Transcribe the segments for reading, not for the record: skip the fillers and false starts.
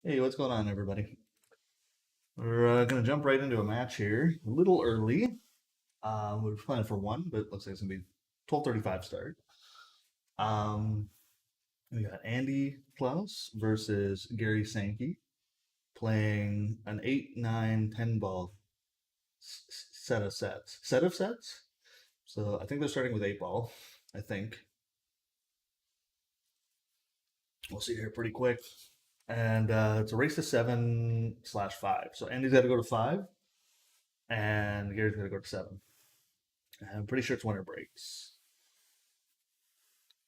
Hey, what's going on, everybody? We're going to jump right into a match here. A little early. We were planning for one, but it looks like it's going to be 12:35 start. Um, we got Andy Klaus versus Gary Sankey playing an 8, 9, 10 ball set of sets. Set of sets? So I think they're starting with 8 ball, I think. We'll see here pretty quick. And it's a race to 7/5. So Andy's got to go to 5, and Gary's got to go to 7. I'm pretty sure it's winter breaks.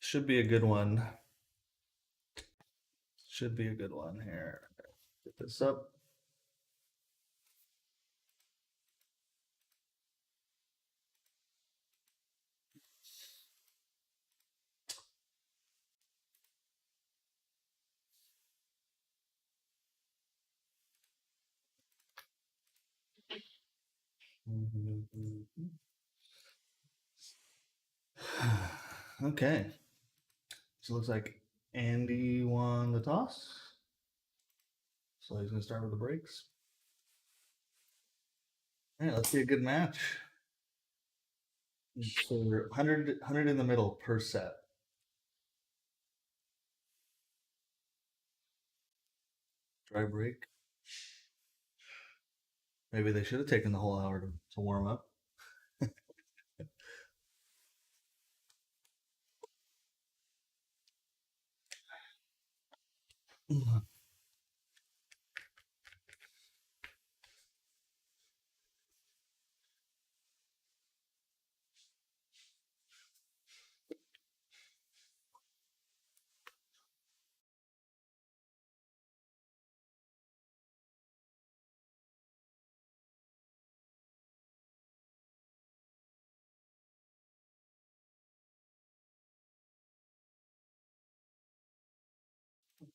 Should be a good one. Should be a good one here. Get this up. Okay. So it looks like Andy won the toss. So he's going to start with the breaks. Yeah, let's see a good match. So 100 in the middle per set. Dry break. Maybe they should have taken the whole hour to warm up.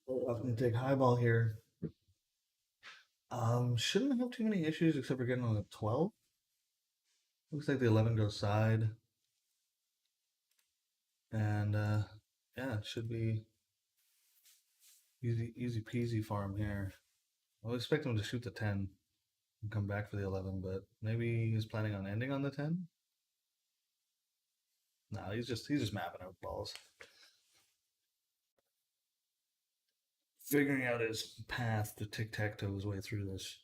I'm going to take highball here. Shouldn't have too many issues except for getting on a 12. Looks like the 11 goes side. And yeah, it should be easy peasy for him here. I was expecting him to shoot the 10 and come back for the 11, but maybe he's planning on ending on the 10. No, he's just mapping out balls, figuring out his path to tic tac toe his way through this.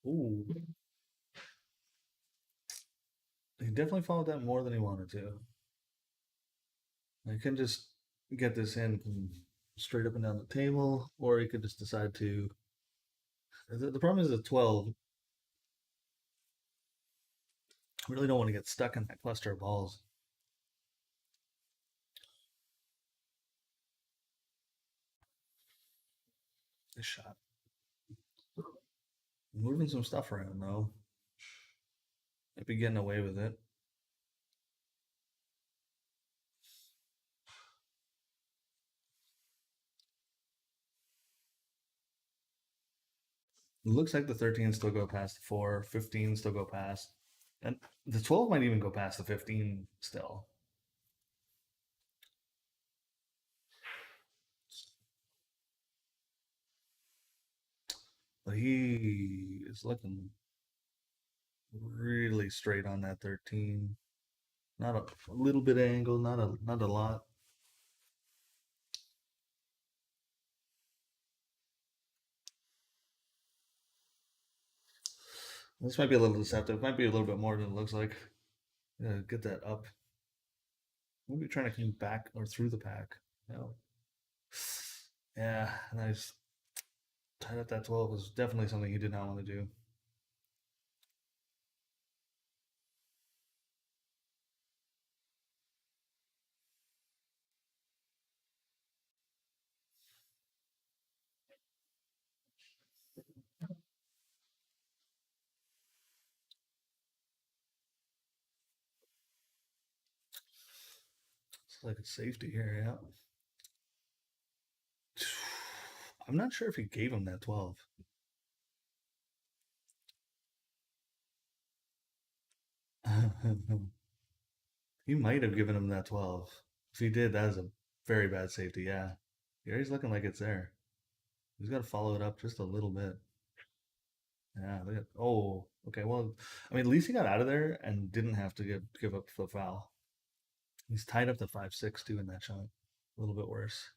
Ooh, he definitely followed that more than he wanted to. He can just get this in from straight up and down the table, or he could just decide to. The problem is the 12. I really don't want to get stuck in that cluster of balls. This shot. Moving some stuff around though. Might be getting away with it. It looks like the 13 still go past the 4, 15 still go past. And the 12 might even go past the 15 still. But he is looking really straight on that 13. Not a little bit of angle, not a lot. This might be a little deceptive. Might be a little bit more than it looks like. Yeah, get that up. Maybe trying to come back or through the pack. No. Yeah, nice. Tied up that 12 was definitely something he did not want to do. It's like a safety here, yeah. I'm not sure if he gave him that 12. He might have given him that 12. If he did, that is a very bad safety. Yeah. Gary's looking like it's there. He's got to follow it up just a little bit. Yeah. Oh, okay. Well, I mean, at least he got out of there and didn't have to give up the foul. He's tied up to 5-6 too in that shot. A little bit worse.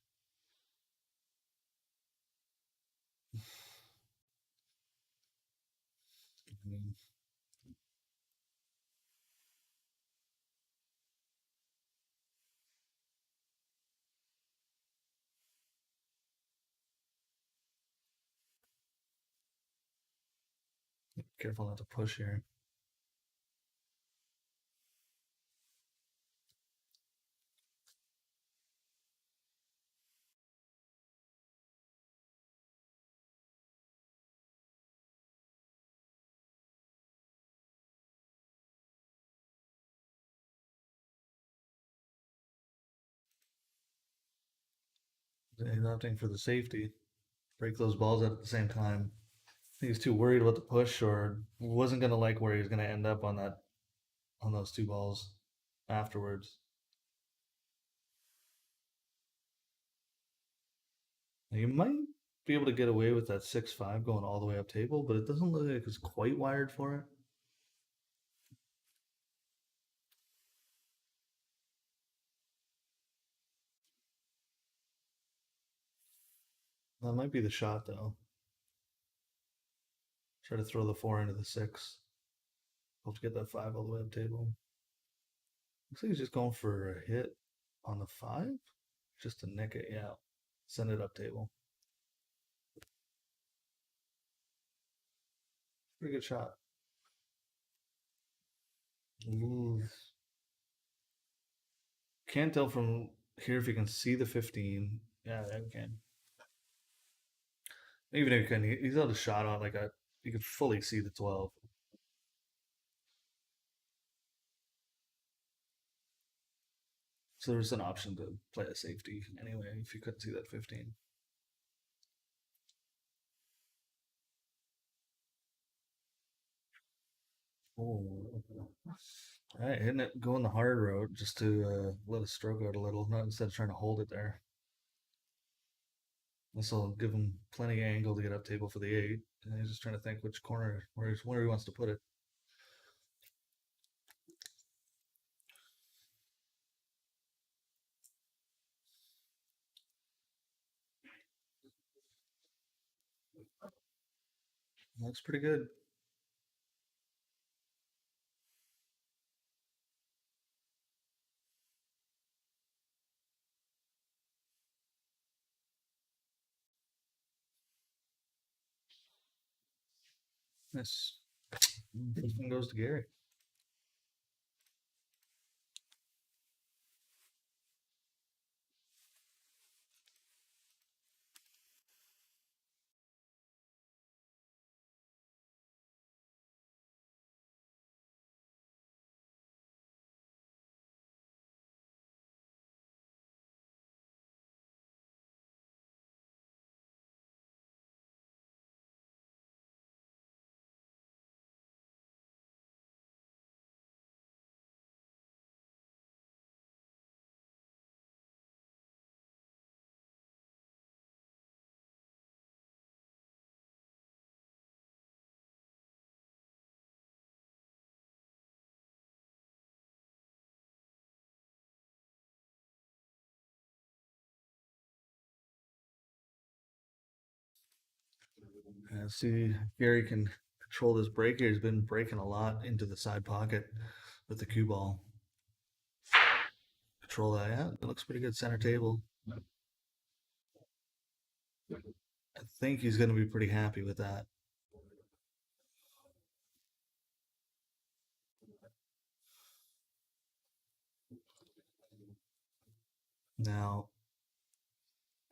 I mean, careful not to push here. He's opting for the safety. Break those balls out at the same time. I think he's too worried about the push or wasn't gonna like where he was gonna end up on those two balls afterwards. Now, you might be able to get away with that 6-5 going all the way up table, but it doesn't look like it's quite wired for it. That might be the shot though. Try to throw the 4 into the 6. Hope to get that 5 all the way up table. Looks like he's just going for a hit on the 5, just to nick it. Yeah, send it up table. Pretty good shot. Ooh. Can't tell from here if you can see the 15. Yeah, I can. Even if you can, he's got a shot on like a. You can fully see the 12. So there's an option to play a safety anyway if you couldn't see that 15. Oh. All right, hitting it, going the hard road just to let it stroke out a little, not instead of trying to hold it there. This will give him plenty of angle to get up table for the 8. And he's just trying to think which corner, where he wants to put it. Looks pretty good. This one goes to Gary. See, Gary can control this break here. He's been breaking a lot into the side pocket with the cue ball. Control that. Yeah, it looks pretty good center table. I think he's going to be pretty happy with that. Now,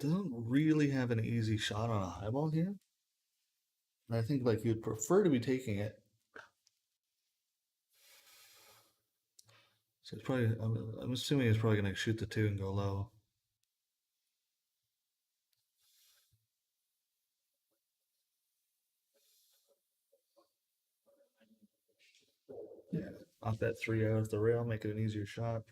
doesn't really have an easy shot on a high ball here. And I think like you'd prefer to be taking it. So it's probably, I'm assuming he's probably going to shoot the 2 and go low. Off that 3 out of the rail, make it an easier shot.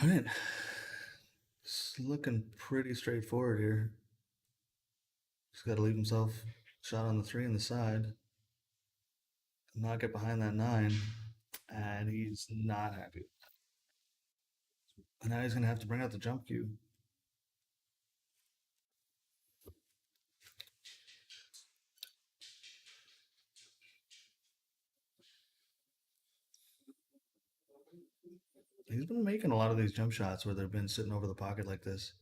All right. It's looking pretty straightforward here. Just got to leave himself shot on the 3 on the side, not get behind that 9, and he's not happy. And now he's going to have to bring out the jump cue. He's been making a lot of these jump shots where they've been sitting over the pocket like this.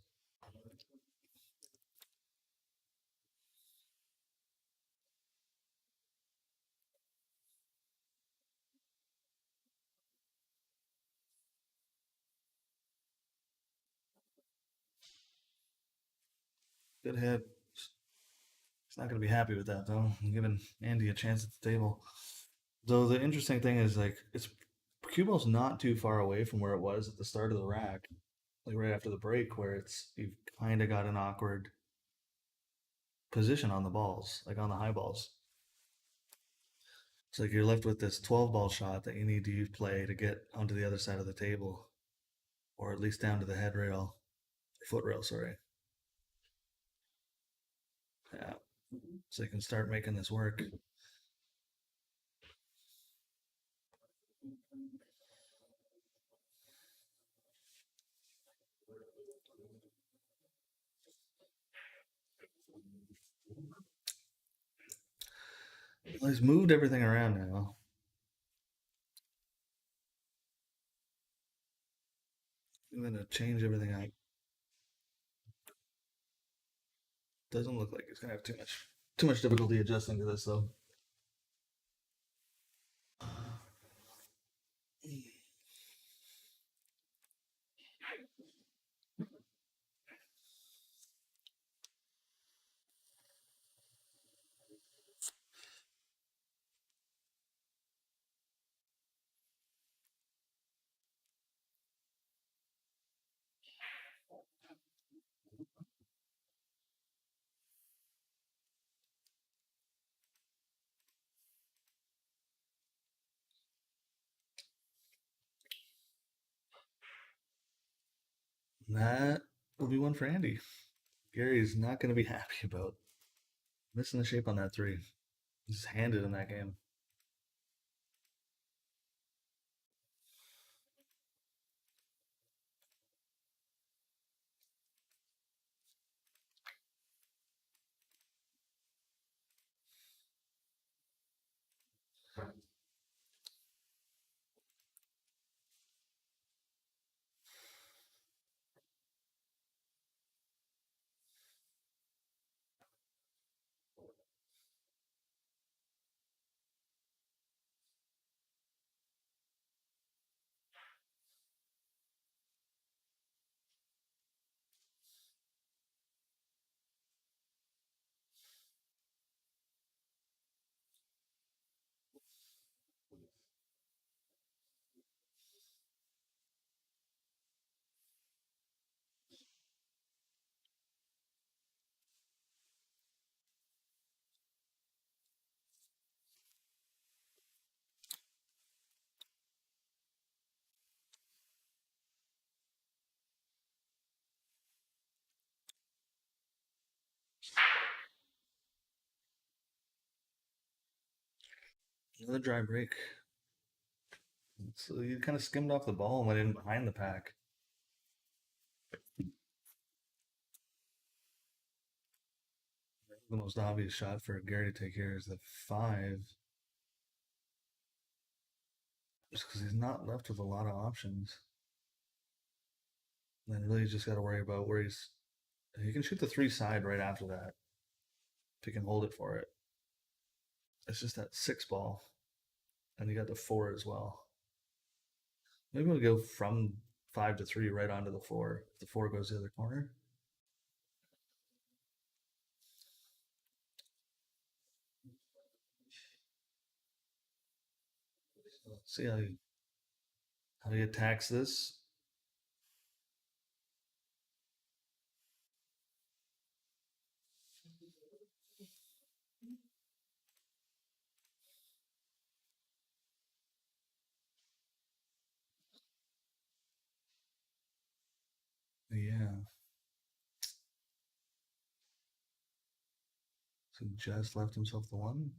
Good hit. He's not going to be happy with that, though. I'm giving Andy a chance at the table. Though the interesting thing is, like, it's cue ball's not too far away from where it was at the start of the rack, like right after the break, where it's you've kind of got an awkward position on the balls, like on the high balls. It's like you're left with this 12 ball shot that you need to play to get onto the other side of the table, or at least down to the head rail, foot rail, sorry. Yeah. So you can start making this work. Well, he's moved everything around now. I'm gonna change everything up. Doesn't look like he's gonna have too much difficulty adjusting to this though. That will be one for Andy. Gary's not gonna be happy about missing the shape on that 3. He's handed in that game. Another dry break. So you kind of skimmed off the ball and went in behind the pack. The most obvious shot for Gary to take here is the 5. Just because he's not left with a lot of options. Then really just got to worry about where he's. He can shoot the 3 side right after that if he can hold it for it. It's just that 6 ball. And you got the 4 as well. Maybe we'll go from 5 to 3 right onto the 4. If the 4 goes the other corner. Let's see how he attacks this. Yeah. So just left himself the 1.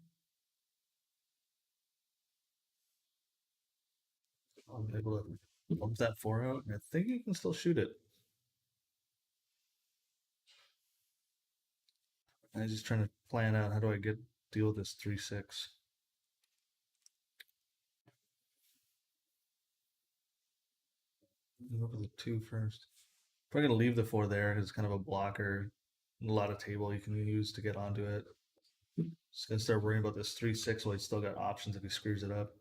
I'm able to bump that 4 out. I think he can still shoot it. I'm just trying to plan out how do I deal with this 3-6. Go for the 2 first. Probably gonna leave the 4 there. It's kind of a blocker. A lot of table you can use to get onto it. Just gonna start worrying about this 3-6 while he's still got options if he screws it up.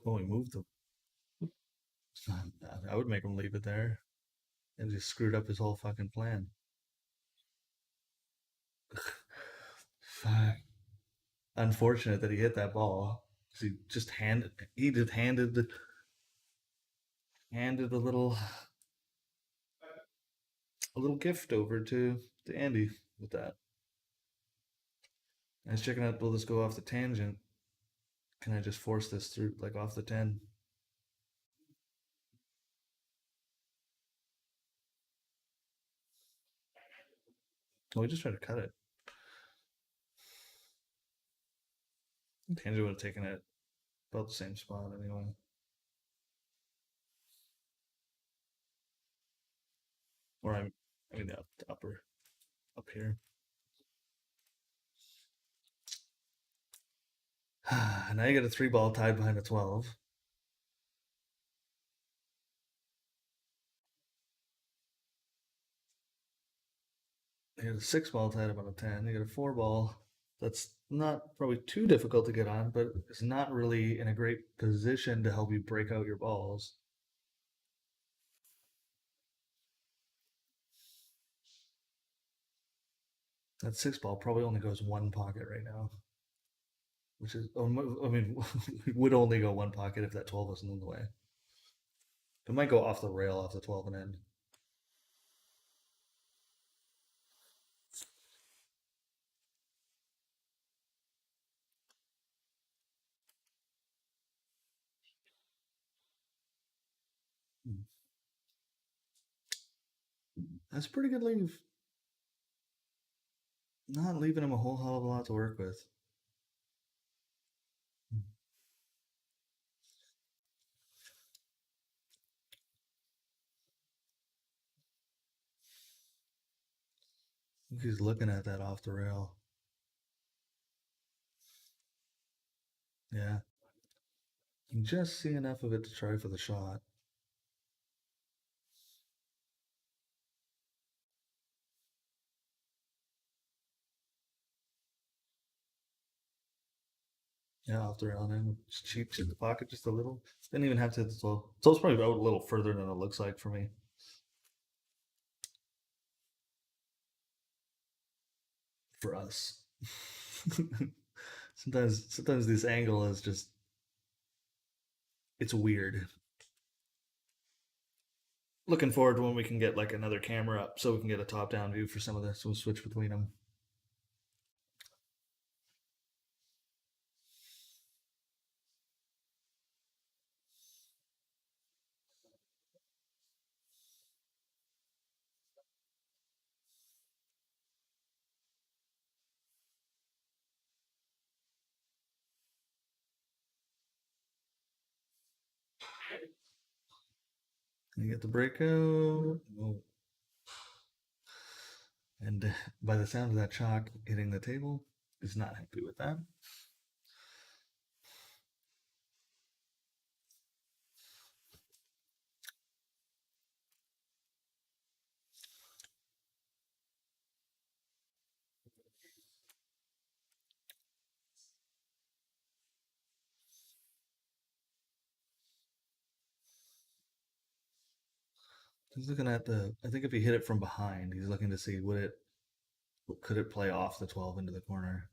Oh, he moved the. I would make him leave it there and just screwed up his whole fucking plan. Fuck. Unfortunate that he hit that ball. He just handed a little gift over to Andy with that. I was checking out, will this go off the tangent? Can I just force this through, like off the 10? Oh, we just tried to cut it. Tangent would have taken it about the same spot anyway. Or I mean the upper, up here. Now you got a 3 ball tied behind a 12. You got a 6 ball tied up on a 10. You got a 4 ball that's not probably too difficult to get on, but it's not really in a great position to help you break out your balls. That 6 ball probably only goes 1 pocket right now, which is, I mean, would only go 1 pocket if that 12 wasn't in the way. It might go off the rail off the 12 and end. That's a pretty good leave. Not leaving him a whole hell of a lot to work with. He's looking at that off the rail. Yeah. You can just see enough of it to try for the shot. Yeah, off the rail and then just cheats in the pocket just a little. Didn't even have to hit the 12. So it's probably out a little further than it looks like for me. For us. Sometimes this angle is just it's weird. looking forward to when we can get like another camera up so we can get a top-down view for some of this. We'll switch between them. You get the breakout. Oh. And by the sound of that chalk hitting the table, is not happy with that. He's looking at the. I think if he hit it from behind, he's looking to see could it play off the 12 into the corner.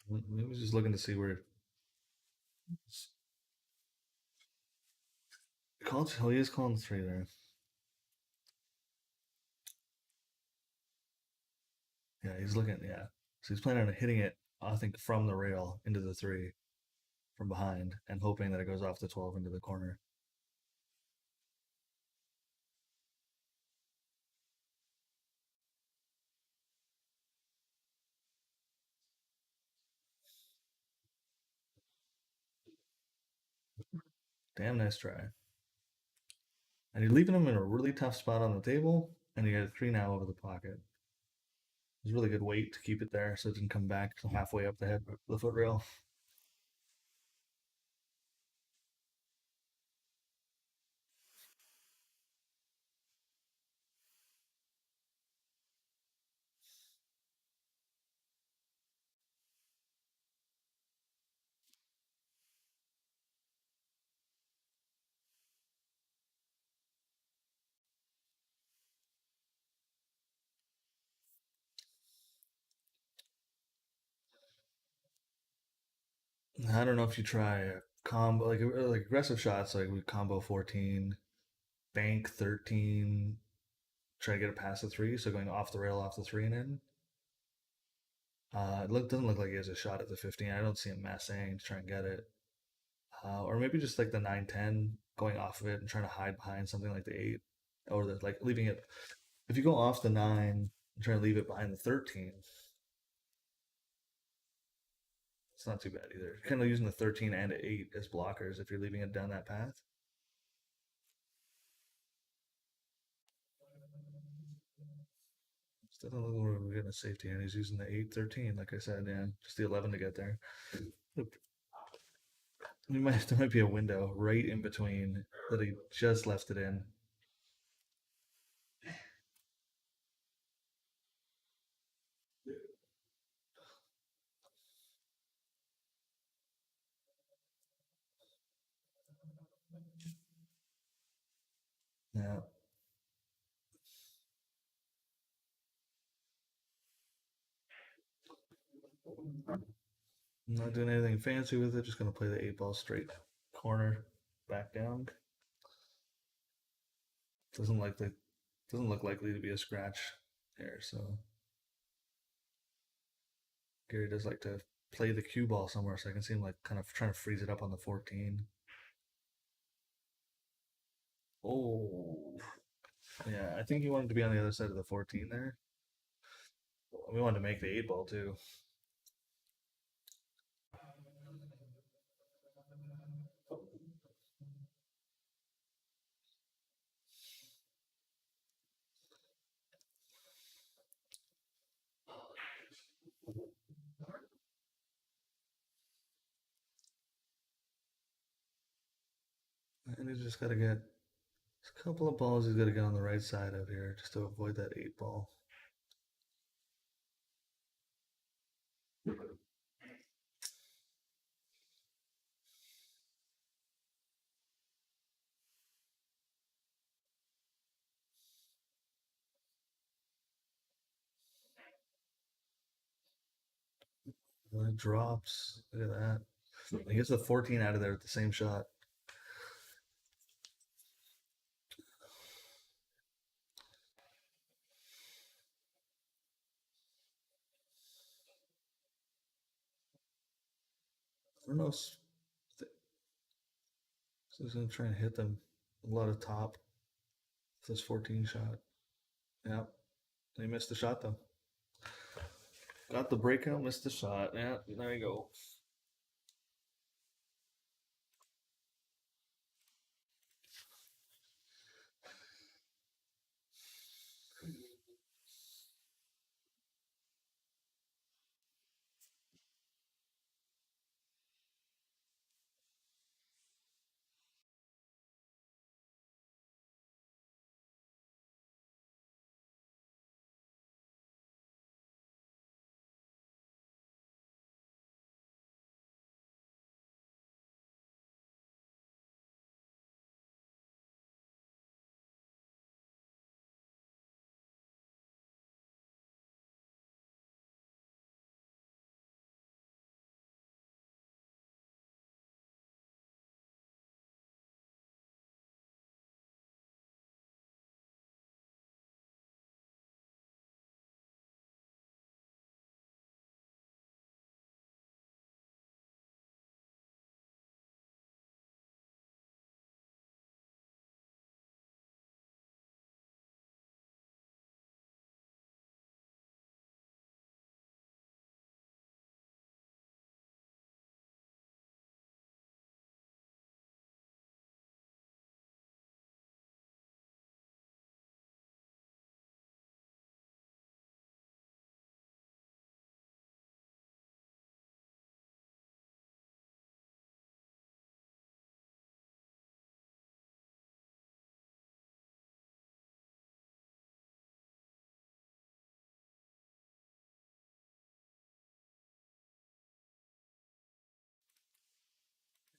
Maybe he's just looking to see where. Oh, he is calling three there. Yeah, he's looking. Yeah, so he's planning on hitting it. I think from the rail into the three from behind, and hoping that it goes off the 12 into the corner. Damn nice try. And you're leaving him in a really tough spot on the table, and you got a three now over the pocket. It's really good weight to keep it there so it doesn't come back halfway up the head, the foot rail. I don't know if you try a combo like aggressive shots like with combo 14, bank 13, try to get it past the three, so going off the rail off the three and in. Doesn't look like he has a shot at the 15. I don't see him massing to try and get it. Or maybe just like the 9-10 going off of it and trying to hide behind something like the 8 or the like leaving it. If you go off the 9 and try to leave it behind the 13, it's not too bad either. You're kind of using the 13 and 8 as blockers if you're leaving it down that path. Still don't know where we're getting a safety, and he's using the 8-13, like I said, yeah, just the 11 to get there. There might be a window right in between that he just left it in. Yeah, I'm not doing anything fancy with it. Just gonna play the 8 ball straight corner, back down. Doesn't like the doesn't look likely to be a scratch here. So Gary does like to play the cue ball somewhere, so I can see him like kind of trying to freeze it up on the 14. Oh, yeah, I think he wanted to be on the other side of the 14 there. We wanted to make the 8 ball too. And he's just got to get a couple of balls he's got to get on the right side of here just to avoid that 8 ball. And it drops. Look at that. He gets the 14 out of there with the same shot. know. So he's gonna try and hit them a lot of top with this 14 shot. Yep. And he missed the shot though. Got the breakout, missed the shot. Yeah, there you go.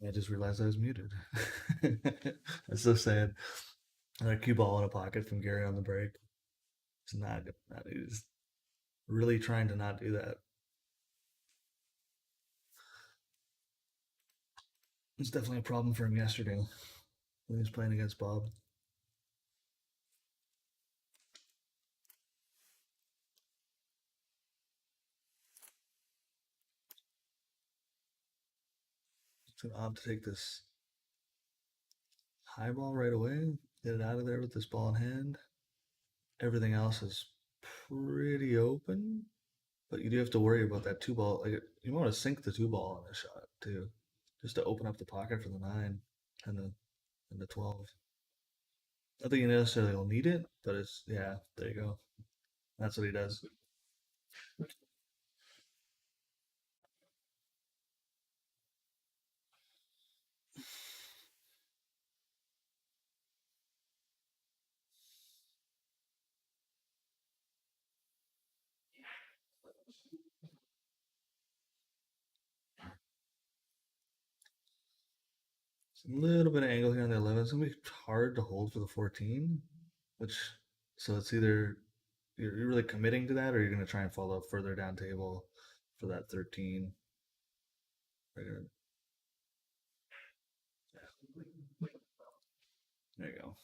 I just realized I was muted. That's so sad. Another cue ball in a pocket from Gary on the break. It's not good. He's really trying to not do that. It's definitely a problem for him yesterday when he was playing against Bob. It's an odd to take this high ball right away, get it out of there with this ball in hand. Everything else is pretty open, but you do have to worry about that two ball. Like you want to sink the two ball on this shot too, just to open up the pocket for the 9 and the 12. I think you necessarily will need it, but it's yeah. There you go. That's what he does. A little bit of angle here on the 11. It's gonna be hard to hold for the 14, which so it's either you're really committing to that, or you're gonna try and follow up further down table for that 13. There you go.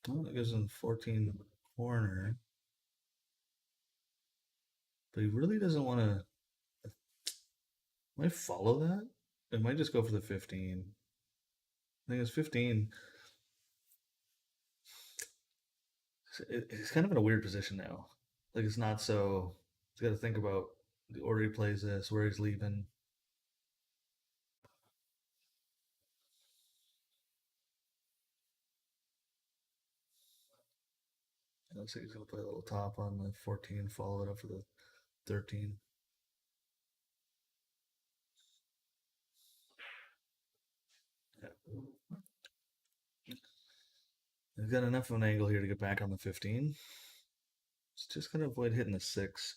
Well, it goes in 14 corner, but he really doesn't want to. Might follow that. It might just go for the 15. I think it's 15. He's kind of in a weird position now. Like it's not so. He's got to think about the order he plays this, where he's leaving. It looks like he's going to play a little top on the 14, follow it up for the 13. Yeah. He's got enough of an angle here to get back on the 15. It's just going to avoid hitting the 6.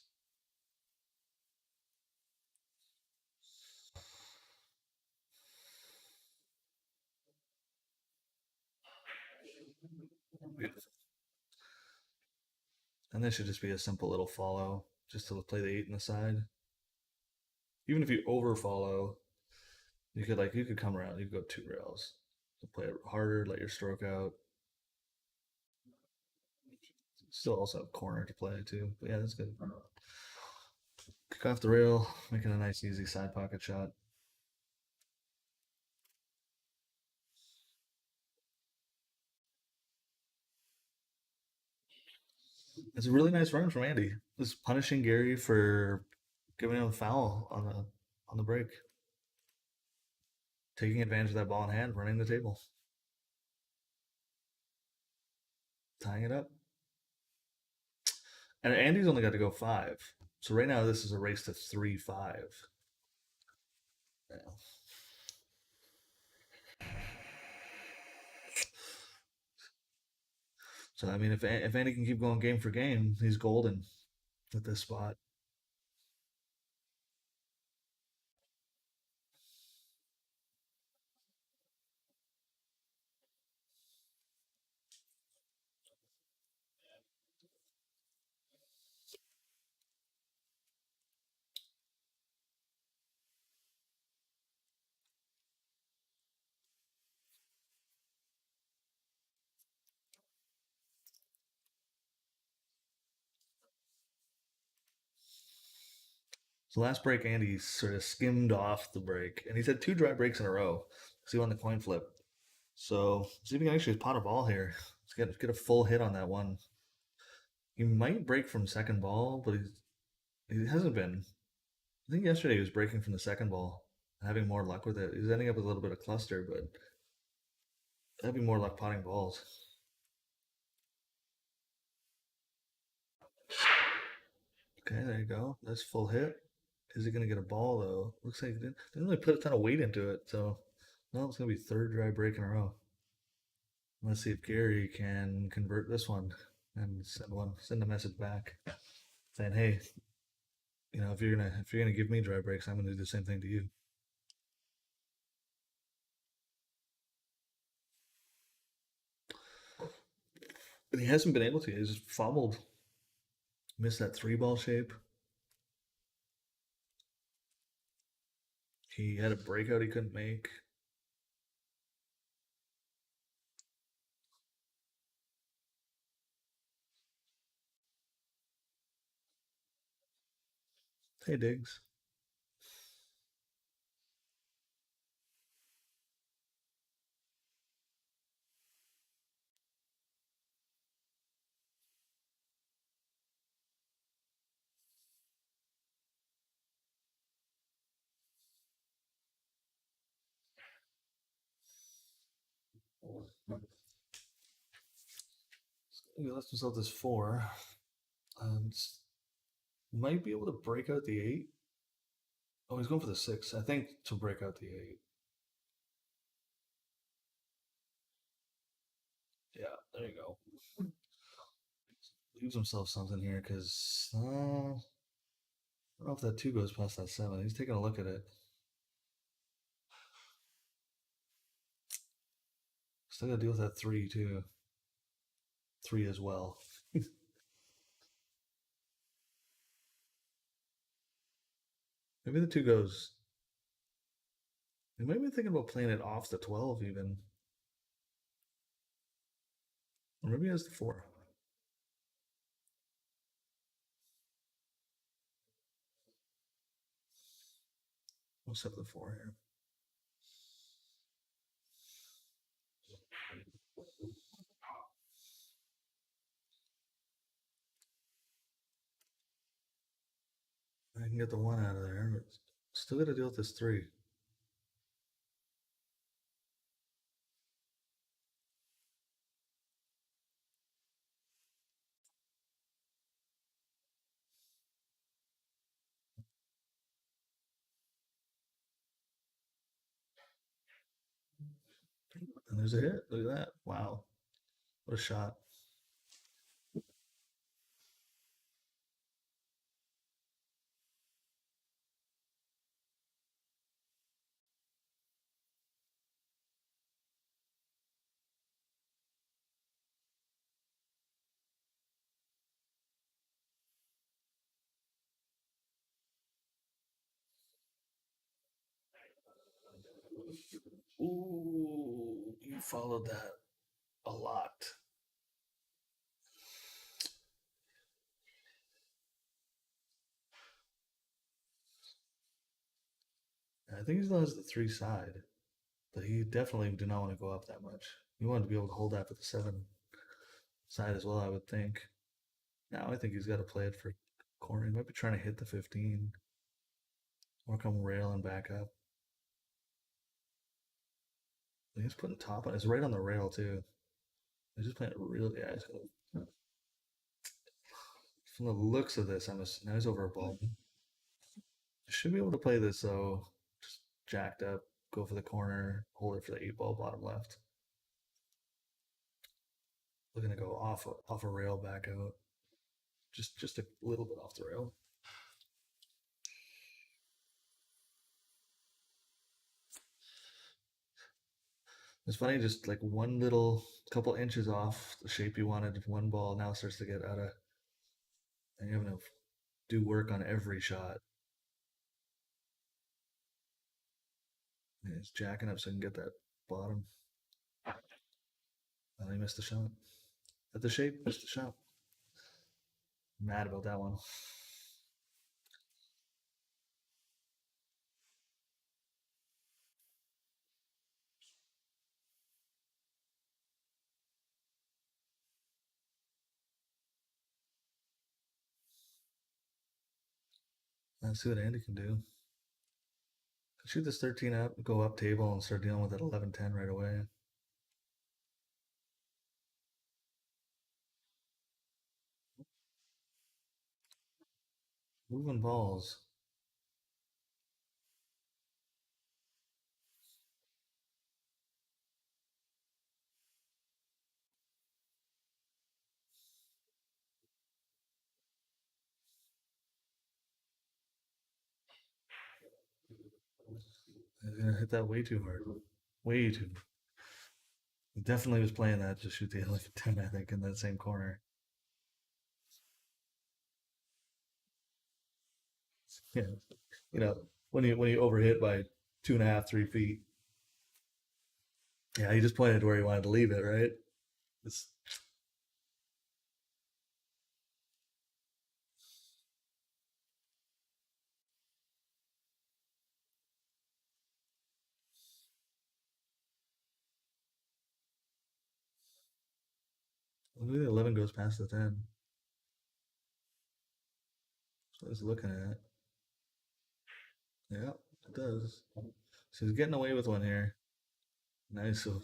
And this should just be a simple little follow, just to play the 8 in the side. Even if you over follow, you could come around, you could go 2 rails. So play it harder, let your stroke out. Still also have corner to play too. But yeah, that's good. Kick off the rail, making a nice easy side pocket shot. It's a really nice run from Andy. Just punishing Gary for giving him a foul on the break. Taking advantage of that ball in hand, running the table. Tying it up. And Andy's only got to go 5. So right now this is a race to 3-5. Yeah. So I mean, if Andy can keep going game for game, he's golden at this spot. So last break, Andy sort of skimmed off the break, and he's had 2 dry breaks in a row. So he won the coin flip. So see if he can actually pot a ball here. Let's get a full hit on that one. He might break from second ball, but he hasn't been. I think yesterday he was breaking from the second ball, having more luck with it. He's ending up with a little bit of cluster, but having more luck potting balls. Okay, there you go. That's full hit. Is he gonna get a ball though? Looks like he didn't really put a ton of weight into it, so no, it's gonna be 3rd dry break in a row. Let's see if Gary can convert this one and send a message back saying, "Hey, if you're gonna give me dry breaks, I'm gonna do the same thing to you." And he hasn't been able to. He's just fumbled, missed that 3 ball shape. He had a breakout he couldn't make. Hey, Diggs. He left himself this 4. Um, might be able to break out the 8. Oh, he's going for the 6. I think to break out the 8. Yeah, there you go. Leaves himself something here because I don't know if that 2 goes past that 7. He's taking a look at it. Still got to deal with that 3 too. 3 as well. Maybe the 2 goes. He might be thinking about playing it off the 12 even. Or maybe he has the 4. We'll set the 4 here. I can get the 1 out of there, but still got to deal with this 3. And there's a hit. Look at that. Wow. What a shot. Ooh, you followed that a lot. I think he still has the three side, but he definitely did not want to go up that much. He wanted to be able to hold that for the seven side as well, I would think. Now I think he's got to play it for corner. He might be trying to hit the 15 or come rail and back up. He's putting top on. It's right on the rail too. He's just playing it really. Yeah, from the looks of this, now he's over a ball. Should be able to play this though. Just jacked up, go for the corner, hold it for the eight ball bottom left. Looking to go off a rail back out. Just a little bit off the rail. It's funny, just like one little couple inches off the shape you wanted, one ball now starts to get out of, and you're having to do work on every shot. And he's jacking up so he can get that bottom. And he missed the shot. At the shape, missed the shot. Mad about that one. Let's see what Andy can do. Shoot this 13 up, go up table, and start dealing with that 11-10 right away. Moving balls. He's gonna hit that way too hard. Way too. He definitely was playing that to shoot the 11-10, I think, in that same corner. Yeah. You know, when you overhit by 2.5, 3 feet. Yeah, he just pointed to where he wanted to leave it, right? It's, maybe the 11 goes past the 10. So he's looking at. Yeah, it does. So he's getting away with one here. Nice. So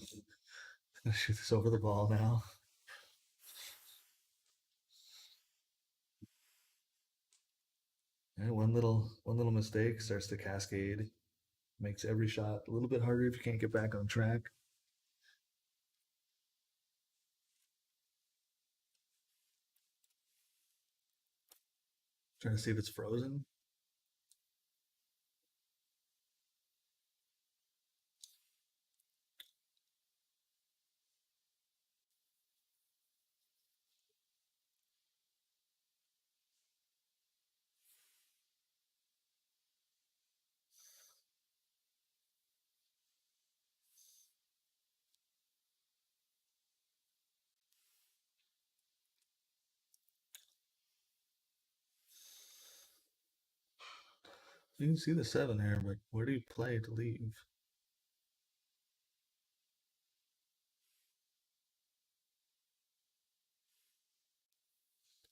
shoot this over the ball now. Yeah, one little mistake starts to cascade. Makes every shot a little bit harder if you can't get back on track. Trying to see if it's frozen. You can see the 7 here, but where do you play to leave?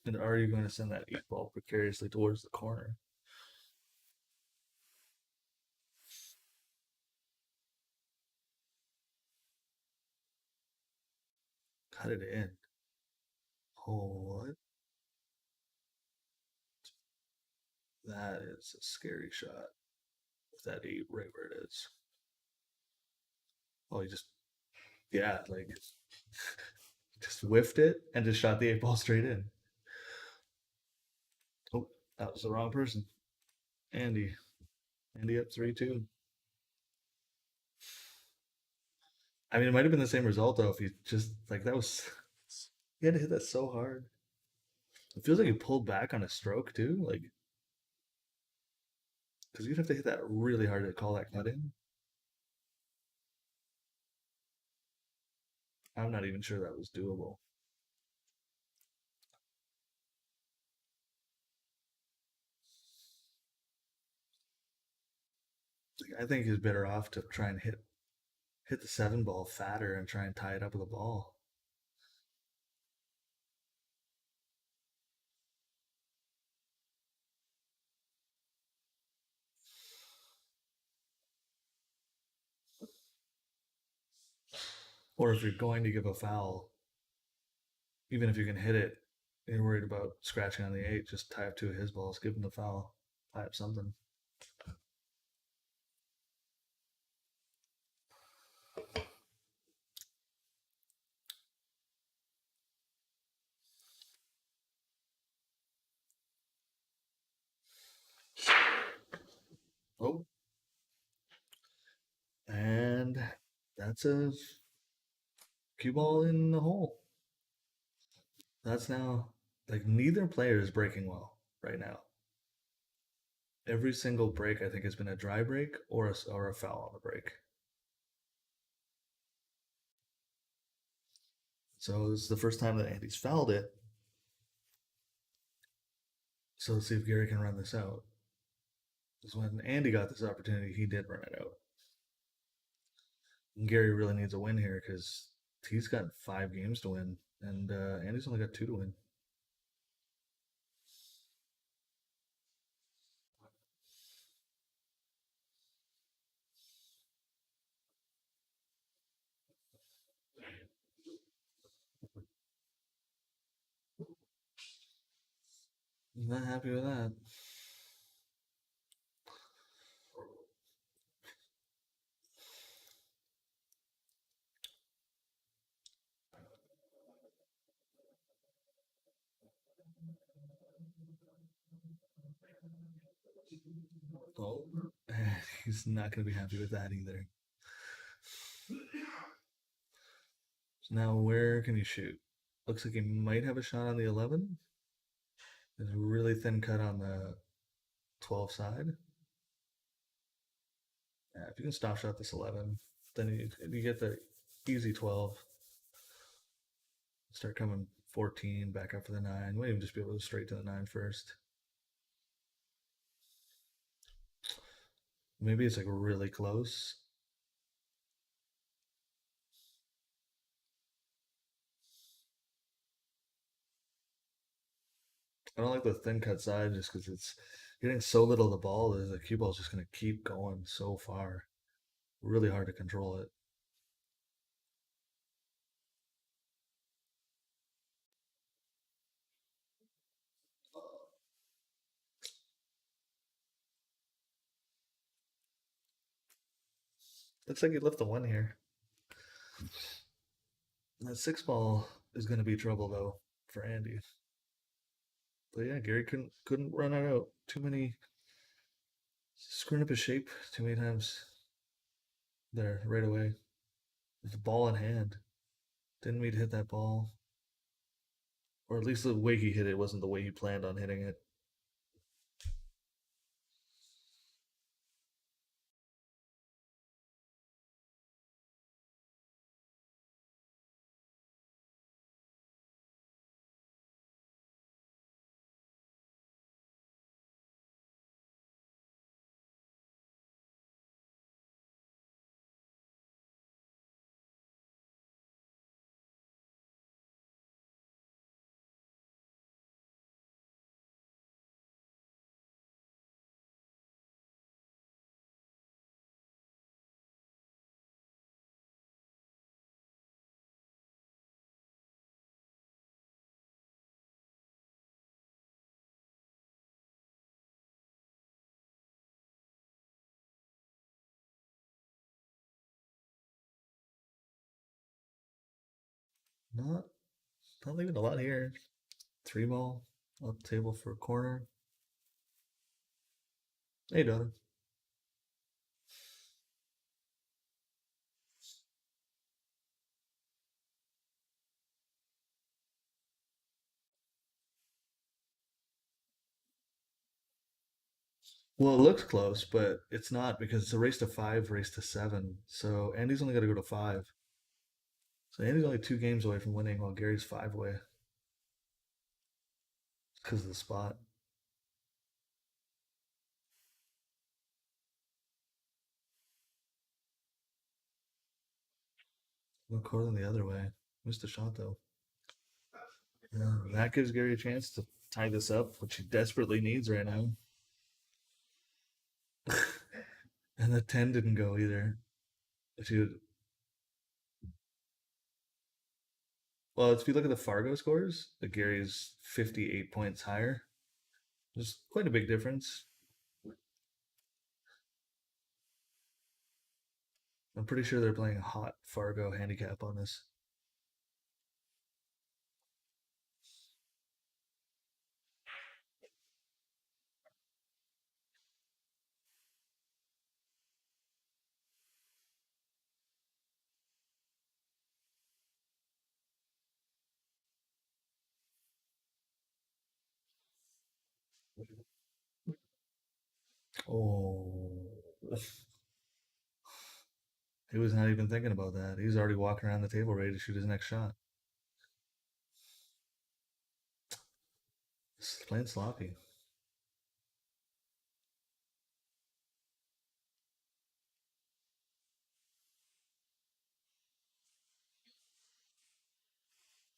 And are you going to send that 8 ball precariously towards the corner? Cut it in. Oh, what? That is a scary shot with that 8 right where it is. Oh, he just, yeah, like just whiffed it and just shot the 8 ball straight in. Oh, that was the wrong person. Andy. Andy up 3-2. I mean, it might have been the same result though if he just like that was. He had to hit that so hard. It feels like he pulled back on a stroke too, like because you'd have to hit that really hard to call that cut in. I'm not even sure that was doable. I think he's better off to try and hit the seven ball fatter and try and tie it up with a ball. Or if you're going to give a foul, even if you can hit it, and you're worried about scratching on the eight, just tie up two of his balls, give him the foul, tie up something. Oh, and that's a cue ball in the hole. That's now like neither player is breaking well right now. Every single break I think has been a dry break or a foul on the break. So this is the first time that Andy's fouled it. So let's see if Gary can run this out. Because when Andy got this opportunity, he did run it out. And Gary really needs a win here because he's got 5 games to win, and Andy's only got 2 to win. Not happy with that. Oh, he's not going to be happy with that either. So now where can he shoot? Looks like he might have a shot on the 11. There's a really thin cut on the 12 side. Yeah, if you can stop shot this 11, then you get the easy 12. Start coming 14, back up for the 9. Might even just be able to go straight to the 9 first. Maybe it's like really close. I don't like the thin cut side just because it's getting so little of the ball that the cue ball is just going to keep going so far. Really hard to control it. Looks like he left the 1 here. That 6 ball is going to be trouble though for Andy. But yeah, Gary couldn't run it out. Too many screwing up his shape too many times there right away. With the ball in hand. Didn't mean to hit that ball. Or at least the way he hit it wasn't the way he planned on hitting it. Not not leaving a lot here. 3 ball up table for a corner. Hey, daughter. Well, it looks close, but it's not because it's a race to 5, race to 7. So Andy's only got to go to 5. So Andy's only 2 games away from winning, while Gary's 5 away because of the spot. Well, Corlin the other way. Missed a shot though. Yeah, that gives Gary a chance to tie this up, which he desperately needs right now. And the 10 didn't go either. If you Well, if you look at the Fargo scores, the Gary's 58 points higher. There's quite a big difference. I'm pretty sure they're playing a hot Fargo handicap on this. Oh, he was not even thinking about that. He's already walking around the table ready to shoot his next shot. He's playing sloppy.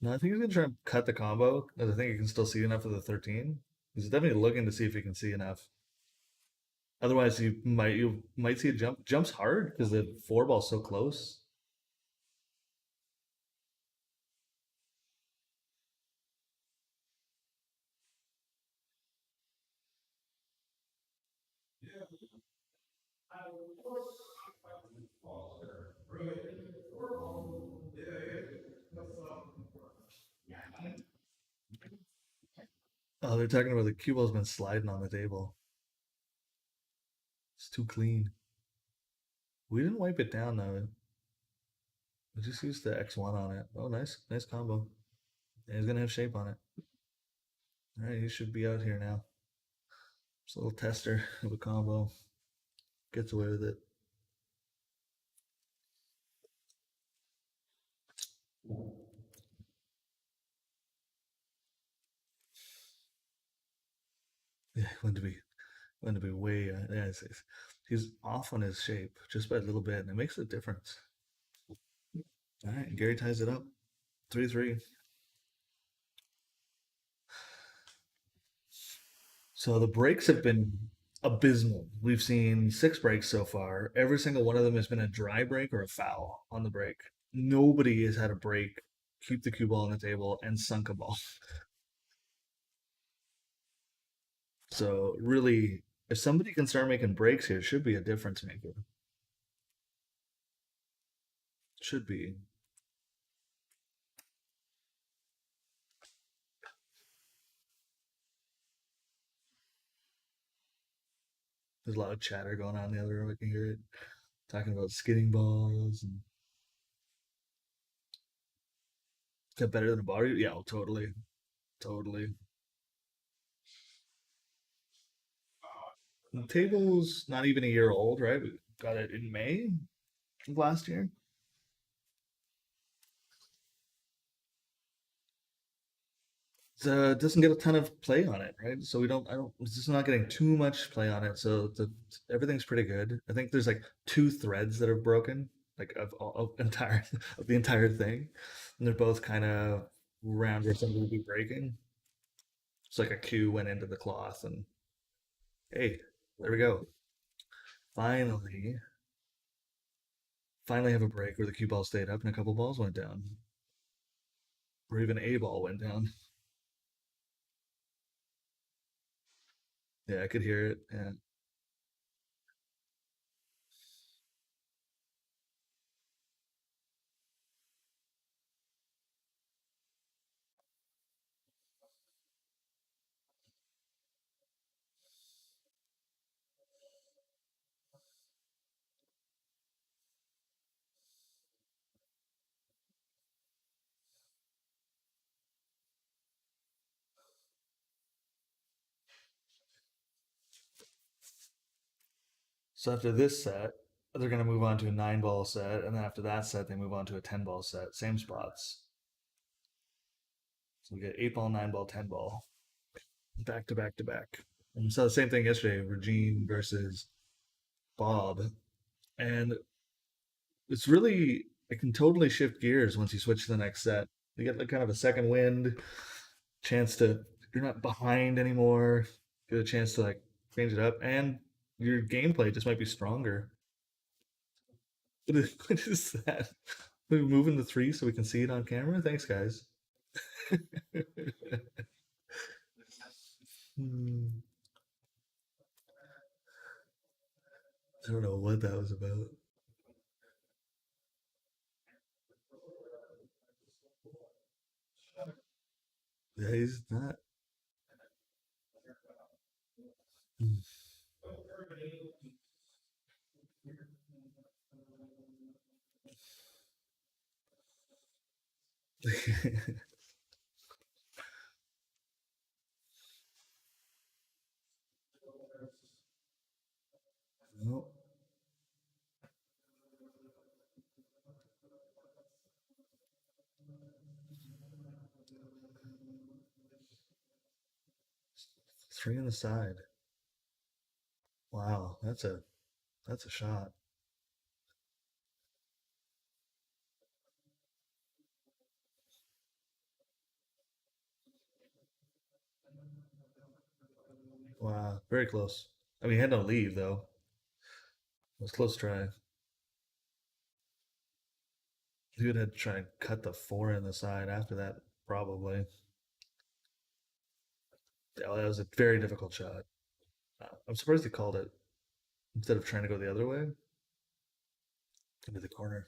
No, I think he's gonna try and cut the combo, because I think he can still see enough of the 13. He's definitely looking to see if he can see enough. Otherwise, you might see a jump. Jumps hard because the four ball's so close. Oh, they're talking about the cue ball's been sliding on the table. It's too clean. We didn't wipe it down though. We just used the X1 on it. Oh, nice, nice combo. And he's gonna have shape on it. All right, he should be out here now. Just a little tester of a combo. Gets away with it. Yeah, he went to be way. Yeah, he's off on his shape just by a little bit, and it makes a difference. All right, Gary ties it up, 3-3. So the breaks have been abysmal. We've seen 6 breaks so far. Every single one of them has been a dry break or a foul on the break. Nobody has had a break, keep the cue ball on the table, and sunk a ball. So really, if somebody can start making breaks here, it should be a difference maker. Should be. There's a lot of chatter going on in the other room. I can hear it talking about skidding balls and got better than a bar. Yeah, oh, totally, totally. The table's not even a year old, right? We got it in May of last year. Doesn't get a ton of play on it, right? So we don't, I don't, it's just not getting too much play on it. So everything's pretty good. I think there's like 2 threads that are broken, like of entire of the entire thing, and they're both kind of round where something would be breaking. It's like a cue went into the cloth, and hey, there we go. Finally, finally have a break where the cue ball stayed up and a couple balls went down, or even a ball went down. Yeah, I could hear it. And so after this set, they're going to move on to a 9 ball set, and then after that set, they move on to a 10 ball set, same spots. So we get 8 ball, 9 ball, 10 ball, back to back to back. And we saw the same thing yesterday, Regine versus Bob, and it's really it can totally shift gears once you switch to the next set. You get like kind of a second wind, chance to you're not behind anymore. Get a chance to like change it up, and your gameplay just might be stronger. What is that? We're moving the three so we can see it on camera. Thanks, guys. Hmm, I don't know what that was about. Yeah, he's not. No, 3 on the side. Wow, that's a shot. Wow, very close. I mean, he had no leave though. It was a close try. He would have to try and cut the 4 in the side after that, probably. Yeah, that was a very difficult shot. I'm surprised he called it instead of trying to go the other way into the corner.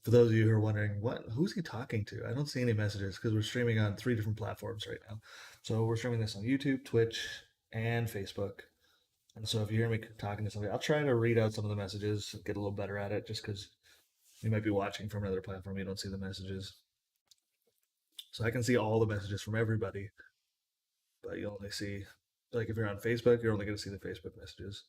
For those of you who are wondering, who's he talking to? I don't see any messages because we're streaming on 3 different platforms right now. So we're streaming this on YouTube, Twitch, and Facebook. And so if you hear me talking to somebody, I'll try to read out some of the messages, get a little better at it, just because you might be watching from another platform, you don't see the messages. So I can see all the messages from everybody, but you only see, like if you're on Facebook, you're only going to see the Facebook messages.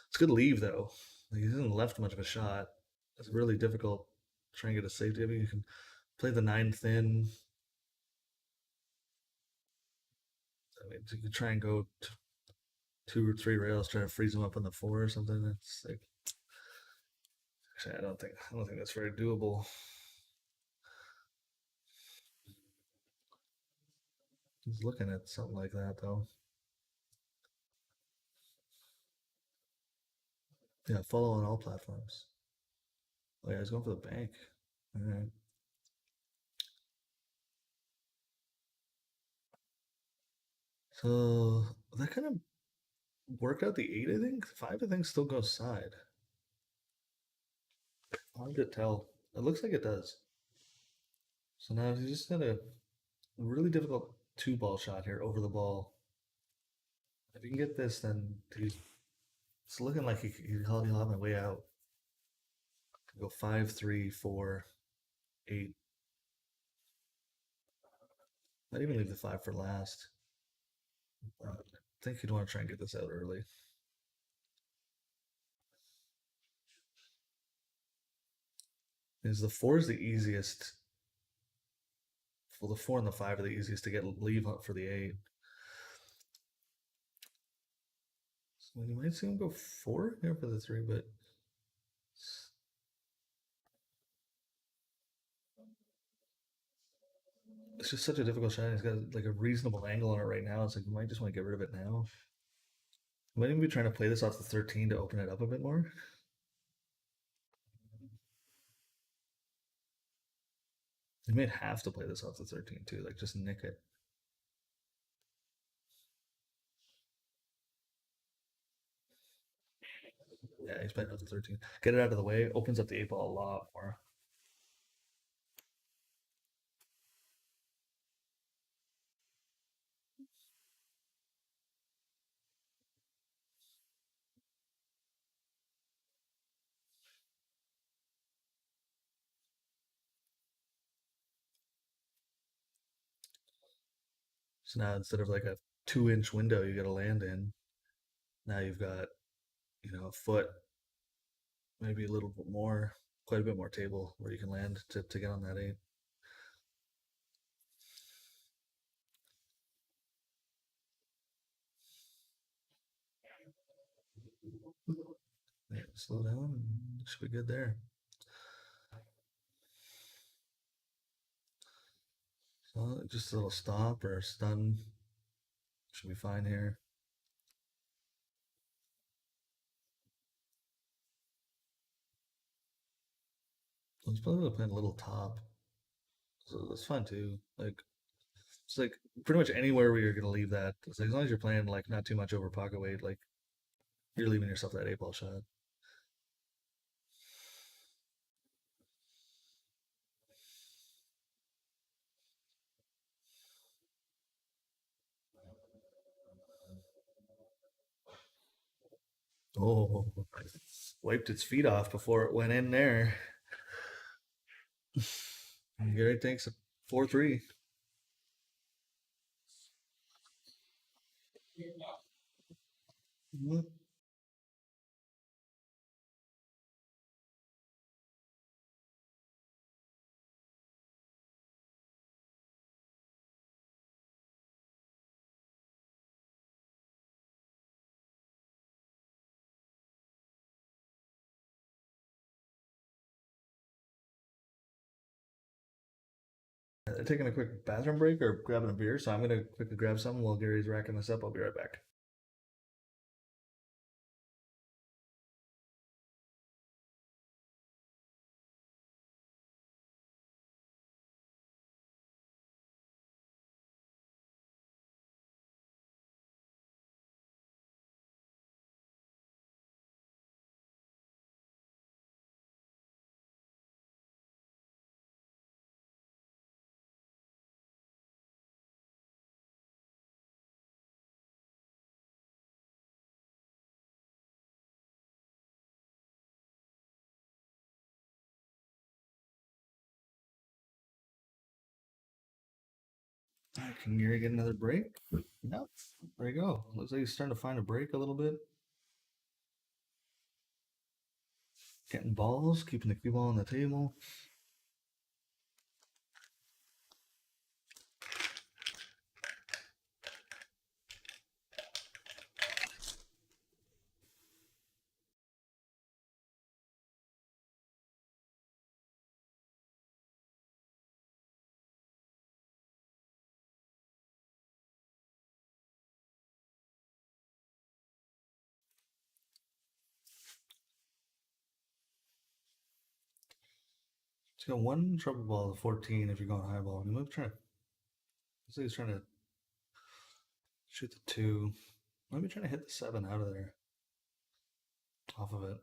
It's a good leave though. Like, he hasn't left much of a shot. It's really difficult to try and get a safety. I mean, you can play the 9 thin. I mean, you could try and go 2 or 3 rails, try to freeze them up on the 4 or something. That's like, actually, I don't think that's very doable. He's looking at something like that though. Yeah, follow on all platforms. Oh yeah, he's going for the bank. All right. So that kind of worked out the 8, I think. 5, I think, still goes side. Hard to tell. It looks like it does. So now he's just got a really difficult 2 ball shot here over the ball. If he can get this, then it's looking like he'll have my way out. Go 5, 3, 4, 8. Might even leave the 5 for last. I think you'd want to try and get this out early. Because the 4 is the easiest. Well, the 4 and the 5 are the easiest to get leave up for the 8. So you might see him go 4 here for the 3, but it's just such a difficult shot. He's got like a reasonable angle on it right now. It's like you might just want to get rid of it now. You might even be trying to play this off the 13 to open it up a bit more. You might have to play this off the 13 too, like just nick it. Yeah, he's playing off the 13. Get it out of the way, opens up the 8 ball a lot more. So now instead of like a 2-inch window you got to land in, now you've got, a foot, maybe a little bit more, quite a bit more table where you can land to get on that eight. Yeah, slow down, should be good there. So just a little stop or a stun should be fine here. Let's probably play a little top, so that's fine too. Like it's like pretty much anywhere where you're gonna leave that. It's like, as long as you're playing like not too much over pocket weight, like you're leaving yourself that eight ball shot. Oh, wiped its feet off before it went in there. Gary takes a 4-3. Taking a quick bathroom break or grabbing a beer, so I'm gonna quickly grab some while Gary's racking this up. I'll be right back. All right, can Gary get another break? Nope. There you go. Looks like he's starting to find a break a little bit. Getting balls, keeping the cue ball on the table. He's got one trouble ball to 14 if you're going high ball. He might be trying to, looks like he's trying to shoot the two. Might be trying to hit the seven out of there. Off of it.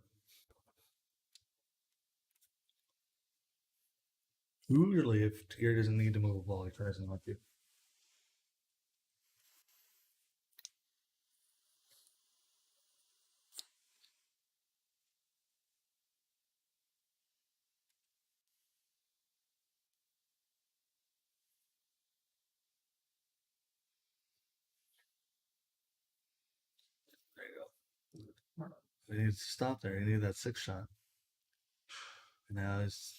Usually, if Gary doesn't need to move a ball, he tries not to. There you go. He needs to stop there. He needed that six shot. And now he's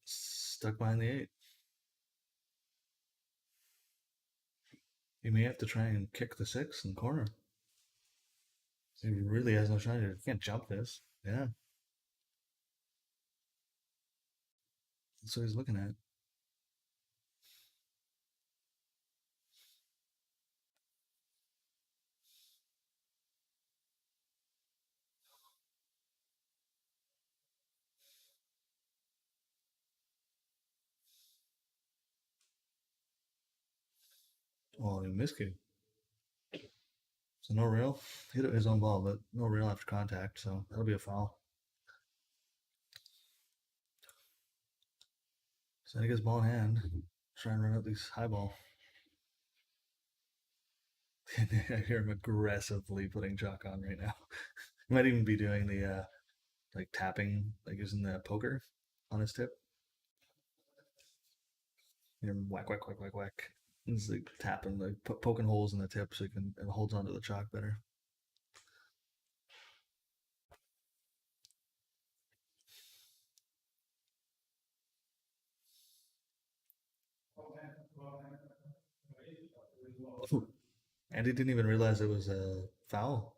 stuck behind the eight. He may have to try and kick the six in the corner. He really has no shot here. He can't jump this. Yeah. That's what he's looking at. Oh, he missed it. So no rail. Hit his own ball, but no rail after contact. So that'll be a foul. So he gets ball in hand. Try and run up these high ball. I hear him aggressively putting chalk on right now. He might even be doing the like tapping, like using the poker on his tip. You know, whack, whack, whack, whack, whack. It's like tapping, like poking holes in the tip so it holds onto the chalk better. Andy didn't even realize it was a foul,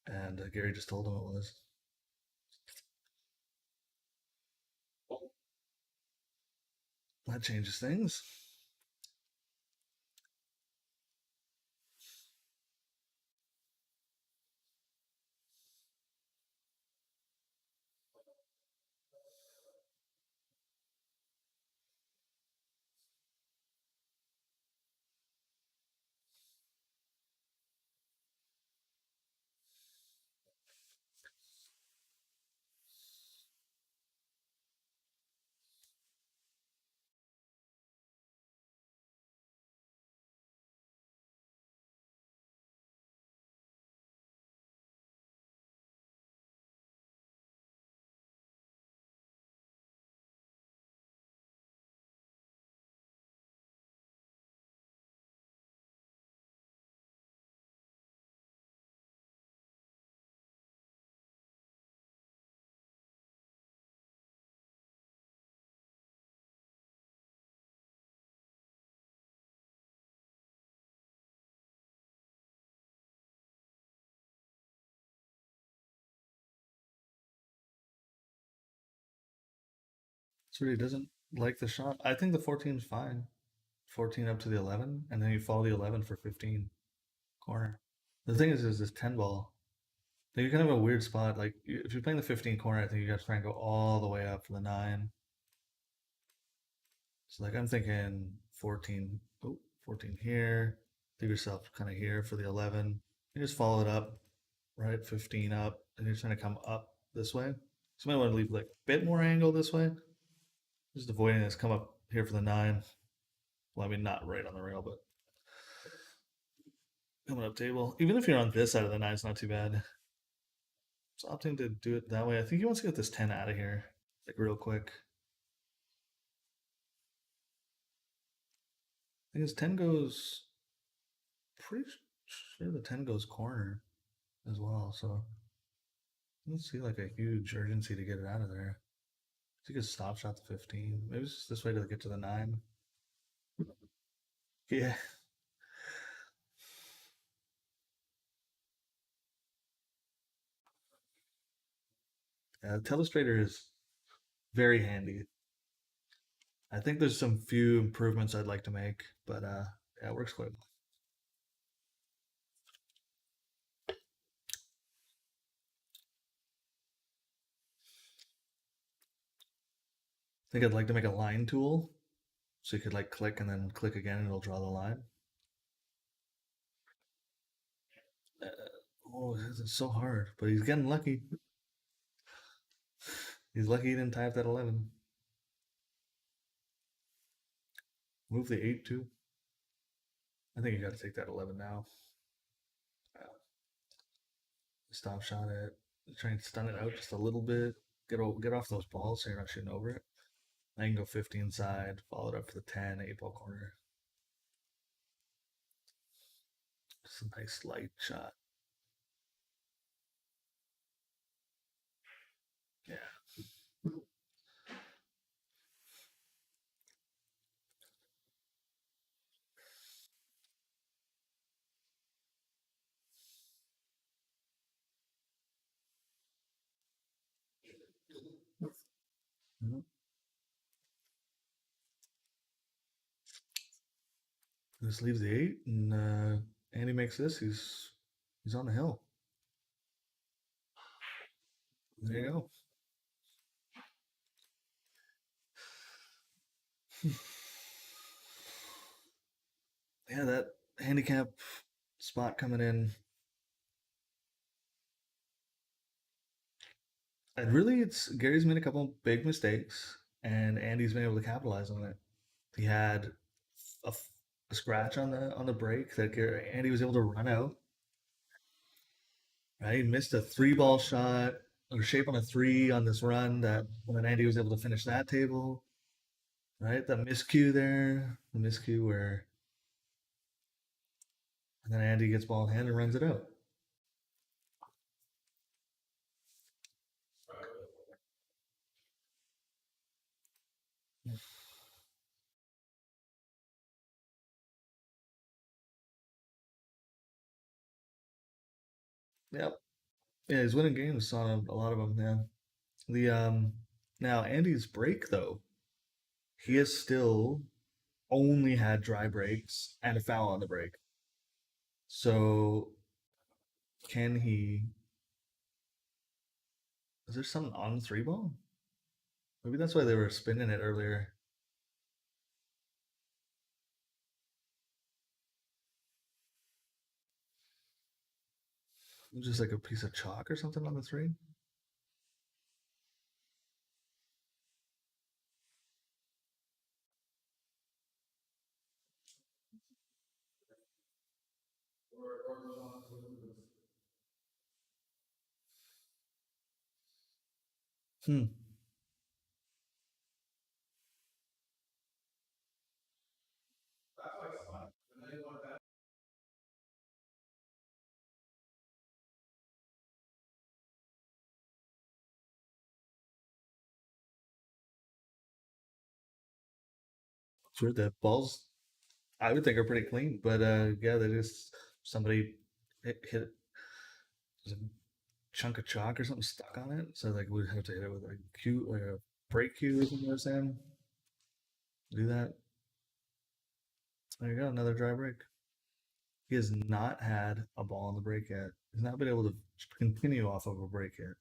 and Gary just told him it was. That changes things. So he doesn't like the shot. I think the 14's fine. 14 up to the 11, and then you follow the 11 for 15 corner. The thing is this 10 ball. Like, you're kind of a weird spot. Like, if you're playing the 15 corner, I think you got to try and go all the way up for the 9. So, like, I'm thinking 14, oh, 14 here. Leave yourself kind of here for the 11. You just follow it up, right? 15 up, and you're trying to come up this way. So, you might want to leave like a bit more angle this way. Just avoiding this, come up here for the 9. Well, I mean, not right on the rail, but coming up table. Even if you're on this side of the 9, it's not too bad. So opting to do it that way. I think he wants to get this 10 out of here, like real quick. I think his 10 goes, pretty sure the 10 goes corner as well. So I don't see like a huge urgency to get it out of there. You could stop shot the 15. Maybe it's just this way to get to the 9. Yeah. Telestrator is very handy. I think there's some few improvements I'd like to make, but yeah, it works quite well. I think I'd like to make a line tool so you could like click and then click again and it'll draw the line. Uh, oh, this is so hard, but he's getting lucky. He's lucky he didn't tie up that 11. Move the 8 too. I think you got to take that 11 now. Uh, Stop shot it. Try and stun it out just a little bit. Get off those balls so you're not shooting over it. I can go 15 side, follow it up for the 10, 8 ball corner. Just a nice light shot. Yeah. Mhm. This leaves the 8, and Andy makes this. He's on the hill. There you go. Yeah, that handicap spot coming in. And really, it's Gary's made a couple big mistakes, and Andy's been able to capitalize on it. He had a, a scratch on the break that Andy was able to run out. Right, he missed a 3 ball shot or shape on a 3 on this run that when Andy was able to finish that table. right? That miscue there, the miscue where, and then Andy gets ball in hand and runs it out. Yep. Yeah, he's winning games on a lot of them. Yeah. The now Andy's break though, he has still only had dry breaks and a foul on the break. So can he? Is there something on the three ball? Maybe that's why they were spinning it earlier. Just like a piece of chalk or something on the three. Hmm. Sure, the balls I would think are pretty clean, but yeah, they just somebody hit a chunk of chalk or something stuck on it, so like we'd have to hit it with like cue, like a break cue, or something. You're saying do that. There you go, another dry break. He has not had a ball on the break yet. He's not been able to continue off of a break yet.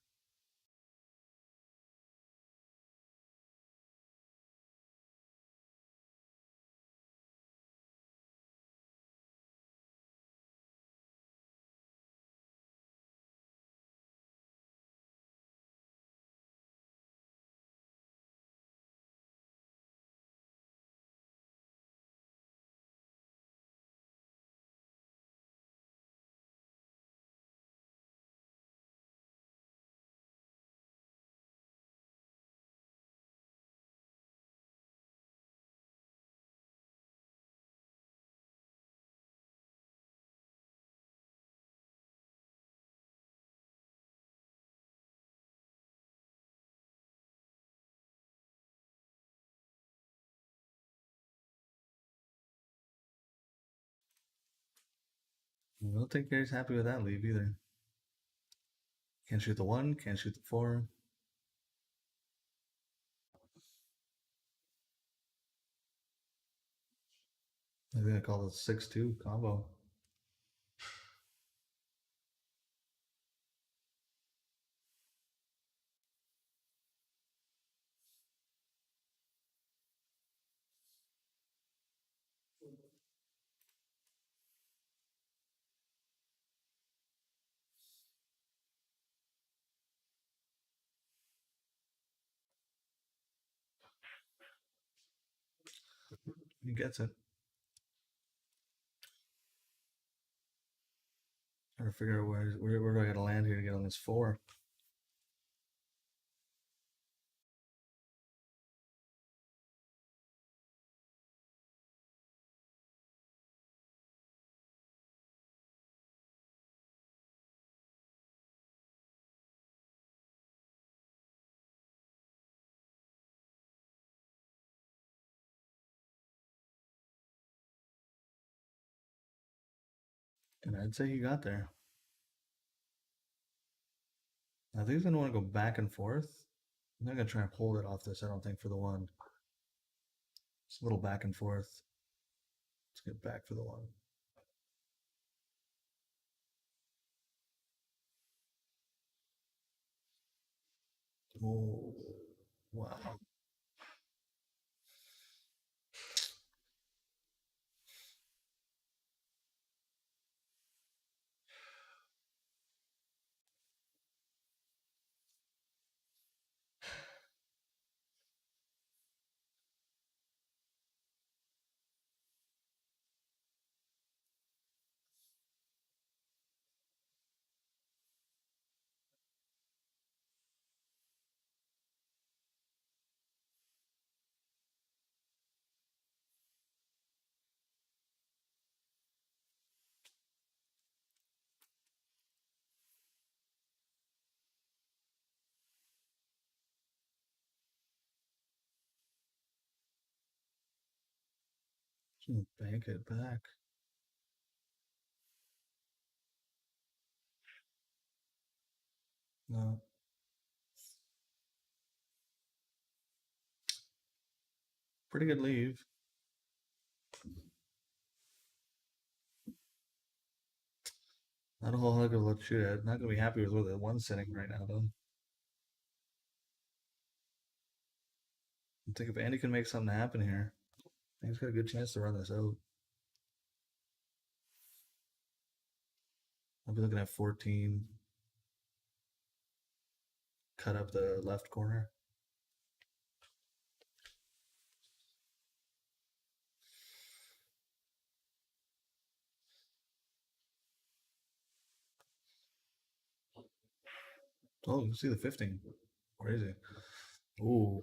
I don't think Gary's happy with that leave either. Can't shoot the one, can't shoot the four. I think I call it 6-2 combo. He gets it. Trying to figure out where do I got to land here to get on this four. And I'd say he got there. I think he's gonna want to go back and forth. I'm not gonna try and hold it off this. I don't think for the one. It's a little back and forth. Let's get back for the one. Oh, wow. Bank it back. No. Pretty good leave. Not a whole heck of a lot to shoot at. Not gonna be happy with where the one's sitting right now, though. I think if Andy can make something happen here, I think he's got a good chance to run this out. I'll be looking at 14. Cut up the left corner. Oh, you see the 15. Crazy. Ooh.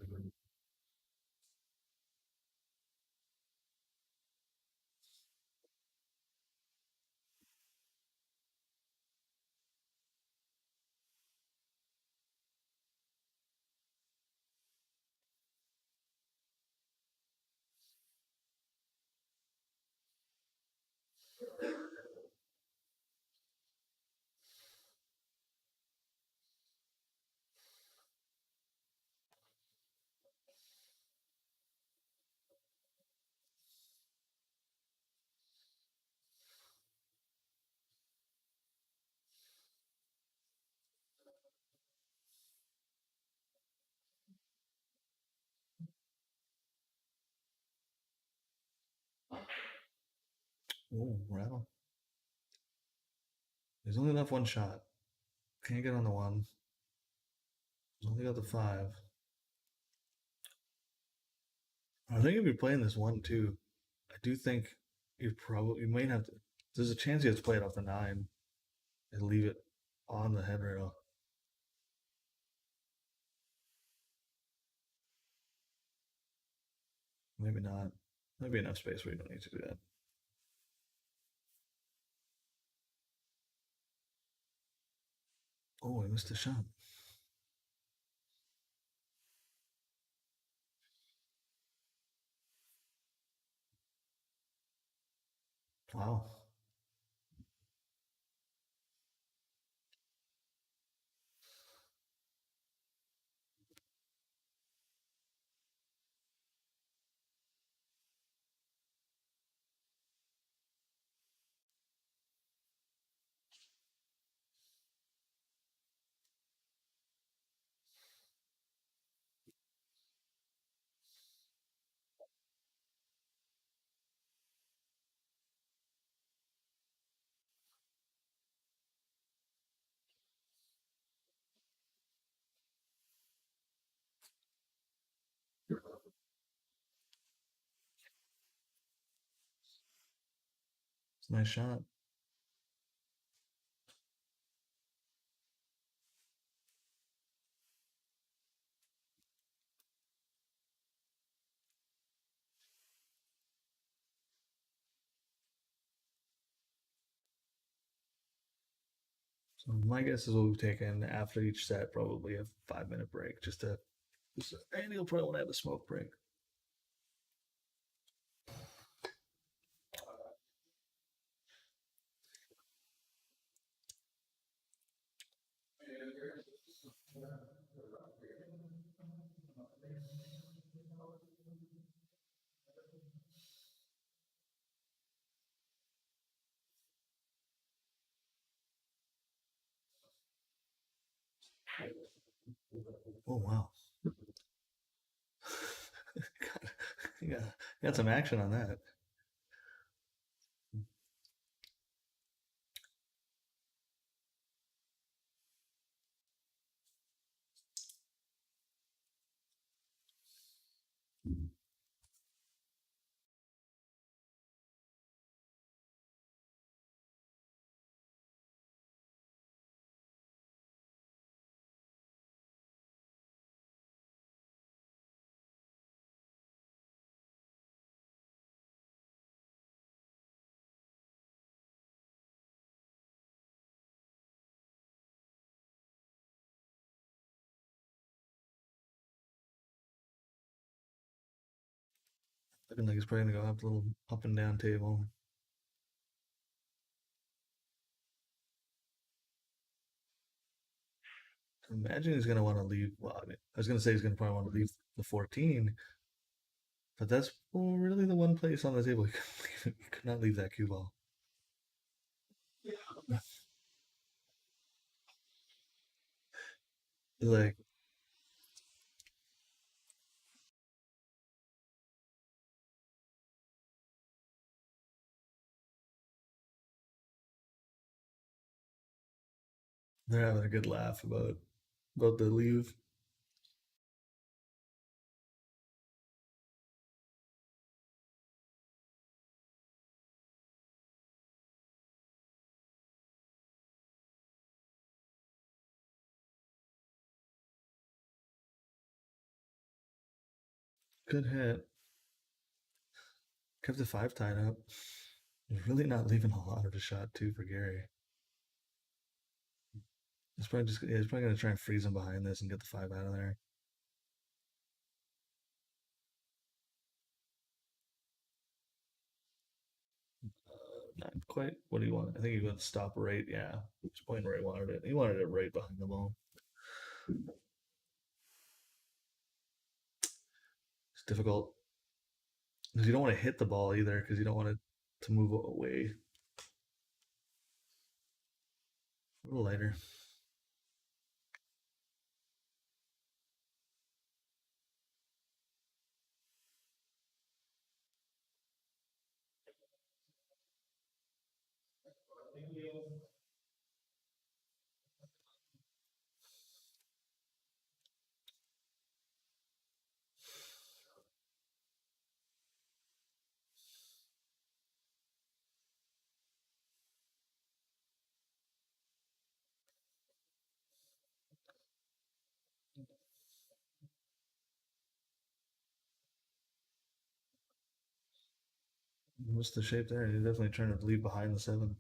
Ooh, rattle. He's only left one shot. Can't get on the one. He's only got the 5. I think if you're playing this 1-2, I do think you might have to. There's a chance you have to play it off the 9 and leave it on the head rail. Maybe not. Maybe enough space where you don't need to do that. Oh, I missed a shot. Wow. It's a nice shot. So my guess is we'll be taking after each set probably a 5-minute break just to. And he'll probably want to have a smoke break. Oh wow. Yeah, got some action on that. Looking like he's probably gonna go up a little up and down table. Imagine he's gonna want to leave. Well, I mean, I was gonna say he's gonna probably want to leave the 14, but that's really the one place on the table he could, he could not leave that cue ball. Like they're having a good laugh about the leave. Good hit. Kept the five tied up. He's really not leaving a lot of the shot too for Gary. He's probably gonna try and freeze him behind this and get the five out of there. Not quite. What do you want? I think he went stop right. Yeah, he's pointing where he wanted it. He wanted it right behind the ball. It's difficult because you don't want to hit the ball either because you don't want it to move away. A little lighter. What's the shape there? He's definitely trying to leave behind the seven.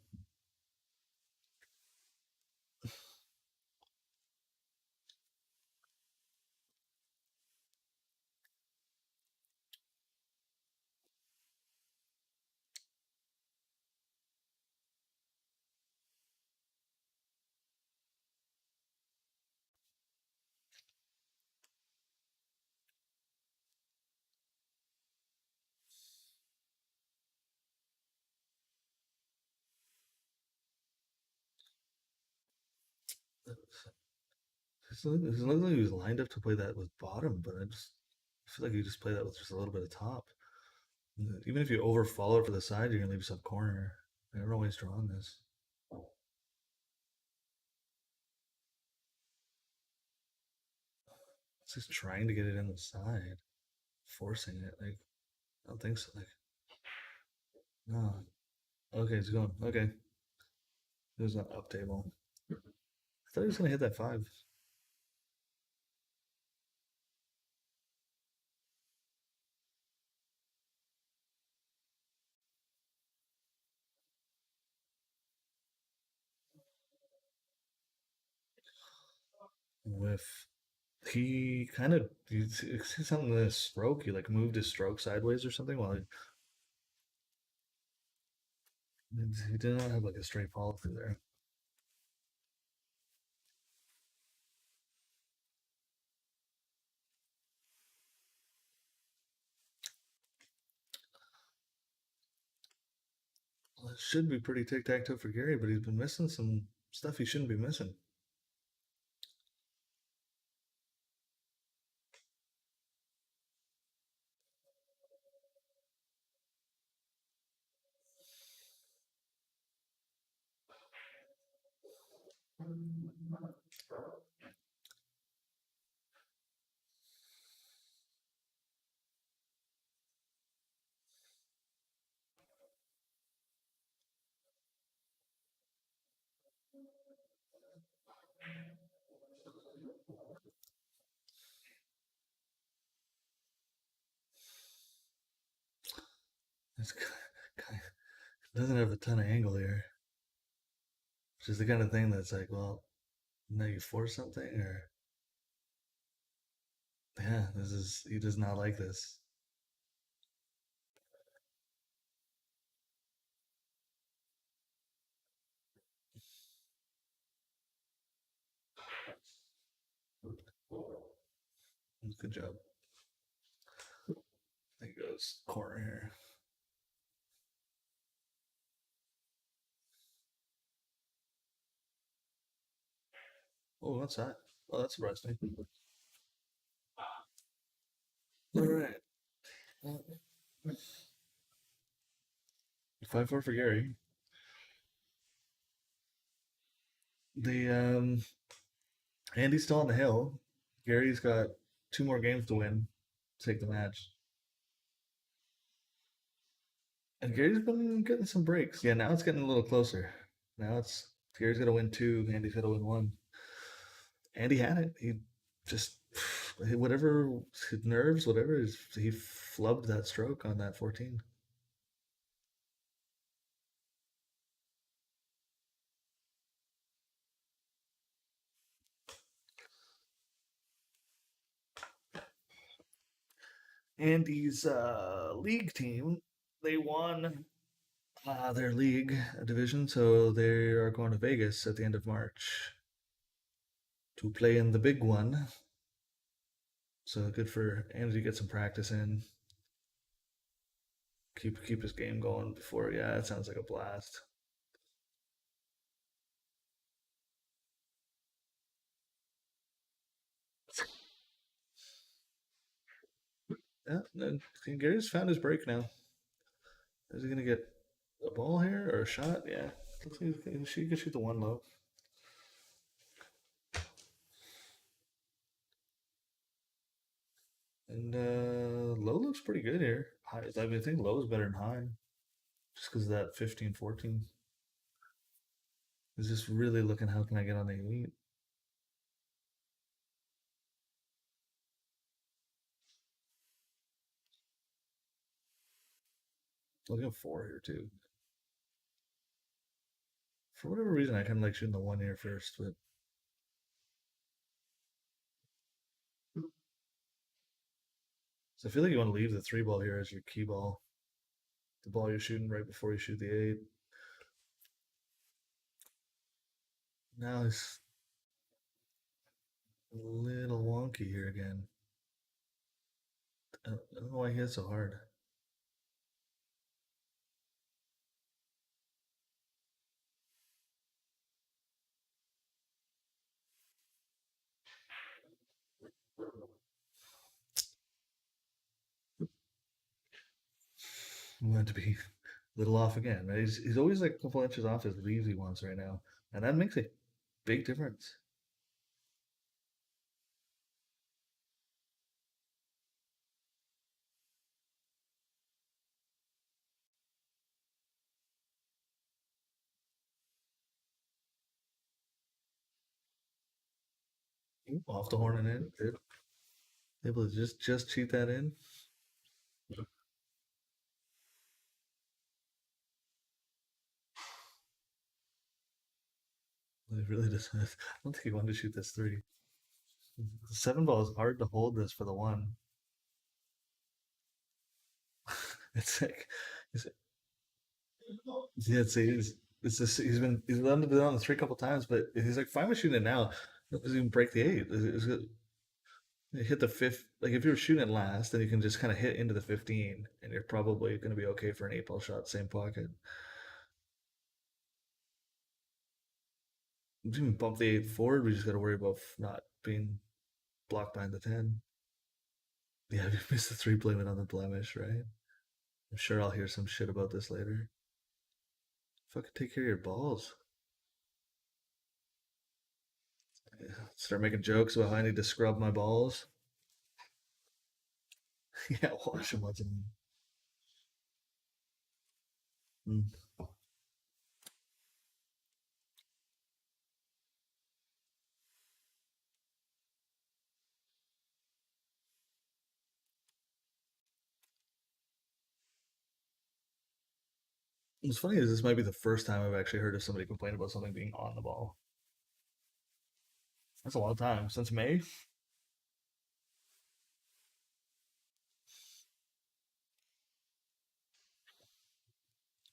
It looked like he was lined up to play that with bottom, but I feel like you just play that with just a little bit of top. Even if you over follow it for the side, you're gonna leave yourself corner. I don't know why he's drawing this. It's just trying to get it in the side, forcing it. Like I don't think so. Like no. Okay, it's going. Okay, it was not up table. I thought he was gonna hit that five with. He kind of you see something in his stroke. He like moved his stroke sideways or something. While he did not have like a straight follow through there. Well, it should be pretty tic tac toe for Gary, but he's been missing some stuff he shouldn't be missing. It's kind of, doesn't have a ton of angle here, which is the kind of thing that's like, well, now you force something, or yeah, this is he does not like this. Good job. There goes corner here. Oh, what's that? Oh, that's surprising. All right. 5-4 for Gary. The Andy's still on the hill. Gary's got two more games to win to take the match. And Gary's been getting some breaks. Yeah, now it's getting a little closer. Now it's Gary's got to win two. Andy's got to win one. Andy had it. He just whatever his nerves, whatever he flubbed that stroke on that 14. Andy's league team, they won their league division, so they are going to Vegas at the end of March to play in the big one. So good for Andy to get some practice in. Keep his game going before. Yeah, it sounds like a blast. Yeah, and Gary's found his break now. Is he gonna get a ball here or a shot? Yeah, looks like he can shoot the one low. And low looks pretty good here. High, I mean, I think low is better than high, just because of that 15-14. Is just really looking how can I get on the elite? Looking at four here too. For whatever reason, I kind of like shooting the one here first, but so I feel like you want to leave the three ball here as your key ball, the ball you're shooting right before you shoot the eight. Now it's a little wonky here again. I don't know why he hit so hard. Want to be a little off again. Right? He's always like a couple inches off his leaves he wants right now, and that makes a big difference. Off the horn and in. Good. Able to just cheat that in. It really does. I don't think he wanted to shoot this three. The seven ball is hard to hold this for the one. It's like, it's, yeah, it's just, he's been on the three couple times, but he's like fine with shooting it now. It doesn't even break the eight. Hit the fifth. Like if you were shooting it last, then you can just kind of hit into the 15, and you're probably going to be okay for an eight ball shot, same pocket. You can bump the eight forward. We just got to worry about not being blocked behind the 10. Yeah, if you miss the three, blame it on the blemish, right? I'm sure I'll hear some shit about this later. Fucking take care of your balls. Yeah, start making jokes about how I need to scrub my balls. Yeah, wash them once a month. Mm. What's funny is this might be the first time I've actually heard of somebody complain about something being on the ball. That's a long time since May.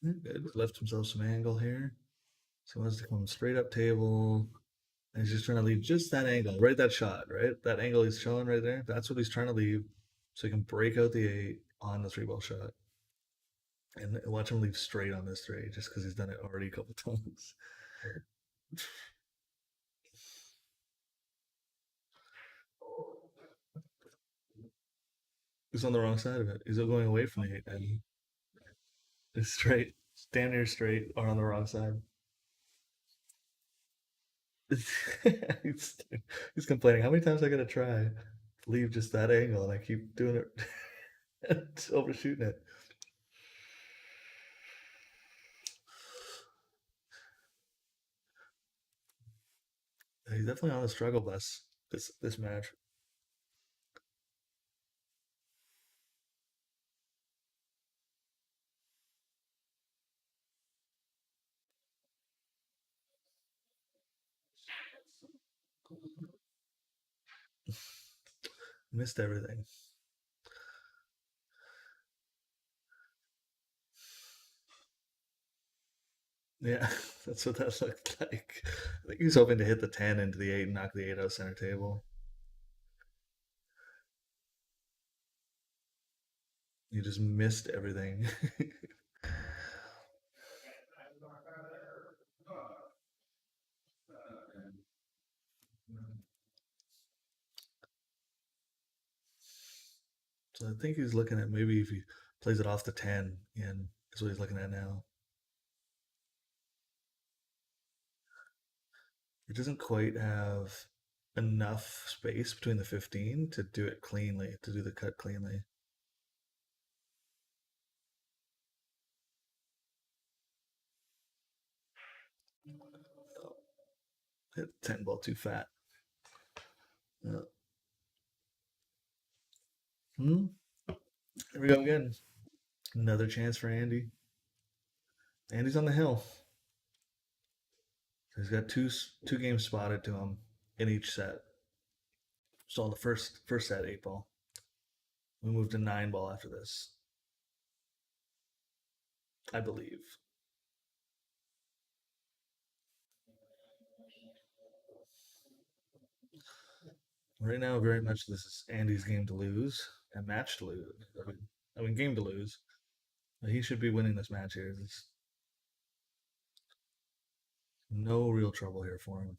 Good. Left himself some angle here. So he wants to come straight up table. And he's just trying to leave just that angle, right? That shot, right? That angle he's showing right there. That's what he's trying to leave, so he can break out the eight on the three ball shot, and watch him leave straight on this three, just because he's done it already a couple times. He's on the wrong side of it. He's going away from the eight, and it's straight, damn near straight, or on the wrong side. he's, he's complaining. How many times I gotta try to leave just that angle, and I keep doing it, overshooting it. He's definitely on the struggle bus this match. Missed everything. Yeah, that's what that looked like. I think he was hoping to hit the 10 into the 8 and knock the 8 out center table. You just missed everything. So I think he's looking at maybe if he plays it off the 10 and is what he's looking at now. It doesn't quite have enough space between the 15 to do it cleanly, to do the cut cleanly. Hit 10 ball too fat. Uh, hmm? Here we go again. Another chance for Andy. Andy's on the hill. He's got two games spotted to him in each set. So on the first set, 8 ball. We moved to 9 ball after this, I believe. Right now, very much this is Andy's game to lose and match to lose. I mean game to lose. He should be winning this match here. There's no real trouble here for him.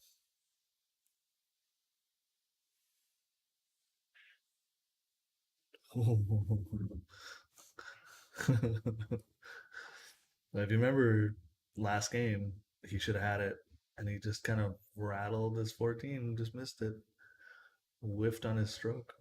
If you remember last game, he should have had it, and he just kind of rattled his 14, just missed it, whiffed on his stroke.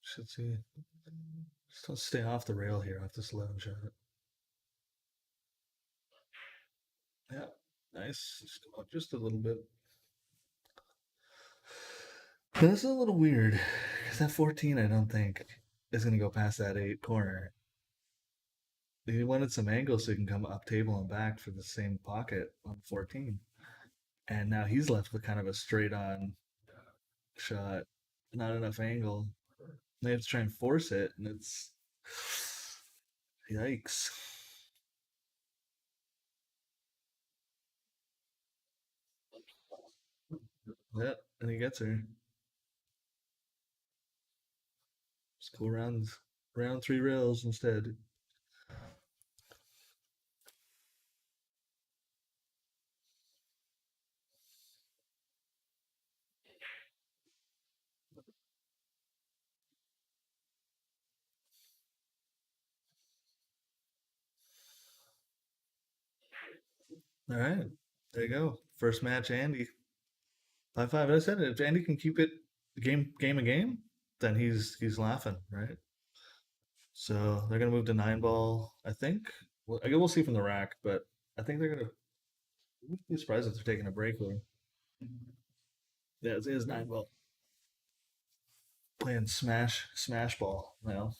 Should see. Just don't stay off the rail here off this 11 shot. Yeah, nice. Just go up just a little bit. This is a little weird because that 14, I don't think, is going to go past that 8 corner. He wanted some angle so he can come up table and back for the same pocket on 14. And now he's left with kind of a straight on shot, not enough angle. They have to try and force it, and it's yikes. Yeah, and he gets her. Just go round 3 rails instead. All right, there you go. First match, Andy 5-5. I said it. If Andy can keep it game a game, then he's laughing, right? So they're gonna move to 9 ball, I think. Well, I guess we'll see from the rack, but I think they're gonna. Wouldn't be surprised if they're taking a break here. Yeah, it is 9 ball. playing Smash Ball now.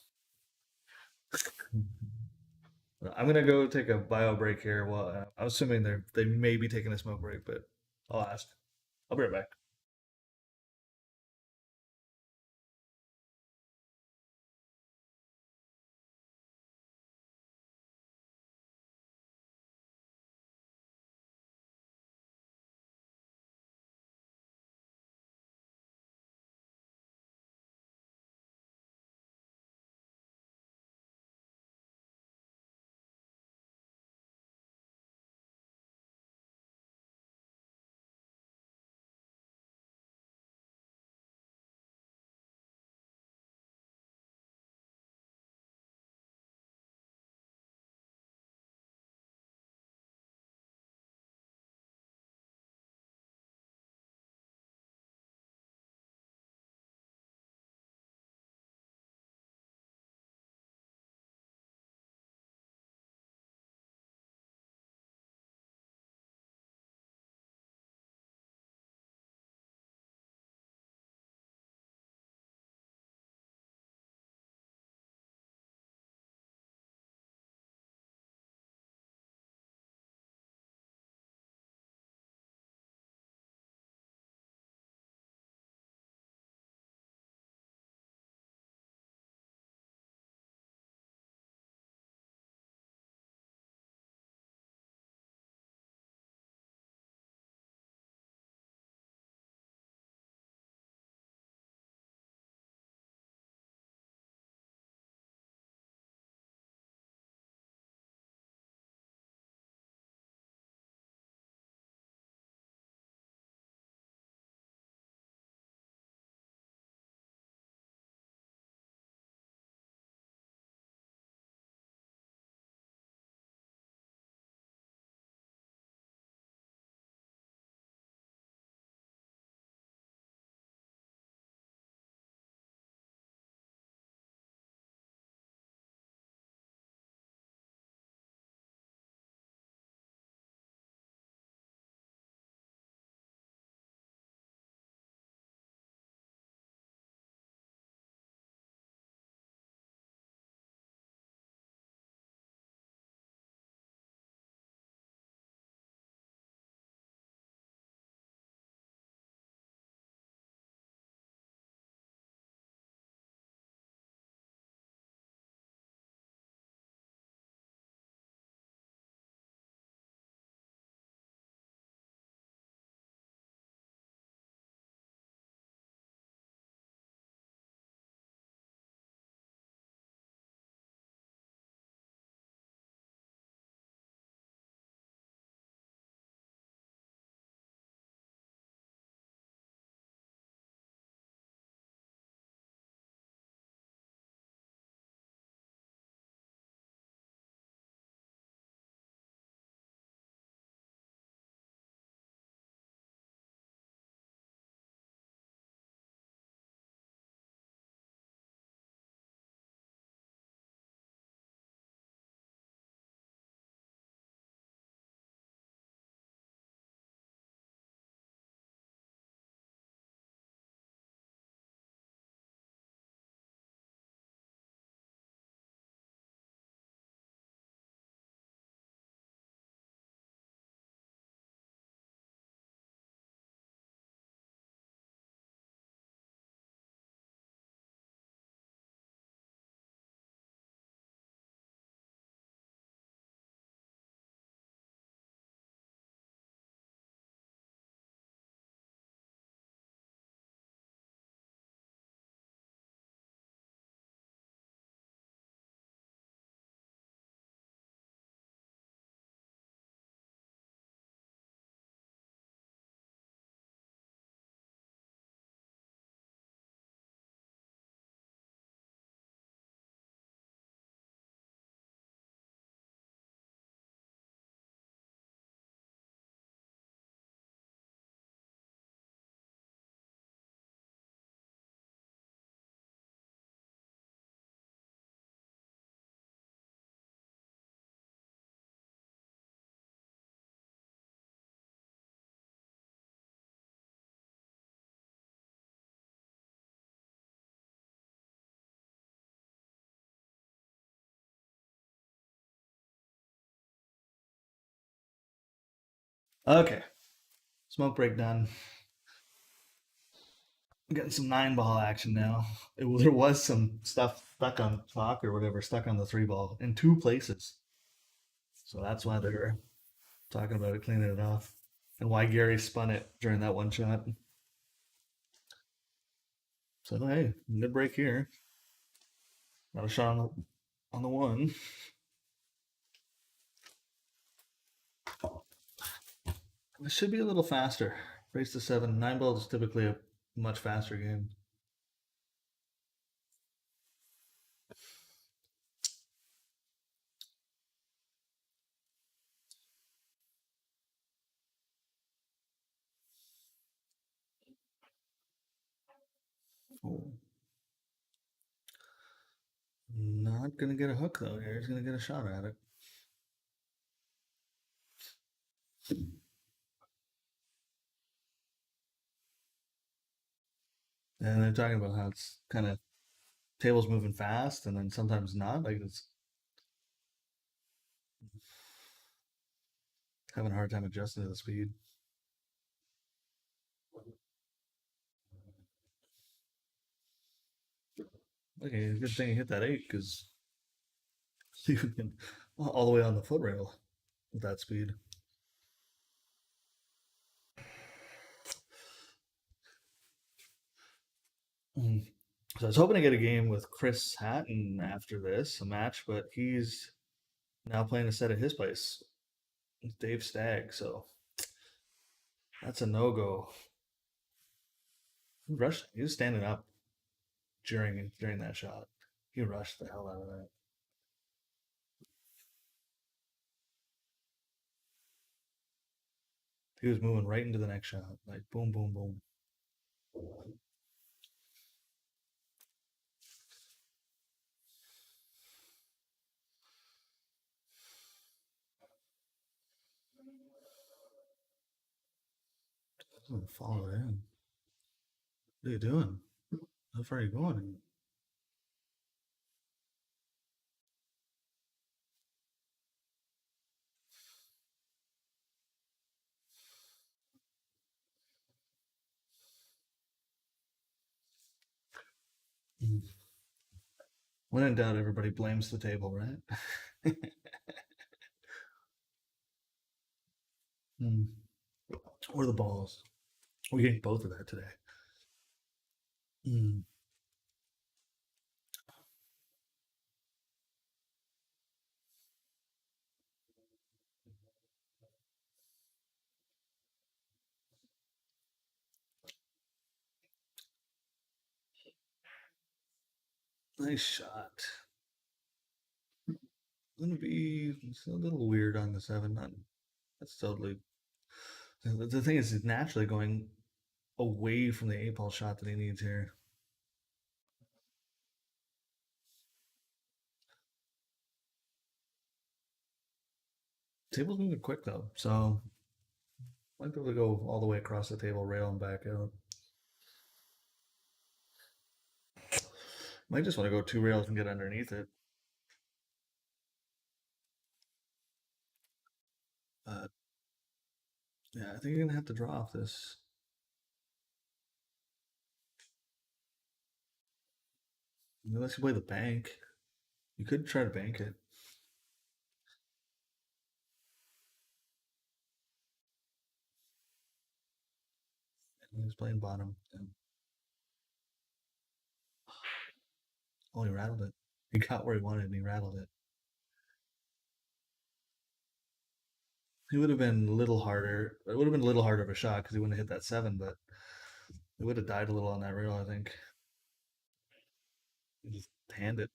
I'm gonna go take a bio break here. Well, I'm assuming they may be taking a smoke break, but I'll ask. I'll be right back. Okay, smoke break done. Getting some 9 ball action now. There was some stuff stuck on chalk or whatever, stuck on the 3 ball in 2 places. So that's why they're talking about it, cleaning it off, and why Gary spun it during that one shot. So hey, good break here. Got a shot on the one. It should be a little faster. Race to 7. 9 ball is typically a much faster game. Oh, not gonna get a hook though. Here, he's gonna get a shot at it. And they're talking about how it's kind of tables moving fast and then sometimes not. Like it's having a hard time adjusting to the speed. Okay, good thing you hit that 8 because you can all the way on the foot rail with that speed. Mm. So I was hoping to get a game with Chris Hatton after this, a match, but he's now playing a set at his place with Dave Stagg. So that's a no go. He rushed. He was standing up during that shot. He rushed the hell out of that. He was moving right into the next shot, like boom, boom, boom. Follow it in. What are you doing? How far are you going? Mm. When in doubt, everybody blames the table, right? Mm. Or the balls. We ate both of that today. Mm. Nice shot. Gonna be it's a little weird on the 7. Not, that's totally. The thing is, he's naturally going away from the 8 ball shot that he needs here. Table's moving quick though, so might be able to go all the way across the table rail and back out. Might just want to go 2 rails and get underneath it. But yeah, I think you're gonna have to draw off this unless you play the bank. You could try to bank it. He's playing bottom. And, oh, he rattled it. He got where he wanted and he rattled it. He would have been a little harder. It would have been a little harder of a shot because he wouldn't have hit that 7, but it would have died a little on that rail, I think. You just hand it.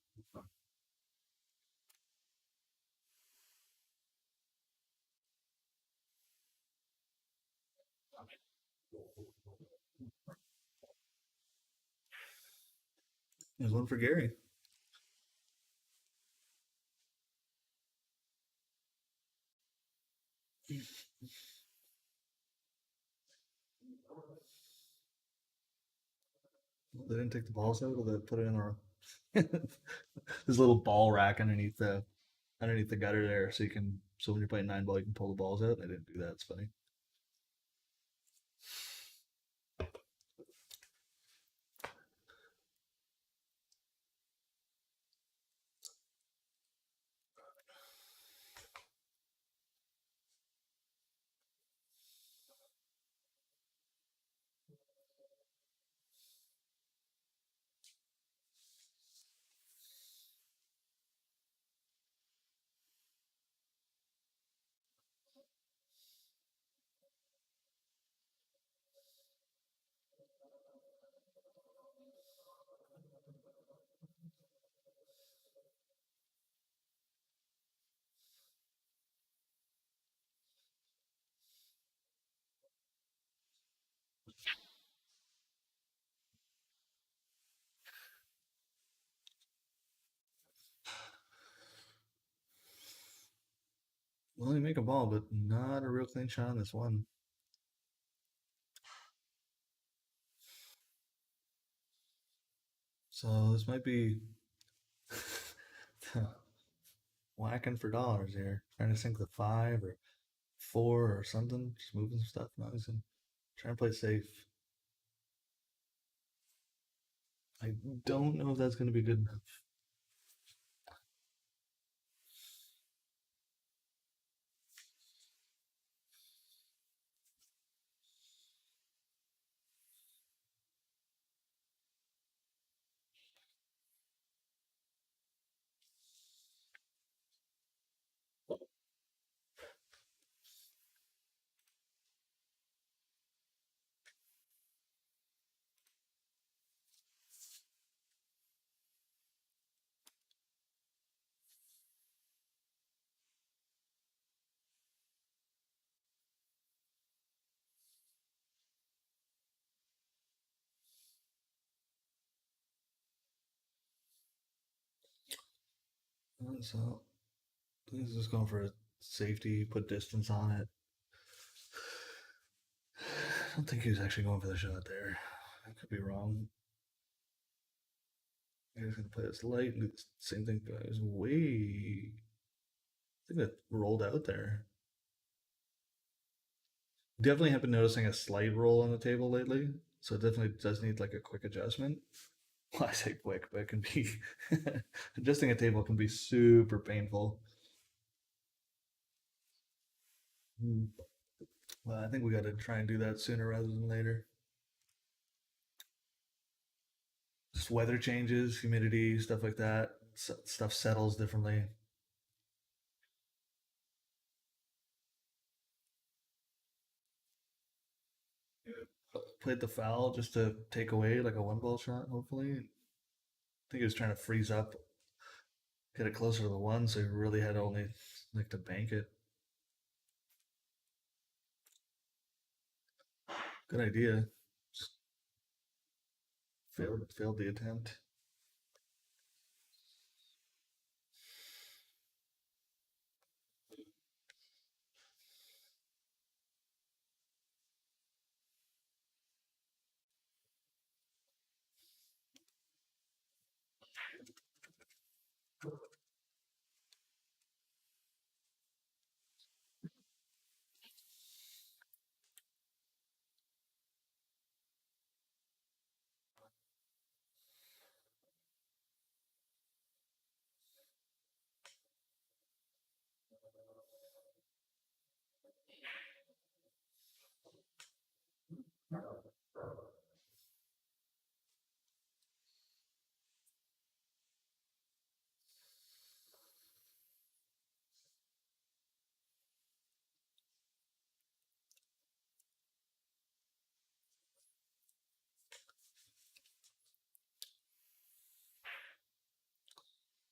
There's one for Gary. They didn't take the balls out, or they put it in a this little ball rack underneath the gutter there, so you can so when you're playing 9 ball, you can pull the balls out. They didn't do that. It's funny. Well, you make a ball, but not a real clean shot on this one. So this might be whacking for dollars here. Trying to sink the five or four or something. Just moving some stuff. No, he's trying to play safe. I don't know if that's going to be good enough. So he's just going for a safety, put distance on it. I don't think he was actually going for the shot there. I could be wrong. He's going to play this light and do the same thing. But it was way. I think that rolled out there. Definitely have been noticing a slight roll on the table lately. So it definitely does need like a quick adjustment. Well, I say quick, but it can be adjusting a table can be super painful. Hmm. Well, I think we got to try and do that sooner rather than later. Just weather changes, humidity, stuff like that. Stuff settles differently. Played the foul just to take away like a one ball shot, hopefully. I think he was trying to freeze up, get it closer to the one, so he really had only like to bank it. Good idea. Just failed the attempt.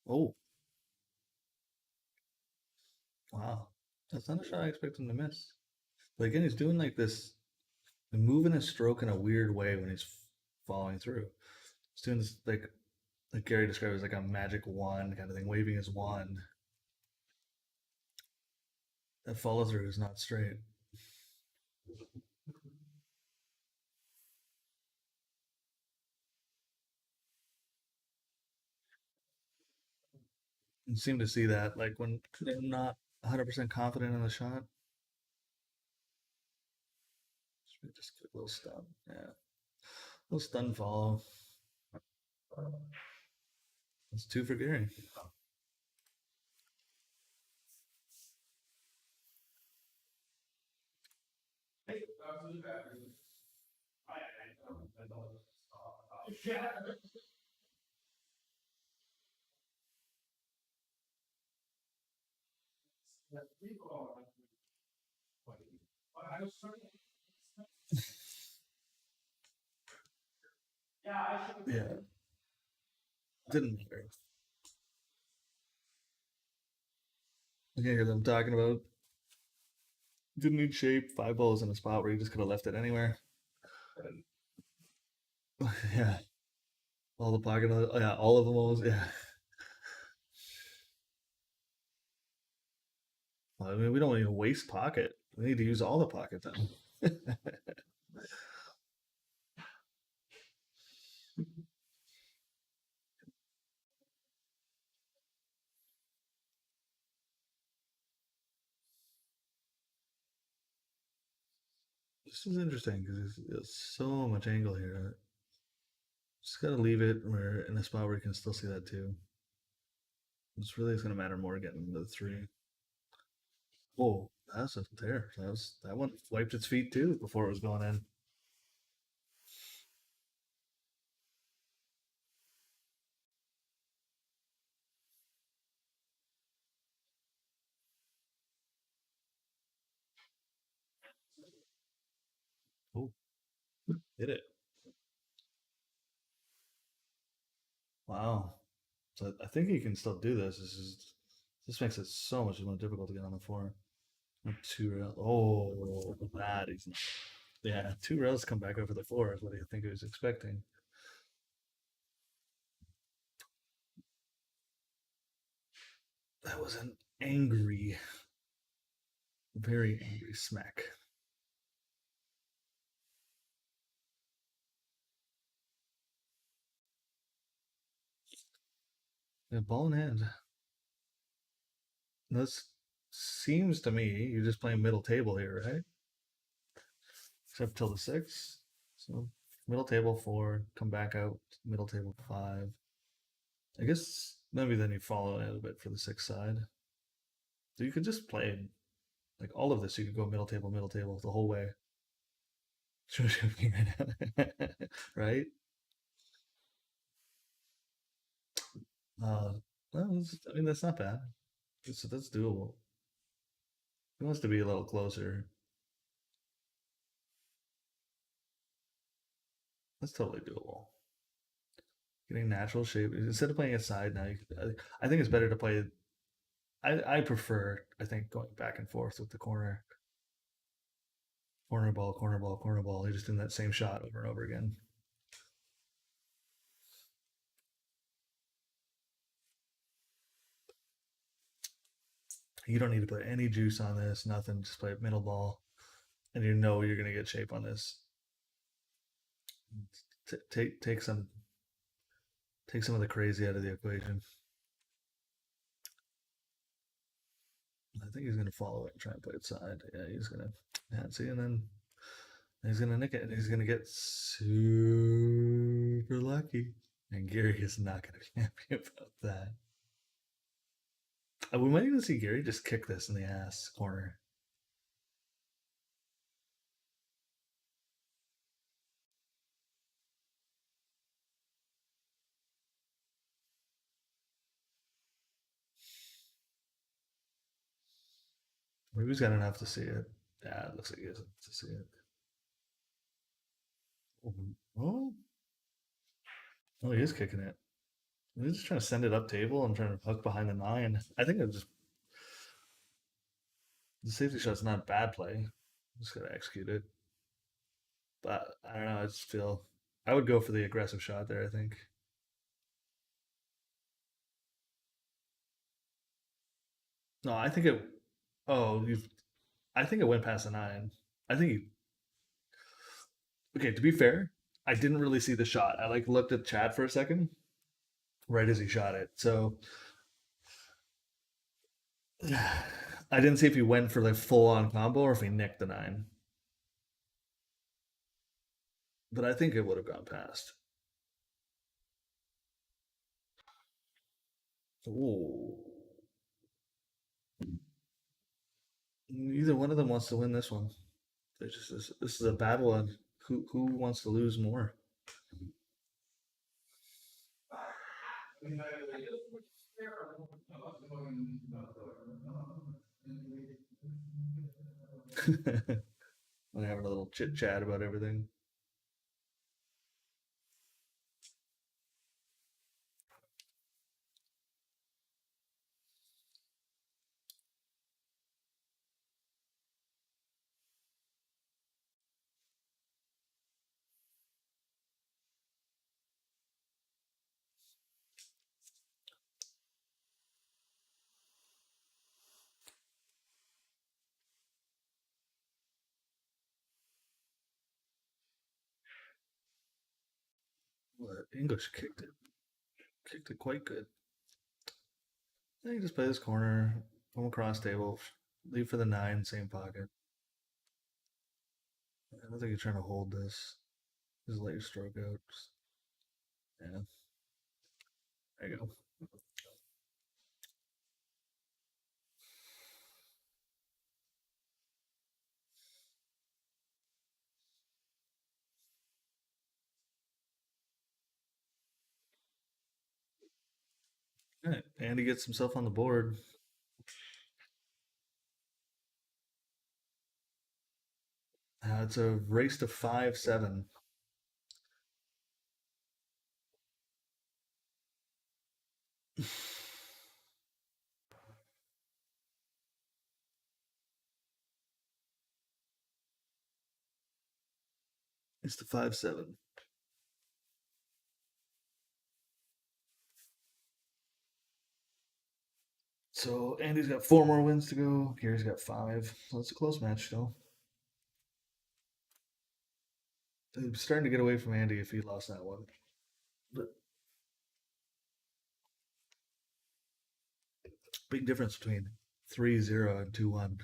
Oh, wow. That's not a shot I expect him to miss. But again, he's doing like this, moving his stroke in a weird way when he's following through. He's doing this like Gary described as like a magic wand kind of thing, waving his wand. That follow through is not straight. You seem to see that like when they're not 100% confident in the shot. Just get a little stun. Yeah. A little stun follow. It's two for Gary. Yeah. Didn't matter. You can hear them talking about didn't need shape, five balls in a spot where you just could have left it anywhere. Yeah. All the pocket, yeah, all of them almost, yeah. I mean, we don't need to waste pocket. We need to use all the pocket then. This is interesting because there's so much angle here. Just gotta leave it where in a spot where you can still see that too. It's really gonna matter more getting the three. Oh, that's a there. That one wiped its feet too before it was going in. Oh, hit it. Wow. So I think he can still do this. This makes it so much more difficult to get on the four. Two rails. Oh, that is not. Yeah, two rails come back over the four is what I think he was expecting. That was an angry, very angry smack. Yeah, ball in hand. This seems to me you're just playing middle table here, right? Except till the six. So middle table four, come back out, middle table five. I guess maybe then you follow it a bit for the six side. So you could just play like all of this. You could go middle table the whole way. Right? Uh, well, I mean, that's not bad. That's doable. He wants to be a little closer. That's totally doable. Getting natural shape instead of playing a side now. I think it's better to play. I prefer. I think going back and forth with the corner ball, corner ball, corner ball. You're just in that same shot over and over again. You don't need to put any juice on this. Nothing. Just play middle ball, and you know you're gonna get shape on this. Take some of the crazy out of the equation. I think he's gonna follow it and try and play it side. Yeah, he's gonna. Yeah, see, and then he's gonna nick it, and he's gonna get super lucky. And Gary is not gonna be happy about that. We might even see Gary just kick this in the ass corner. Maybe he's got enough to see it. Yeah, it looks like he has to see it. Oh, oh, he is kicking it. He's just trying to send it up table and trying to hook behind the nine. I think it's just the safety shot's not a bad play. Just gotta execute it. But I don't know. I just feel I would go for the aggressive shot there. I think. No, I think it. Oh, you. I think it went past the nine. I think he. Okay, to be fair, I didn't really see the shot. I like looked at Chad for a second, right as he shot it. So I didn't see if he went for like full on combo or if he nicked the nine. But I think it would have gone past. Ooh. Either one of them wants to win this one. This is a battle on who wants to lose more. And having a little chit chat about everything. But English kicked it quite good. Then you just play this corner, come across table, leave for the 9, same pocket. I don't think you're trying to hold this. Just let your stroke out. Yeah, there you go. All right, and he gets himself on the board. It's a race to 5-7. It's to 5-7. So Andy's got 4 more wins to go. Gary's got 5. So it's a close match still. He's starting to get away from Andy if he lost that one. But big difference between 3-0 and 2-1.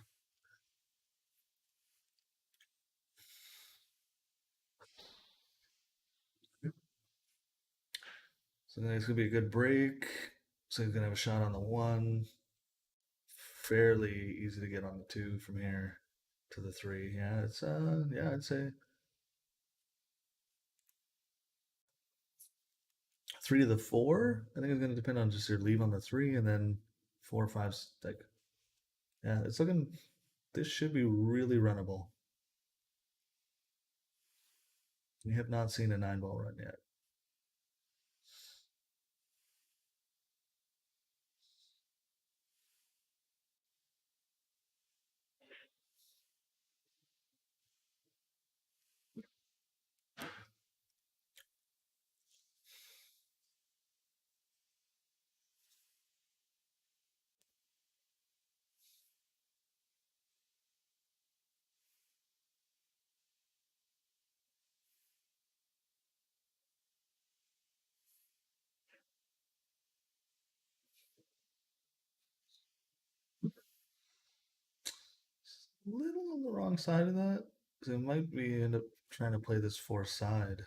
So then it's gonna be a good break. So he's gonna have a shot on the 1. Fairly easy to get on the 2 from here to the 3. Yeah, it's yeah, I'd say 3 to the 4. I think it's gonna depend on just your leave on the 3 and then 4 or 5. Like, yeah, it's looking. This should be really runnable. We have not seen a 9-ball run yet. A little on the wrong side of that. So it might be end up trying to play this 4 side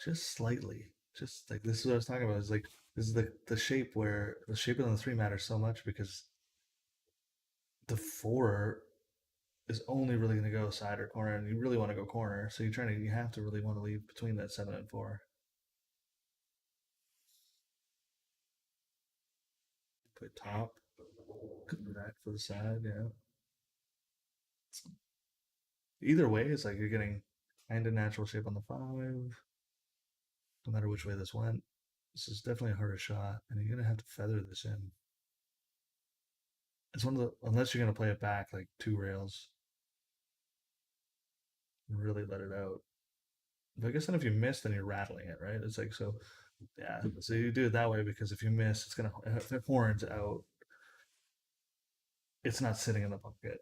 just slightly. Just like this is what I was talking about. Is like this is the shape where the shape of the 3 matters so much because the 4 is only really going to go side or corner, and you really want to go corner. So you have to really want to leave between that 7 and 4. Play top, come back for the side. Yeah. Either way, it's like you're getting kind of natural shape on the 5. No matter which way this went, this is definitely a harder shot, and you're gonna have to feather this in. It's one of the unless you're gonna play it back like 2 rails and really let it out. But I guess then if you miss, then you're rattling it, right? It's like so, yeah. So you do it that way because if you miss, it's gonna if it horns out, it's not sitting in the bucket.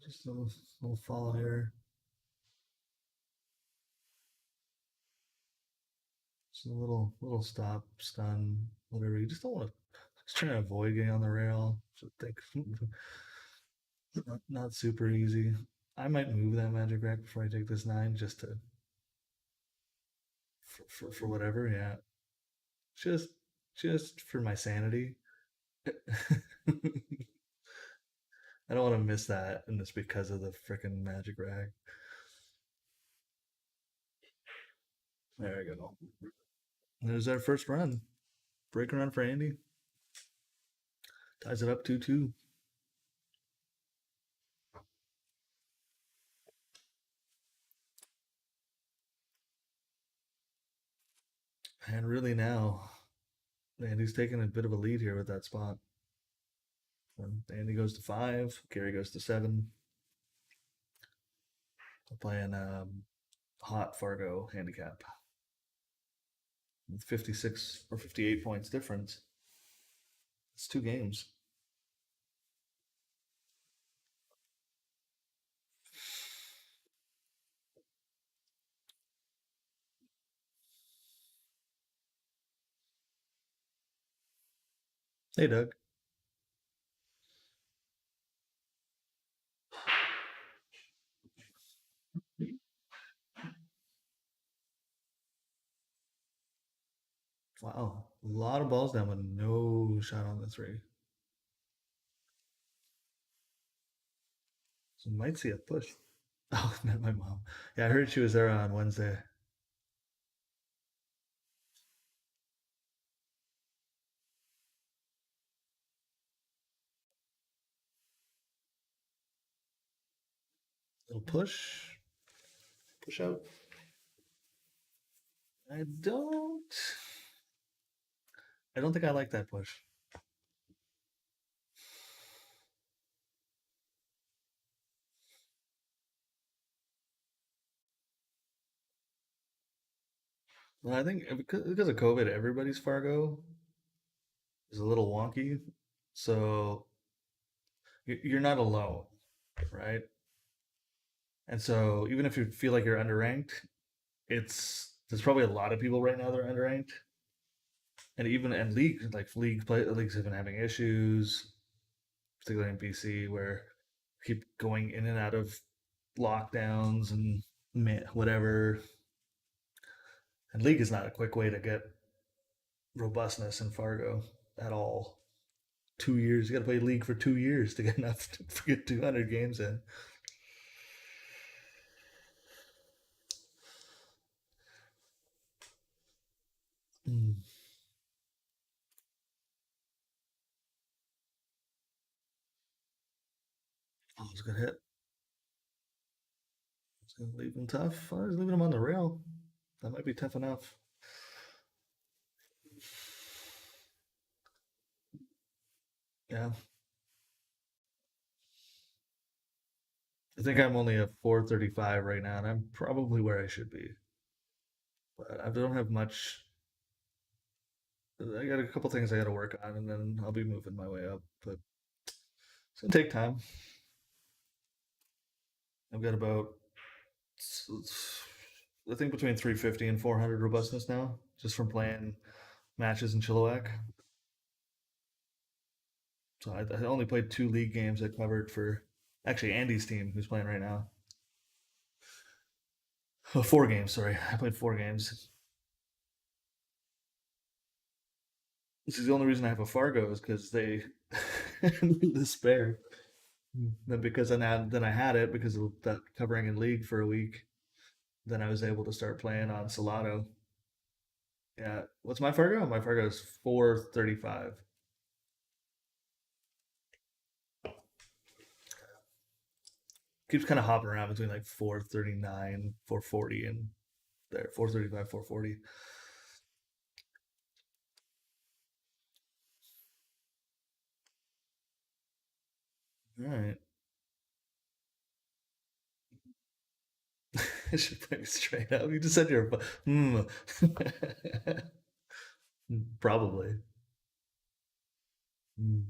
Just a little fall here. Just a little stop, stun, whatever. You just don't want to. Just trying to avoid getting on the rail. So think not super easy. I might move that magic rack before I take this 9 just to for whatever. Yeah, just just for my sanity. I don't want to miss that, and it's because of the freaking magic rack. There we go. There's our first run. Break run for Andy. Ties it up 2-2. And really now, Andy's taking a bit of a lead here with that spot. Andy goes to 5, Gary goes to 7. We're playing hot Fargo handicap with 56 or 58 points difference. It's 2 games. Hey, Doug. Wow, a lot of balls down, but no shot on the 3. So might see a push. Oh, met my mom. Yeah, I heard she was there on Wednesday. Little push out. I don't. I don't think I like that push. Well, I think because of COVID, everybody's Fargo is a little wonky. So you're not alone, right? And so even if you feel like you're underranked, there's probably a lot of people right now that are underranked. And even in leagues have been having issues, particularly in BC, where keep going in and out of lockdowns and whatever. And league is not a quick way to get robustness in Fargo at all. 2 years, you got to play league for 2 years to get enough to get 200 games in. Mm. Oh, it's a good hit. It's gonna leave him tough. Oh, he's leaving him on the rail. That might be tough enough. Yeah, I think I'm only at 435 right now, and I'm probably where I should be. But I don't have much. I got a couple things I got to work on, and then I'll be moving my way up. But it's gonna take time. I've got about, I think, between 350 and 400 robustness now, just from playing matches in Chilliwack. So I only played 2 league games I covered for actually Andy's team, who's playing right now. Oh, 4 games, sorry. I played 4 games. This is the only reason I have a Fargo is because they the spare. Then because then I had it because of that covering in league for a week. Then I was able to start playing on Salado. Yeah. What's my Fargo? My Fargo is 435. Keeps kind of hopping around between like 439, 440, and there, 435, 440. All right. I should play straight up. You just said you're probably. Mm.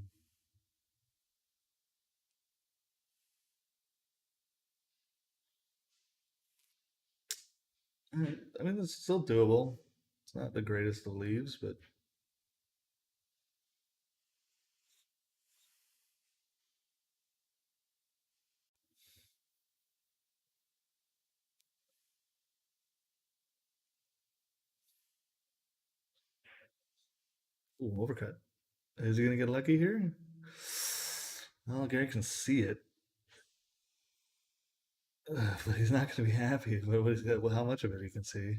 All right. I mean, it's still doable. It's not the greatest of leaves, but ooh, overcut. Is he gonna get lucky here? Well, Gary can see it, but he's not gonna be happy. What he's got, well, how much of it he can see.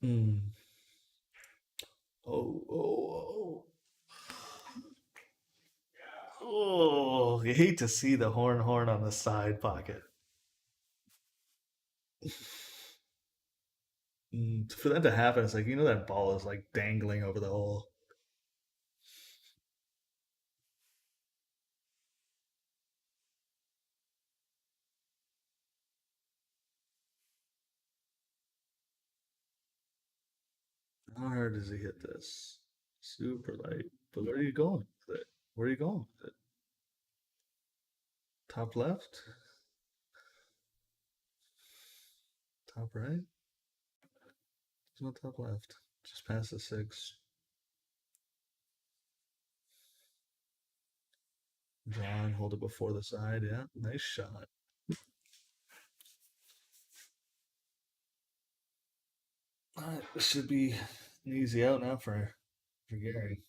Mm. Oh, oh, oh, Well, you hate to see the horn on the side pocket. For that to happen, it's like that ball is like dangling over the hole. How hard does he hit this? Super light. But where are you going with it? Where are you going with it? Top left? Top right? There's no top left. Just past the six. Draw and hold it before the side. Yeah, nice shot. All right, this should be an easy out now for Gary.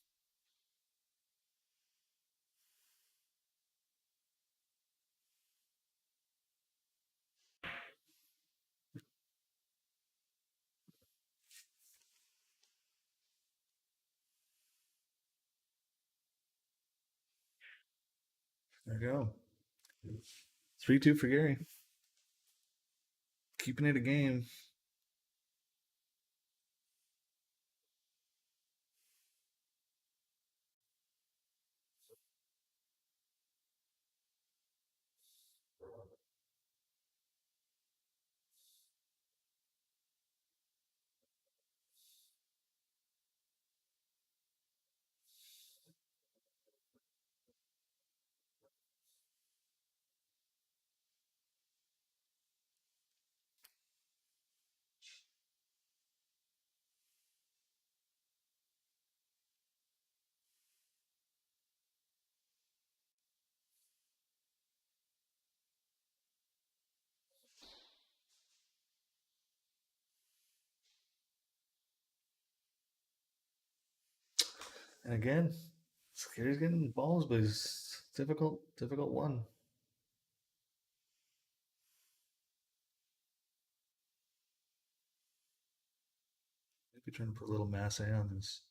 There you go. 3-2 for Gary. Keeping it a game. And again, Gary's getting balls, but it's difficult one. Maybe trying to put a little masse on this.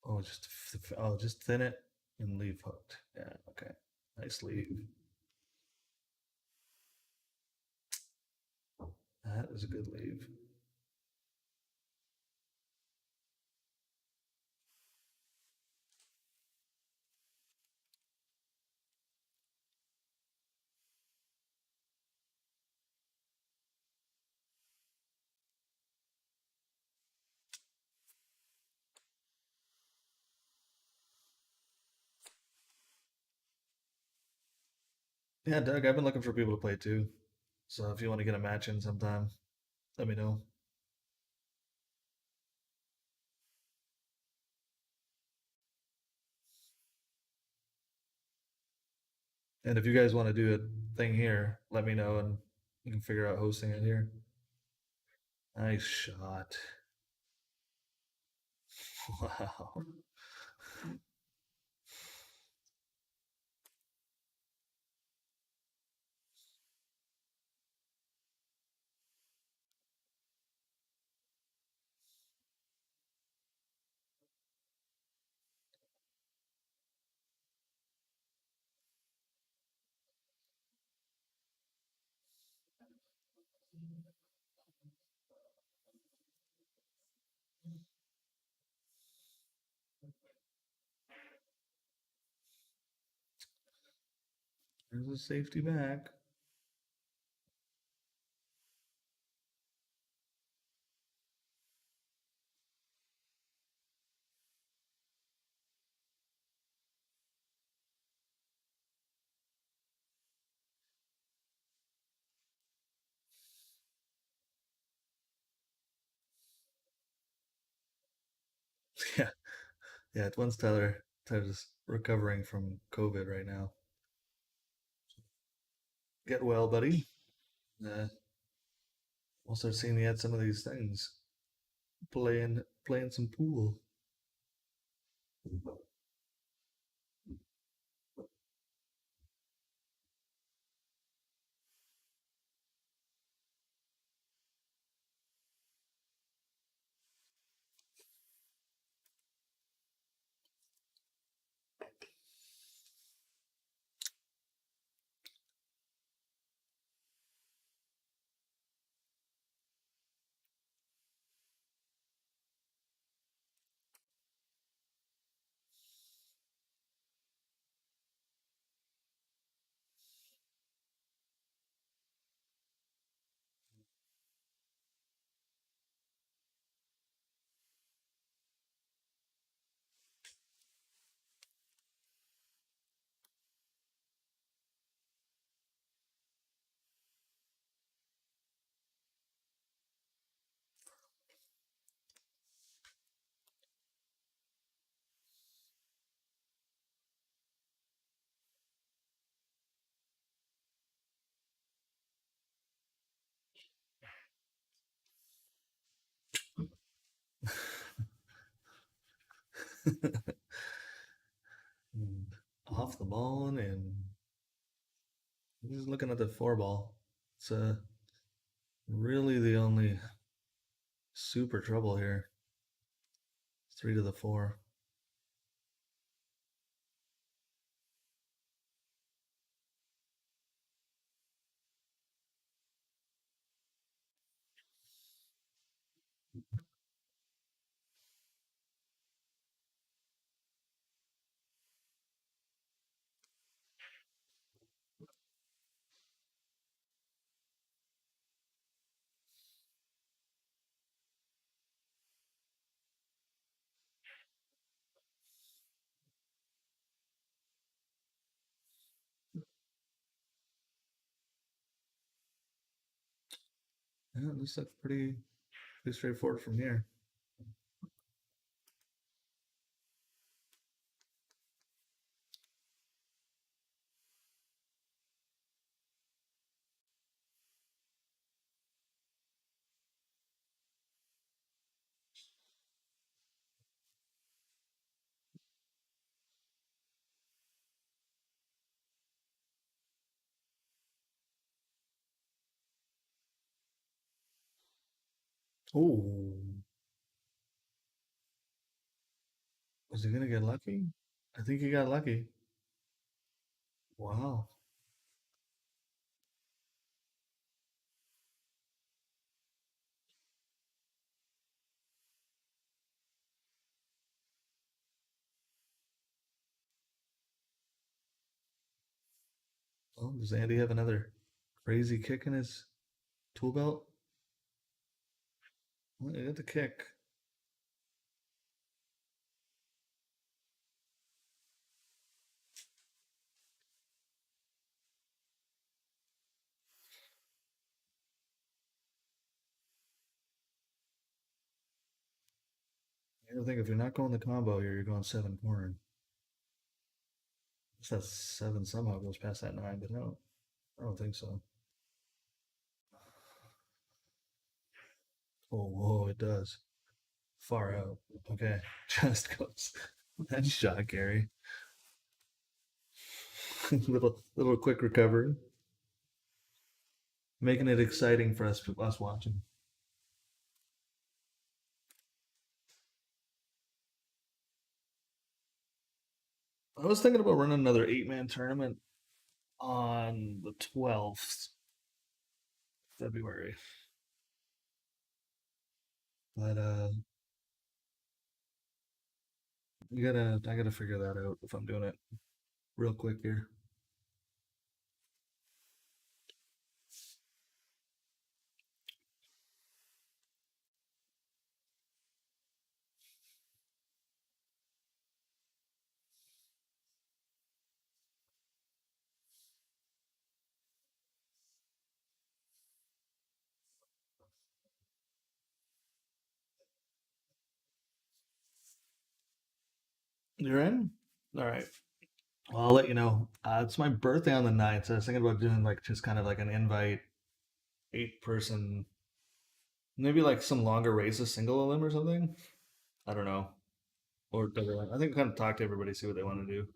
Oh, just thin it and leave hooked. Yeah, okay. Nice leave. That is a good leave. Yeah, Doug, I've been looking for people to play too. So if you want to get a match in sometime, let me know. And if you guys want to do a thing here, let me know and you can figure out hosting it here. Nice shot. Wow. There's a safety back. Yeah, yeah. It's once Tyler's recovering from COVID right now. Get well, buddy. We'll start seeing you at some of these things. Playing some pool. And off the ball and in. He's looking at the four ball. It's really the only super trouble here. Three to the four. Yeah, this looks pretty straightforward from here. Oh, is he gonna get lucky? I think he got lucky. Wow. Well, does Andy have another crazy kick in his tool belt? Well, he got the kick. I think if you're not going the combo here, you're going seven corner. That seven somehow goes past that nine, but no, I don't think so. Oh, whoa, it does. Far out. Okay, just goes. Nice shot, Gary. Little quick recovery, making it exciting for us watching. I was thinking about running another 8-man tournament on the 12th February, but I gotta figure that out if I'm doing it real quick here. You're in? All right. Well, I'll let you know. It's my birthday on the 9th, so I was thinking about doing like just kind of like an invite 8 person, maybe like some longer races, single of them or something. I don't know. Or I think kind of talk to everybody, see what they want to do.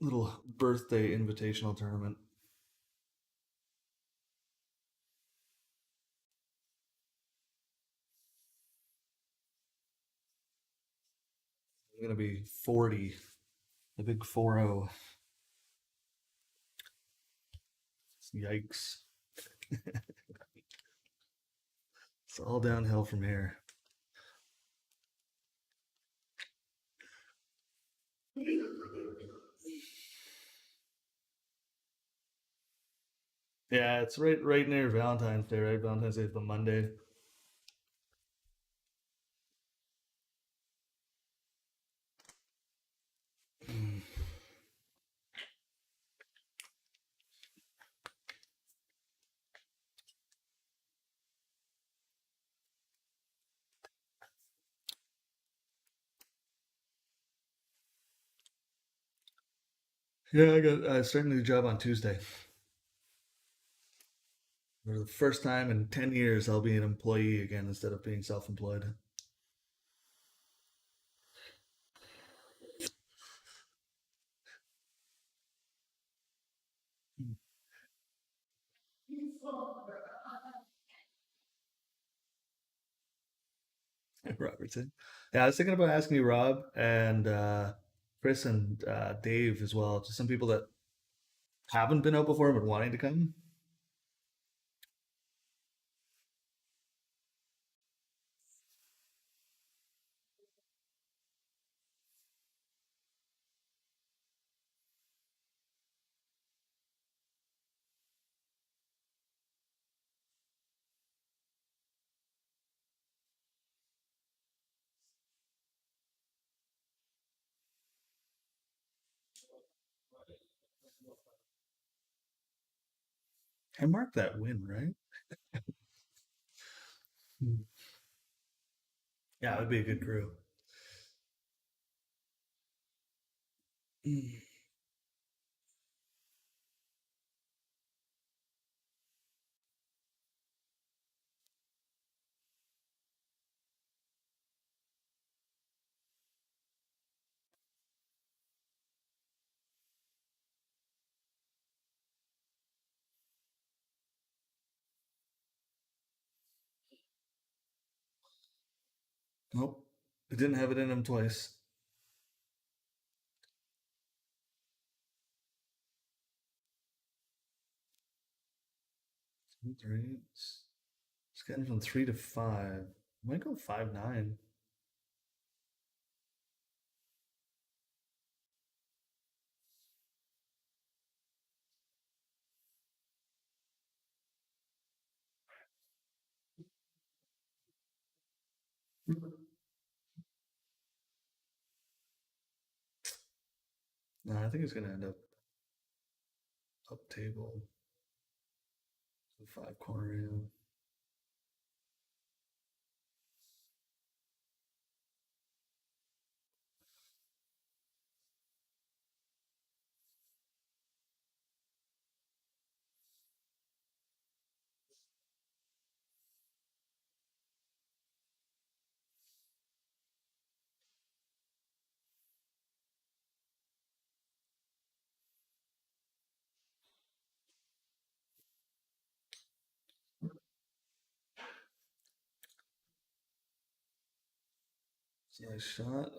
Little birthday invitational tournament. I'm gonna be 40, the big 4-0. Yikes! It's all downhill from here. Yeah, it's right near Valentine's Day, right? Valentine's Day is the Monday. Yeah, I started a new job on Tuesday. For the first time in 10 years, I'll be an employee again instead of being self-employed. Robertson. Yeah, I was thinking about asking you, Rob, and Chris and Dave as well. Just some people that haven't been out before but wanting to come. I marked that win, right? Hmm. Yeah, it would be a good crew. Mm. Nope, it didn't have it in him twice. 2, 3. It's getting from 3 to 5. Might go 5, 9. No, I think it's gonna end up table. The five corner. Yeah. It's a nice shot.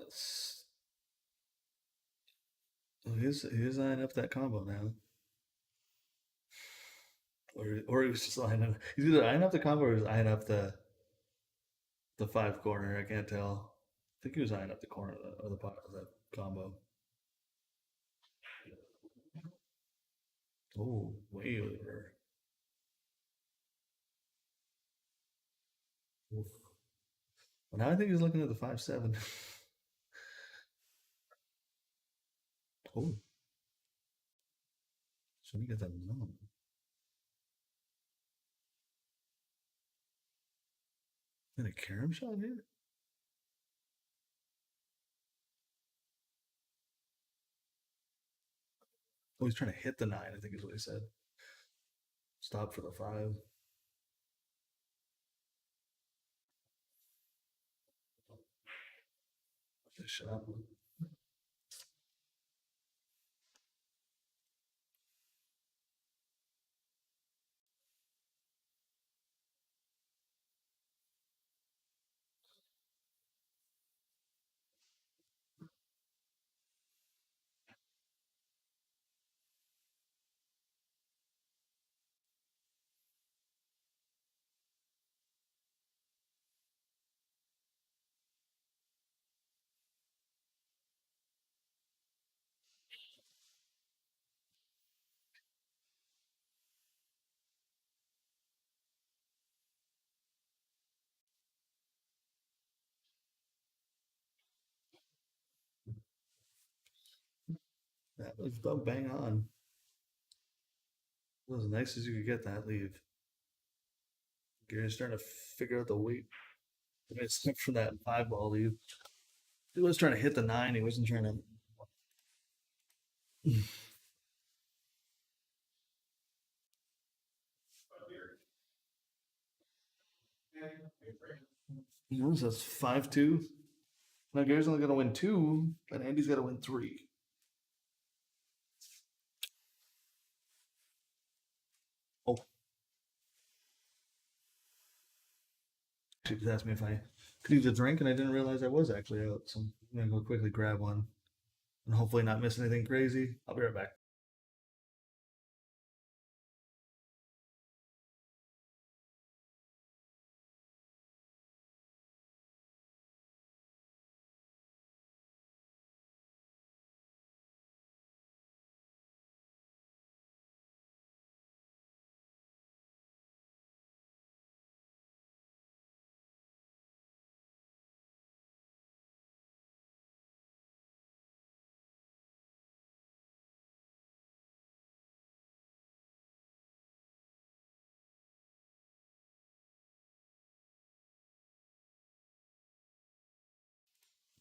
He's eyeing up that combo now. Or he was just eyeing up. He's either eyeing up the combo or he's eyeing up the five corner. I can't tell. I think he was eyeing up the corner of the combo. Oh, way over. Oof. Well, now I think he's looking at the 5, 7. Oh, should we get that zone? Is a carom shot here? Oh, he's trying to hit the 9, I think is what he said. Stop for the 5. Nice shot. That was about bang on. It was as nice as you could get that leave. Gary's starting to figure out the weight. Except for that 5 ball leave. He was trying to hit the 9. He wasn't trying to. So that's 5-2. Now Gary's only going to win 2, and Andy's got to win 3. Oh, she just asked me if I Could use a drink, and I didn't realize I was actually out. So I'm gonna go quickly grab one and hopefully not miss anything crazy. I'll be right back.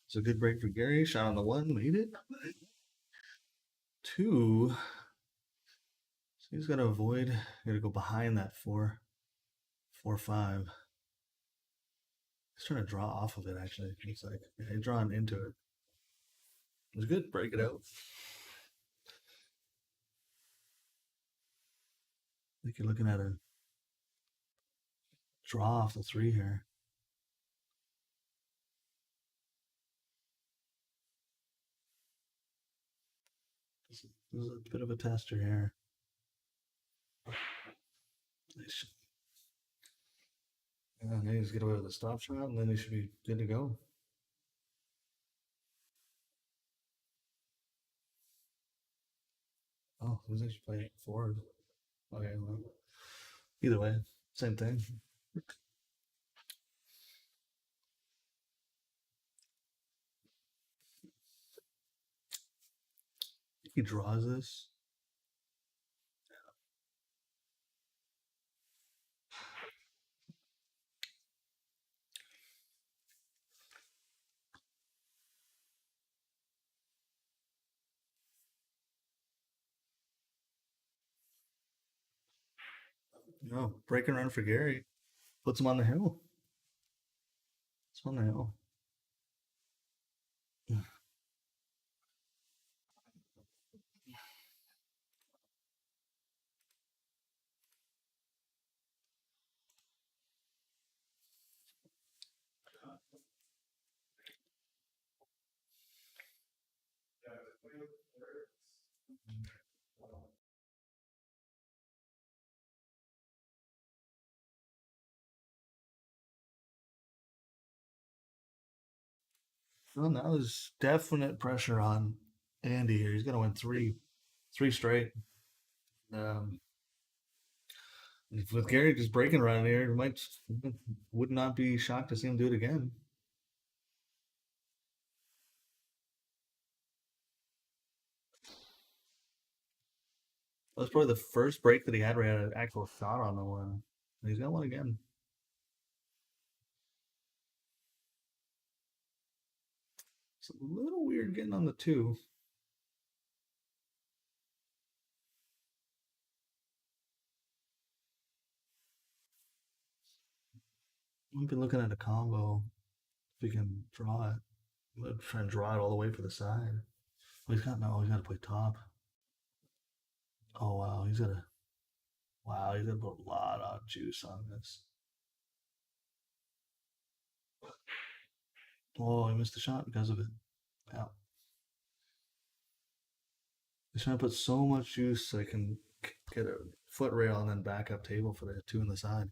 It's a good break for Gary. Shot on the one, made it. Two. So he's got to avoid. Got to go behind that 4, 5. He's trying to draw off of it. Actually, he's like yeah, drawing into it. It was good. Break it out. I think you're looking at a draw off the 3 here. This is a bit of a tester here. Nice. Yeah, now he's get away with a stop shot, and then he should be good to go. Oh, he was actually playing forward. Okay, well, either way, same thing. He draws this. No, break and run for Gary. Puts him on the hill. It's on the hill. Well, now there's definite pressure on Andy here. He's gonna win three straight. Um, with Gary just breaking around here, might would not be shocked to see him do it again. That was probably the first break that he had where he had an actual shot on the one. And he's got one again. It's a little weird getting on the 2. We've been looking at a combo if we can draw it. I'm try and draw it all the way for the side. Well, he's got no. He's got to play top. Oh wow, he's got to. Wow, he's got to put a lot of juice on this. Oh, he missed the shot because of it. Yeah, he's trying to put so much juice so he can get a foot rail and then backup table for the 2 on the side.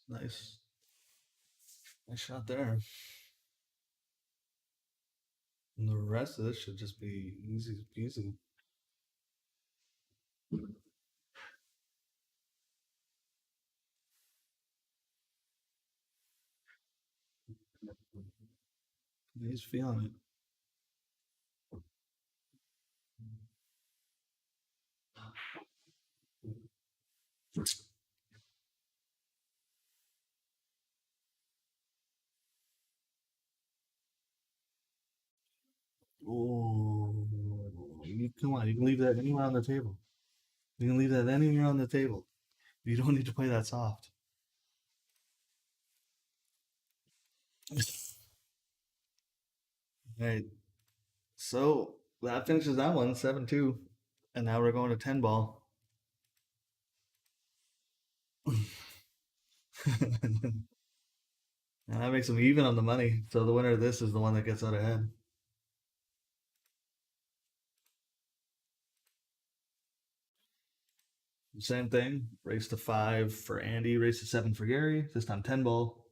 Nice, nice shot there. And the rest of this should just be easy peasy. He's feeling it. Oh, Come on, you can leave that anywhere on the table. You can leave that anywhere on the table. You don't need to play that soft. All right. So that finishes that one, 7-2. And now we're going to 10 ball. And that makes them even on the money. So the winner of this is the one that gets out ahead. Same thing. Race to 5 for Andy, race to 7 for Gary. This time 10 ball.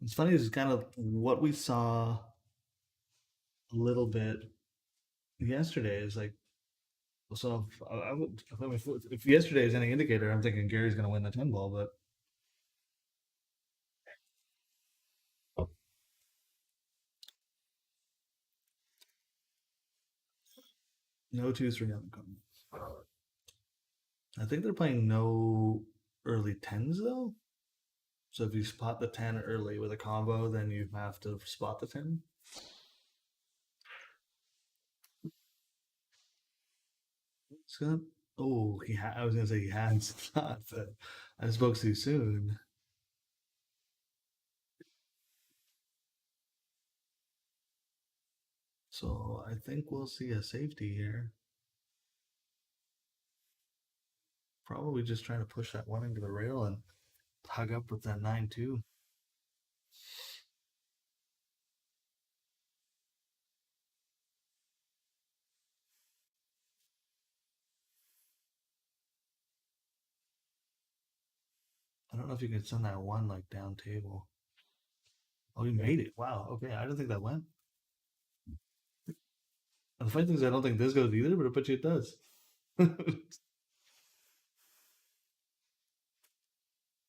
It's funny, this is kind of what we saw a little bit yesterday. Is like, so I would, if yesterday is any indicator, I'm thinking Gary's going to win the 10 ball, but no 2-3 on the come. I think they're playing no early 10s though. So if you spot the 10 early with a combo, then you have to spot the 10. It's gonna, oh, I was gonna say he has not, but I spoke too soon. So I think we'll see a safety here. Probably just trying to push that one into the rail and hug up with that 9-2. I don't know if you can send that one like down table. Oh, you made it. Wow. Okay. I didn't think that went. And the funny thing is, I don't think this goes either, but I bet you it does.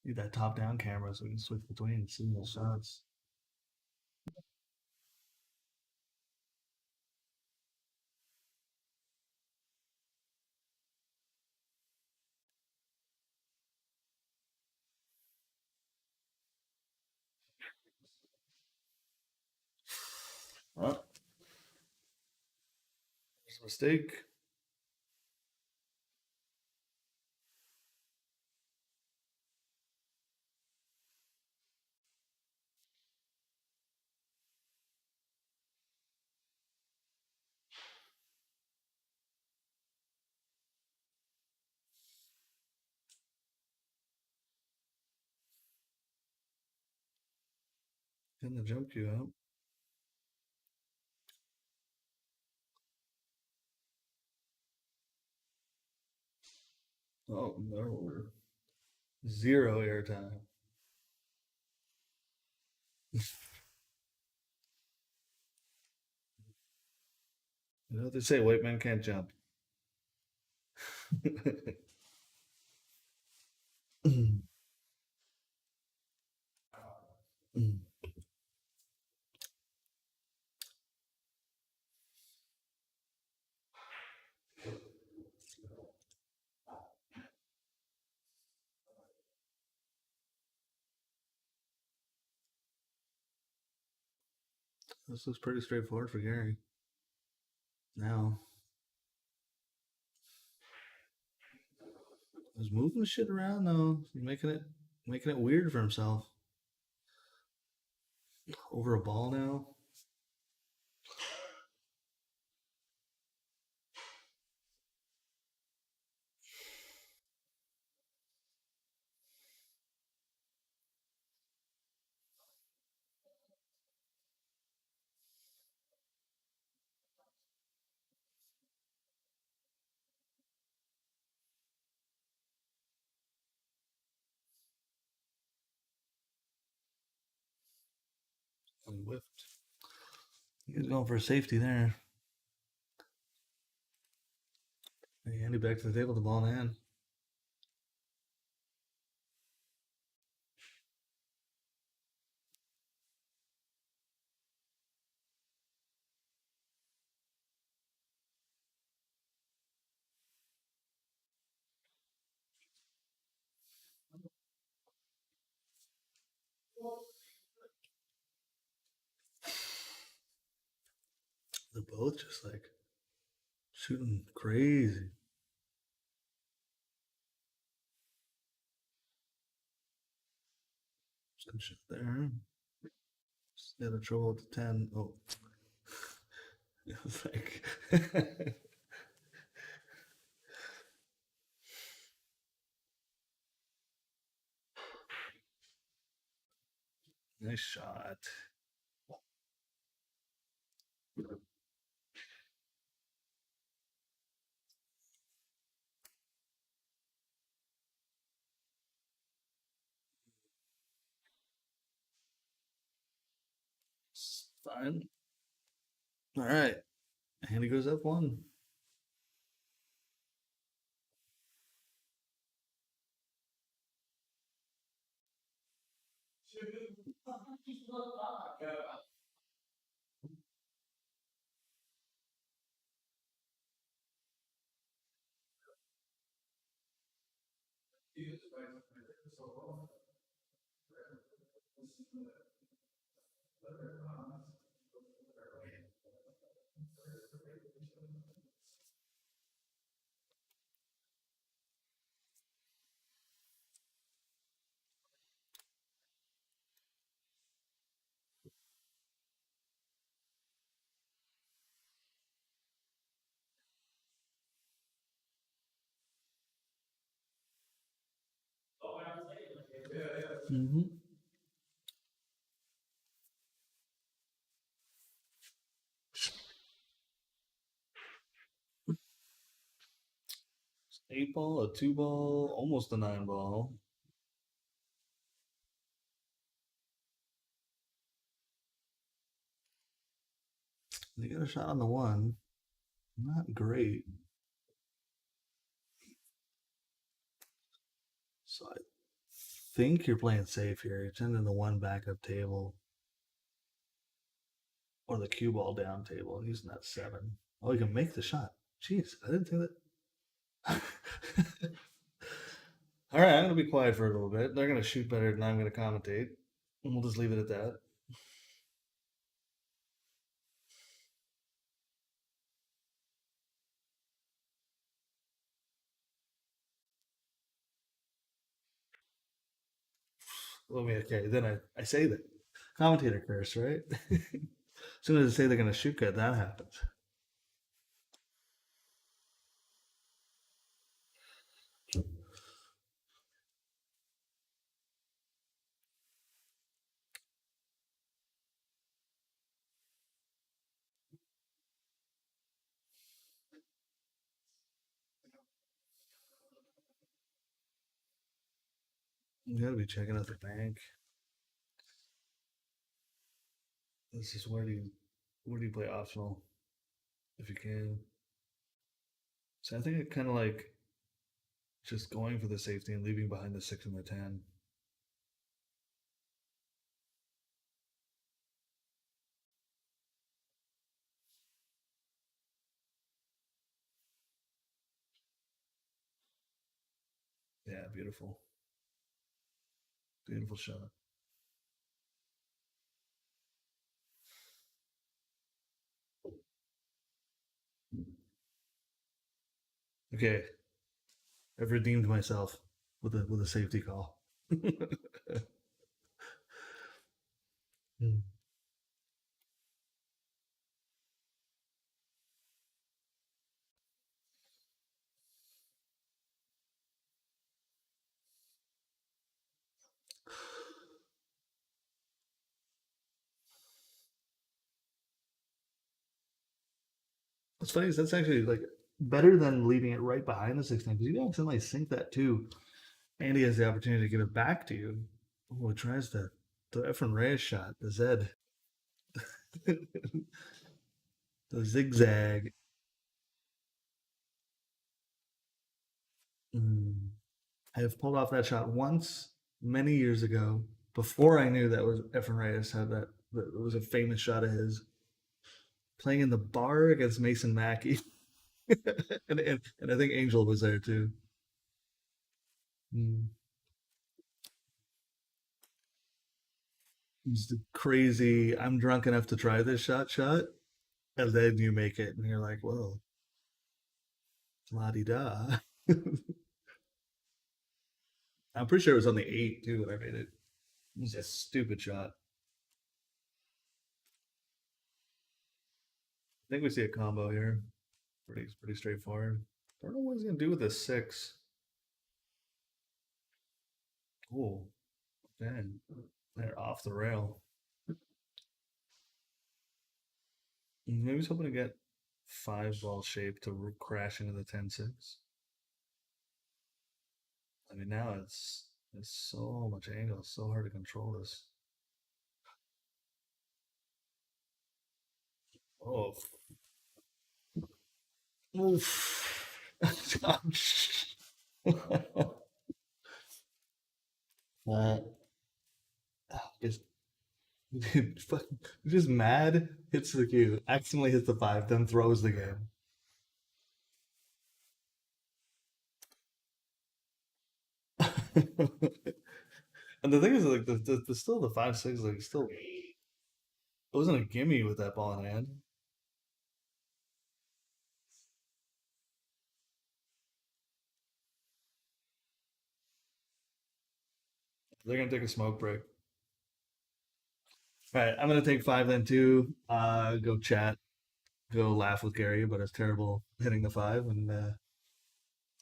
Need that top down camera so we can switch between single shots. Oh, there's a mistake. Getting the jump cue out. Oh, no. Zero airtime. You know what they say, white men can't jump. This looks pretty straightforward for Gary. Now, he's moving the shit around though. He's making it weird for himself. Over a ball now. And whipped. He's going for a safety there. Andy back to the table, the ball in hand. They're both just like shooting crazy. Good shot there. Just had a trouble with the 10. Oh, it was like. Nice shot. Fine. All right. And he goes up one. Mm-hmm. Eight ball, a two ball, almost a nine ball. They got a shot on the one. Not great. So I think you're playing safe here. You're sending the one backup table or the cue ball down table and using that seven. Oh, you can make the shot. Jeez, I didn't think that. All right, I'm gonna be quiet for a little bit. They're gonna shoot better than I'm gonna commentate, and we'll just leave it at that. Okay, then I say that commentator curse, right? As soon as I say they're gonna shoot good, that happens. You gotta be checking out the bank. This is where do you play optional if you can. So I think I kind of like just going for the safety and leaving behind the six and the 10. Yeah, beautiful, beautiful shot. Okay, I've redeemed myself with a safety call. What's funny is that's actually like better than leaving it right behind the 16 because you accidentally sink that too. And he has the opportunity to give it back to you. Oh, it tries the Efren Reyes shot, the Zed, the zigzag. Mm. I have pulled off that shot once many years ago before I knew that was Efren Reyes had that it was a famous shot of his playing in the bar against Mason Mackey. And I think Angel was there too. Mm. It was the crazy, I'm drunk enough to try this shot. and then you make it, and you're like, whoa, la di da. I'm pretty sure it was on the 8 too when I made it. It was a stupid shot. I think we see a combo here. Pretty straightforward. I don't know what he's gonna do with this 6. Oh, man. They're off the rail. Maybe he's hoping to get 5 ball shape to crash into the 10-6. I mean, now it's so much angle. It's so hard to control this. Oh, oof. uh, just, fucking, just mad, hits the cue, accidentally hits the 5, then throws the game. And the thing is, like, the still the 5-6, like, still, it wasn't a gimme with that ball in hand. They're gonna take a smoke break. All right, I'm gonna take 5 then too. Go chat, go laugh with Gary about his terrible hitting the 5, and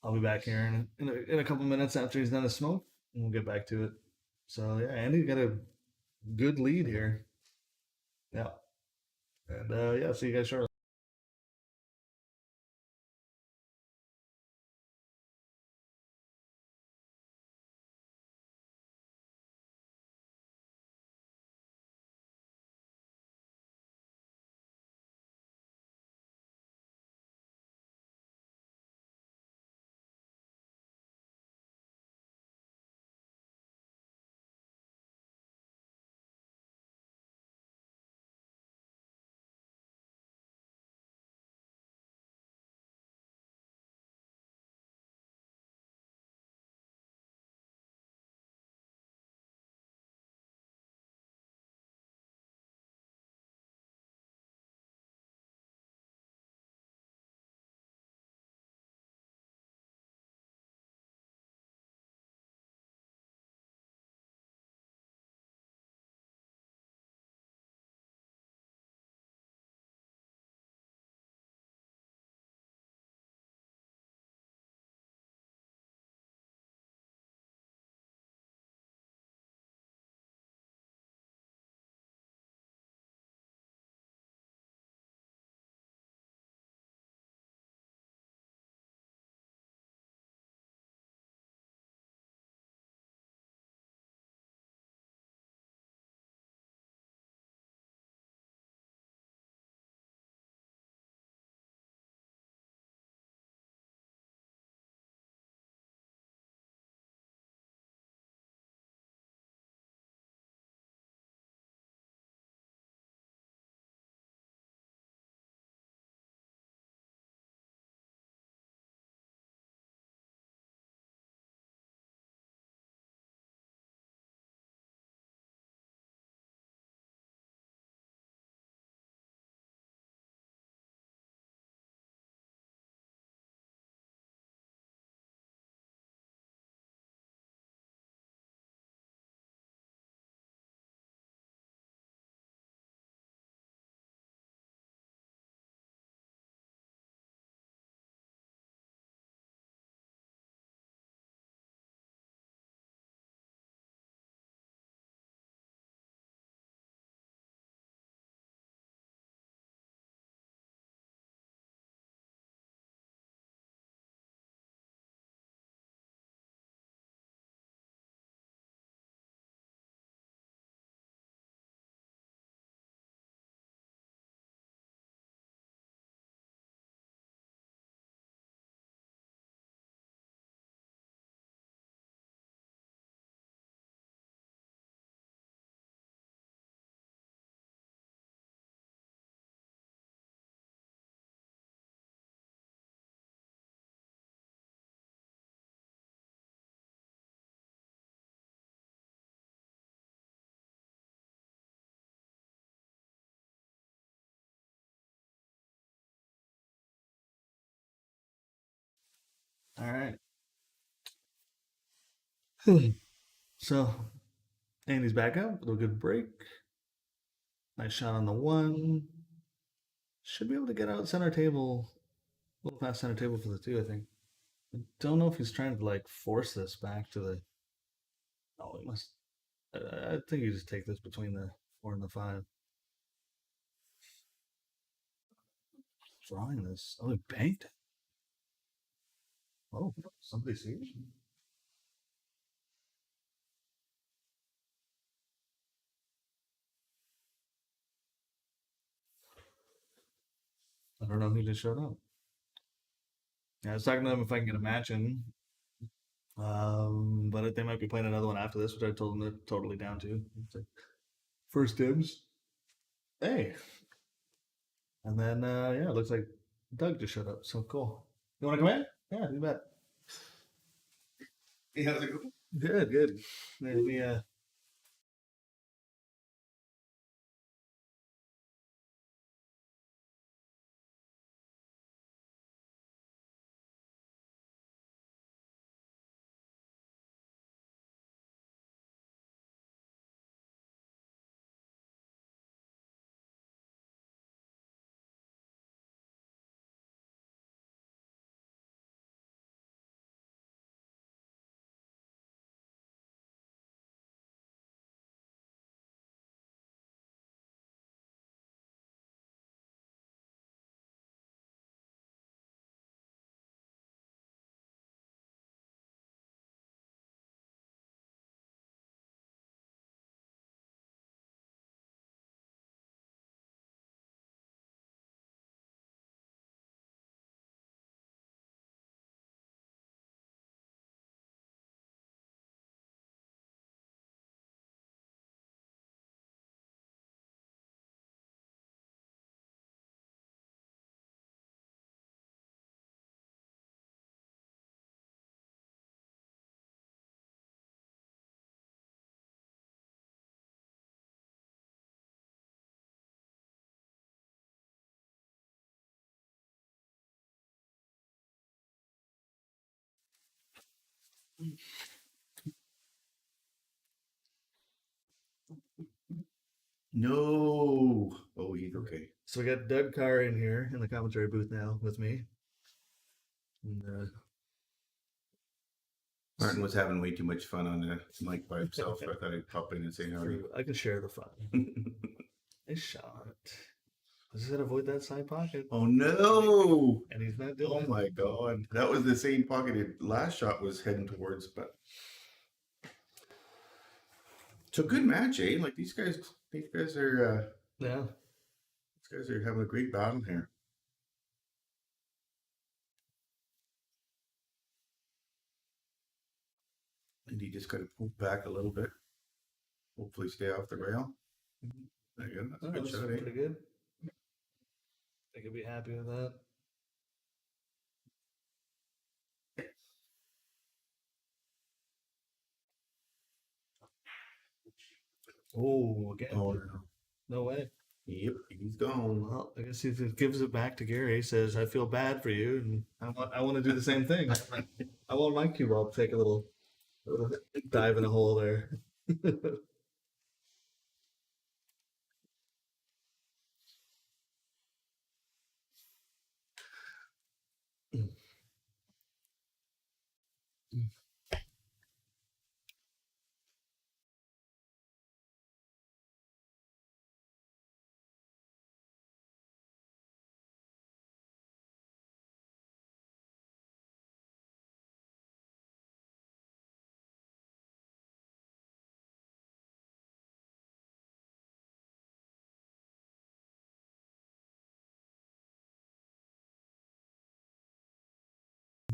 I'll be back here in a couple minutes after he's done his smoke, and we'll get back to it. So yeah, Andy got a good lead here. Yeah, and yeah, see you guys shortly. All right. So Andy's back up with a good break. Nice shot on the one. Should be able to get out center table, a little past center table for the two, I think. I don't know if he's trying to like force this back to the. Oh, he must. I think you just take this between the four and the five. Drawing this. Oh, he banked it. Oh, somebody sees. I don't know who just showed up. Yeah, I was talking to them if I can get a match in. But they might be playing another one after this, which I told them they're totally down to. It's like, first dibs. Hey. And then, yeah, it looks like Doug just showed up. So cool. You want to come in? Yeah, you bet. Yeah, good, good. Let me, No. Oh, he's okay. so we got Doug Carr in here in the commentary booth now with me. And, Martin was having way too much fun on the mic by himself. So I thought I'd pop in and say howdy. I can share the fun. Nice shot. I just gotta avoid that side pocket. Oh no! And he's not doing Oh it. my god, that was the same pocket his last shot was heading towards. But it's a good match, eh? Like these guys are Yeah. these guys are having a great battle here. And he just got to pull back a little bit. Hopefully, stay off the rail. There you go. That's a good shot, eh? Pretty good. I could be happy with that. Oh, again. Oh no. No way. Yep, he's gone. Well, I guess he just gives it back to Gary. He says, "I feel bad for you, and I want to do the same thing. I want my cue ball to take a little dive in a hole there."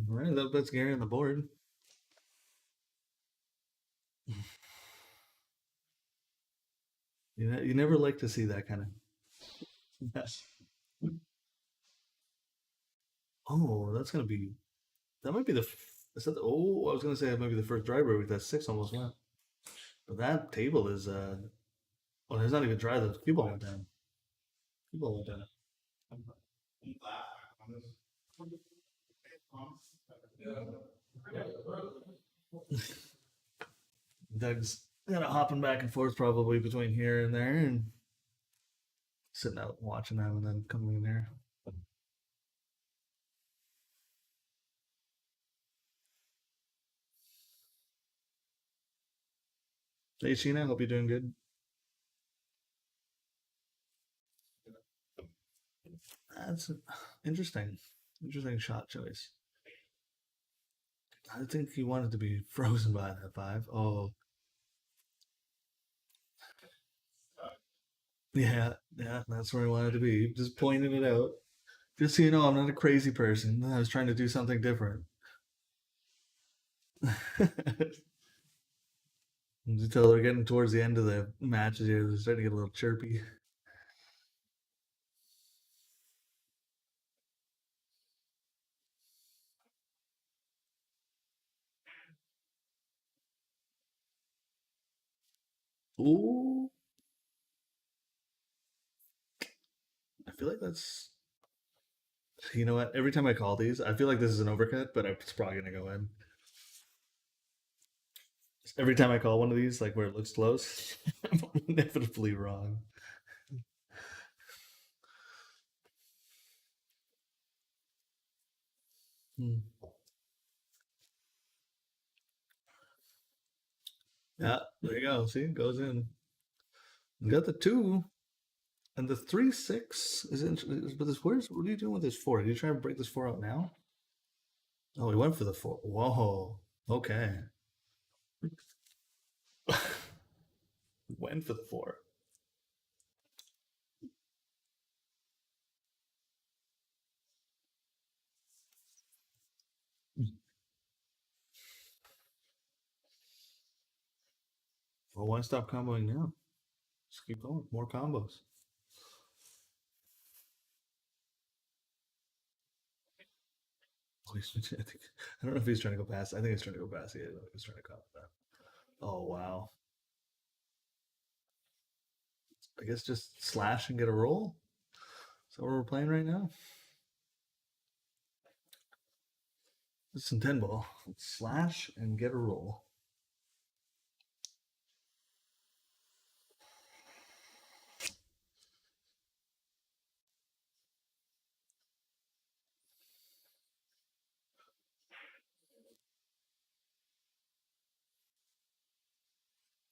All right, that puts Gary on the board. You never like to see that kind of. Yes. Oh, that's gonna be. That might be the. Is that I was gonna say it might be the first driver with that six almost went. But that table is. Well, it's not even dry. The cue ball went down. Cue ball went down. Doug's kind of hopping back and forth probably between here and there and sitting out watching them and then coming in here. Hey, Sheena, hope you're doing good. That's interesting. Interesting shot choice. I think he wanted to be frozen by that five. Oh, yeah, yeah, that's where he wanted to be. Just pointing it out. Just so you know, I'm not a crazy person. I was trying to do something different. Until they're getting towards the end of the matches here, they're starting to get a little chirpy. Ooh, I feel like that's. You know what? Every time I call these, I feel like this is an overcut, but it's probably gonna go in. Every time I call one of these, like where it looks close, I'm inevitably wrong. Hmm. Yeah, there you go. See, it goes in. You got the two and the 3-6 is in. But this, where's what are you doing with this four? Are you trying to break this four out now? Oh, he went for the four. Whoa. Okay. Went for the four. Well, why stop comboing now? Just keep going. More combos. Oh, I think, I don't know if he's trying to go past. I think he's trying to go past. Yeah, I think he's trying to combo that. Oh wow. I guess just slash and get a roll. Is that what we're playing right now? It's some 10 ball. Slash and get a roll.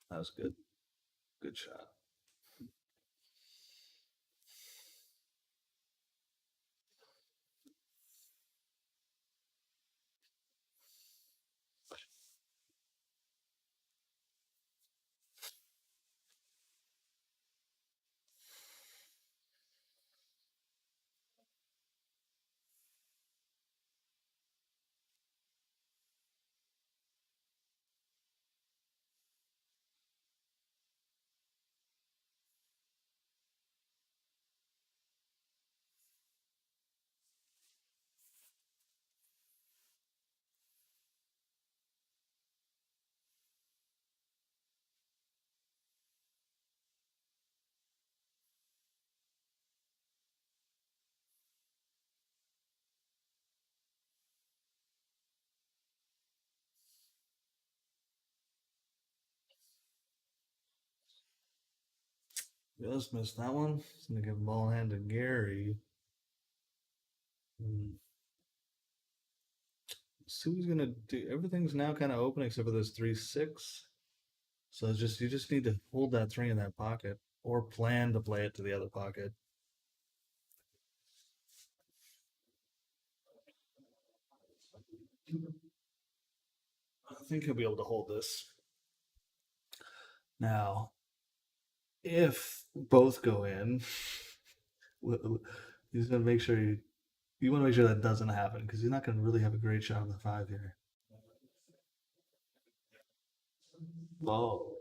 That was good. Good shot. Just missed that one. It's gonna give ball hand to Gary. Hmm. See what he's gonna do. Everything's now kind of open except for this 3-6. So it's just you just need to hold that three in that pocket or plan to play it to the other pocket. I think he'll be able to hold this. Now, if both go in, he's gonna make sure you want to make sure that doesn't happen because he's not gonna really have a great shot on the five here. Oh,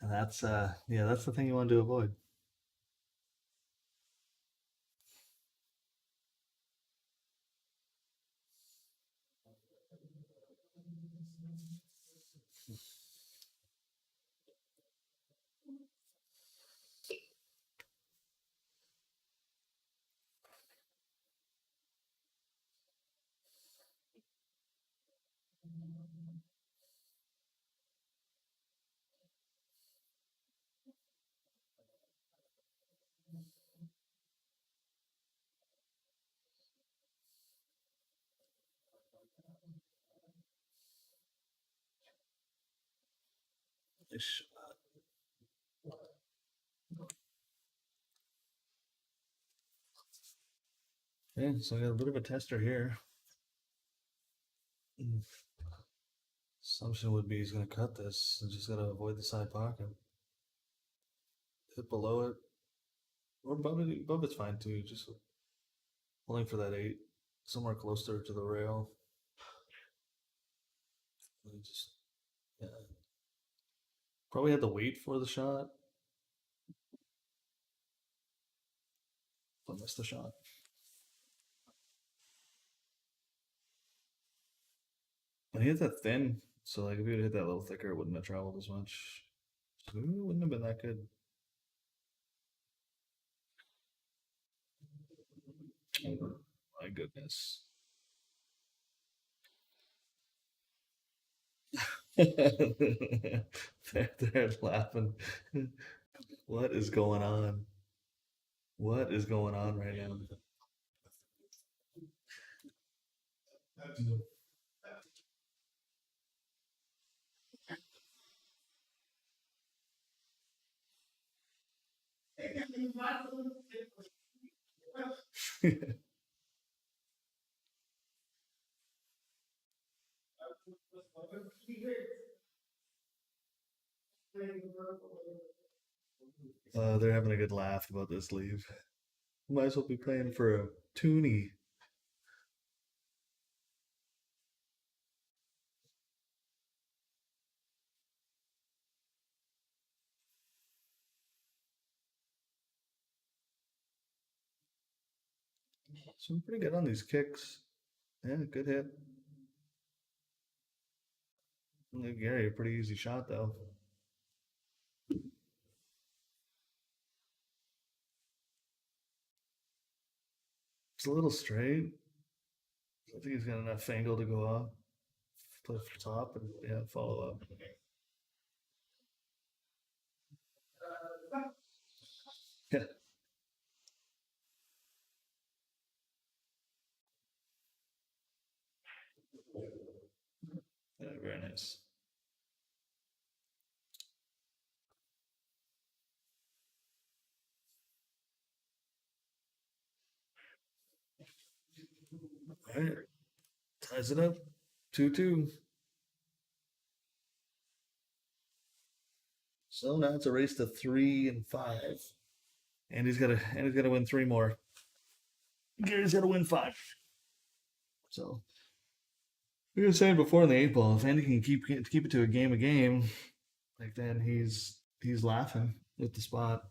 and that's yeah, that's the thing you want to avoid. Nice shot. Okay, so I got a bit of a tester here. Assumption would be he's going to cut this and just got to avoid the side pocket. Hit below it. Or above it. Above it's fine too. Just pulling for that 8. Somewhere closer to the rail. Just, yeah. Probably had to wait for the shot. But missed the shot. And he hit that thin. So like if he would hit that a little thicker, it wouldn't have traveled as much. So it wouldn't have been that good. Oh my goodness. They're laughing. What is going on? What is going on right now? They're having a good laugh about this leave. Might as well be playing for a toonie. So I'm pretty good on these kicks. Yeah, good hit. Gary, a pretty easy shot though. It's a little straight. I think he's got enough angle to go up, play for top, and yeah, follow up. Yeah, yeah, very nice. All right, ties it up, 2-2. So now it's a race to 3 and 5, and he's got to win 3 more. Gary's got to win 5. So we were saying before in the 8 ball, if Andy can keep it to a game, like then he's laughing with the spot.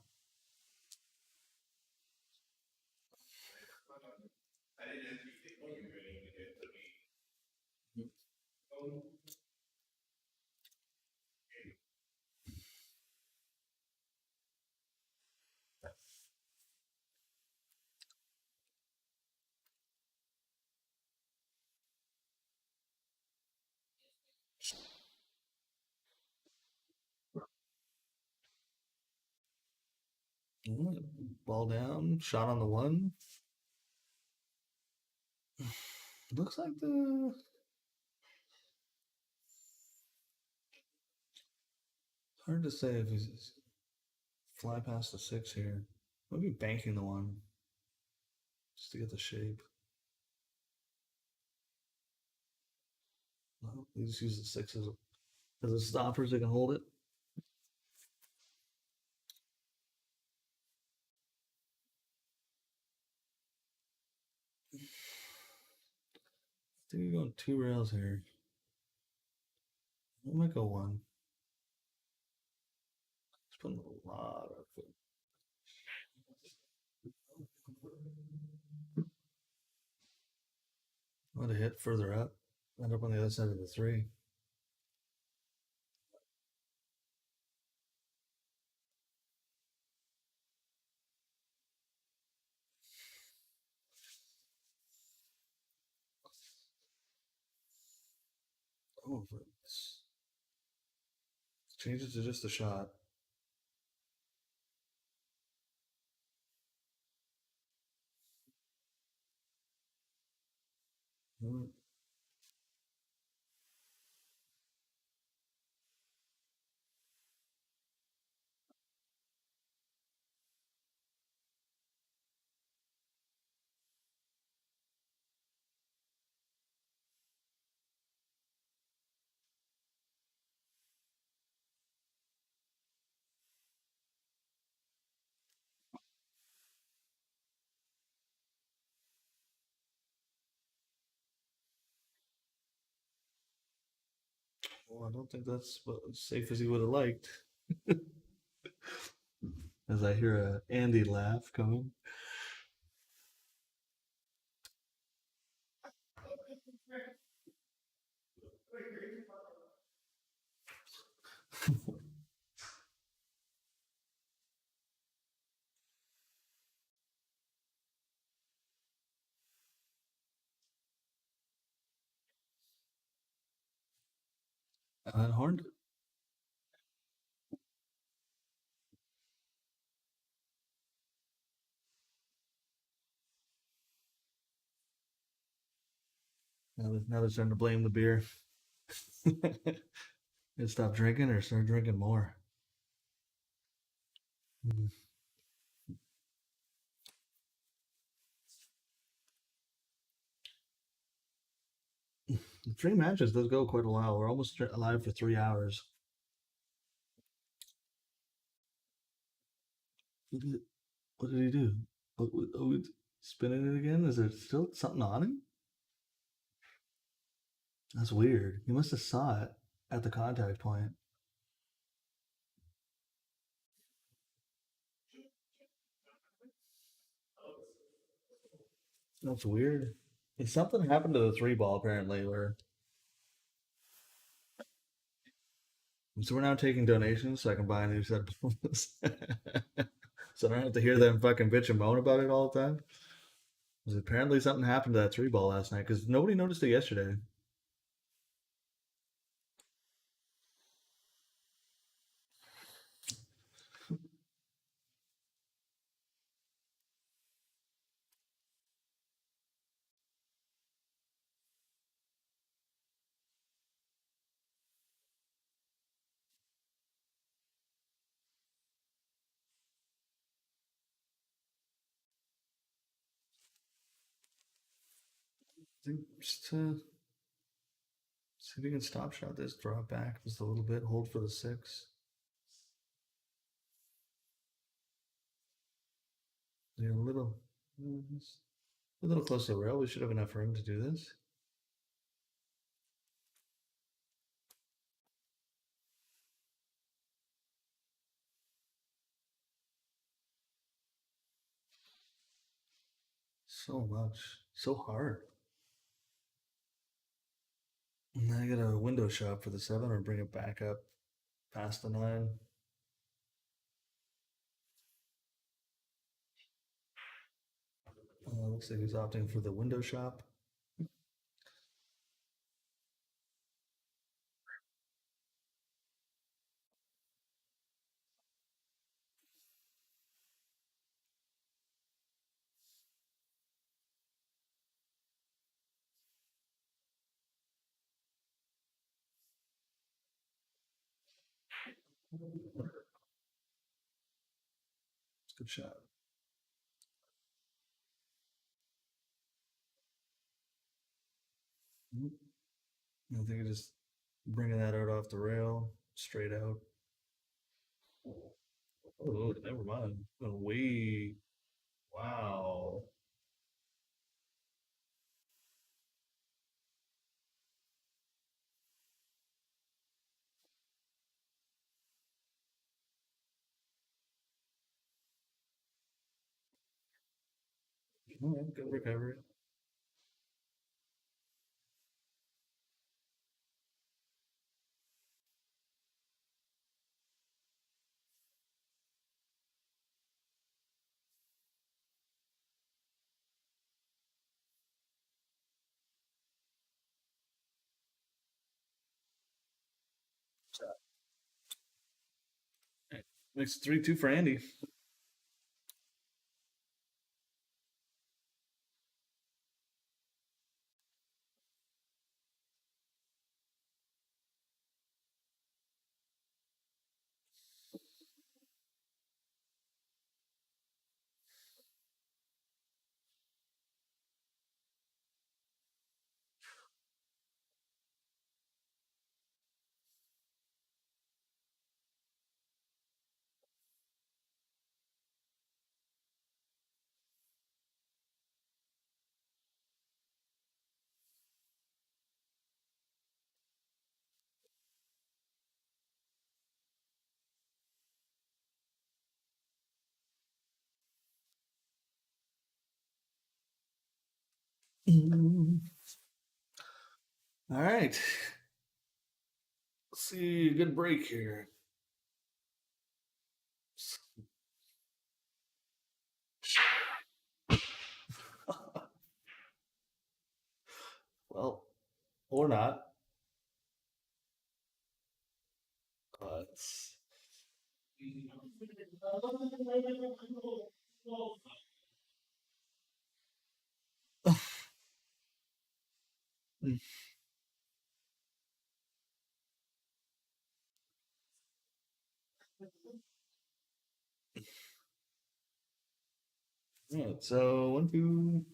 Ball down, shot on the 1. Looks like the hard to say if he's fly past the 6 here. Maybe banking the 1 just to get the shape. No, he just use the 6 as a stopper so he can hold it. I think you're going 2 rails here. I might go 1. He's putting a lot of foot. Might have hit further up. End up on the other side of the 3. Oh, change it to just a shot. Mm, Well, I don't think that's as safe as he would have liked. As I hear a Andy laugh coming. Horned. Now they're starting to blame the beer. They stop drinking or start drinking more. Mm. 3 matches does go quite a while. We're almost alive for 3 hours. What did he do? Spinning it again? Is there still something on him? That's weird. He must have saw it at the contact point. That's weird. Something happened to the 3 ball apparently where so we're now taking donations so I can buy a new set of balls. So I don't have to hear them fucking bitch and moan about it all the time. Because apparently something happened to that 3 ball last night because nobody noticed it yesterday. I think just see if we can stop shot this, draw it back just a little bit, hold for the 6. Yeah, a little close to the rail. We should have enough room to do this. So much. So hard. And then I got a window shot for the 7 or bring it back up past the 9. Looks like he's opting for the window shop. It's a good shot. I think I just bringing that out off the rail, straight out. Oh, never mind. Way. Wow. All right, good recovery. Makes 3-2 for Andy. All right. Let's see. Good break here. Well, or not. But yeah, so 1, 2,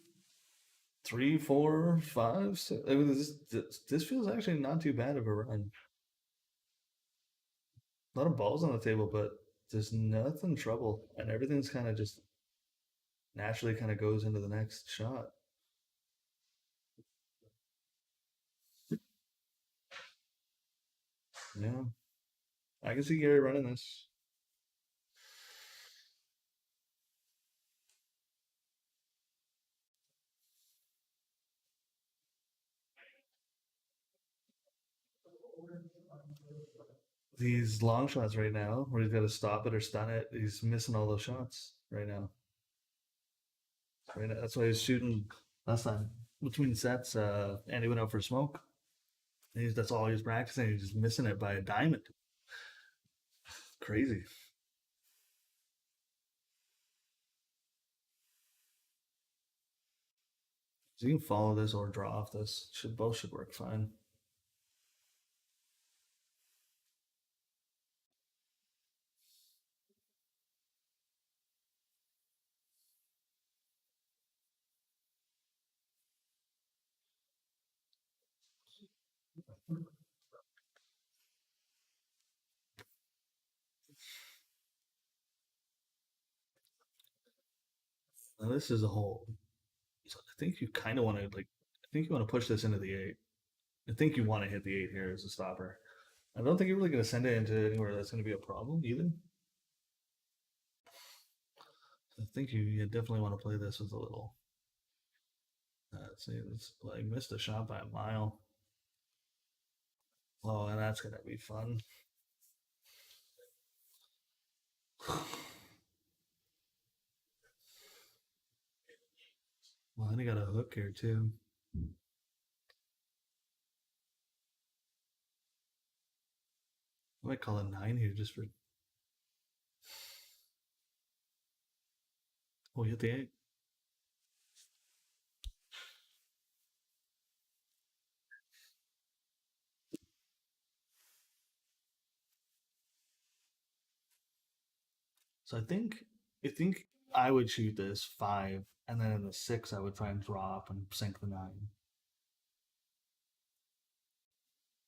3, 4, 5, 6. I mean, this feels actually not too bad of a run. A lot of balls on the table, but there's nothing trouble, and everything's kind of just naturally kind of goes into the next shot. Yeah, I can see Gary running this. These long shots right now, where he's got to stop it or stun it, he's missing all those shots right now. Right now, that's why he's shooting last time between sets. Andy went out for smoke. That's all he's practicing. He's just missing it by a diamond. Crazy. So you can follow this or draw off this. Should work fine. Now this is a hole. So I think you kind of want to like. I think you want to push this into the eight. I think you want to hit the eight here as a stopper. I don't think you're really going to send it into anywhere that's going to be a problem either. I think you definitely want to play this with a little. Let's see, it's like missed a shot by a mile. Oh, and that's gonna be fun. Well, and he got a hook here too. I might call a nine here just for. Oh, he hit the eight. So I think I would shoot this five, and then in the six I would try and drop and sink the nine.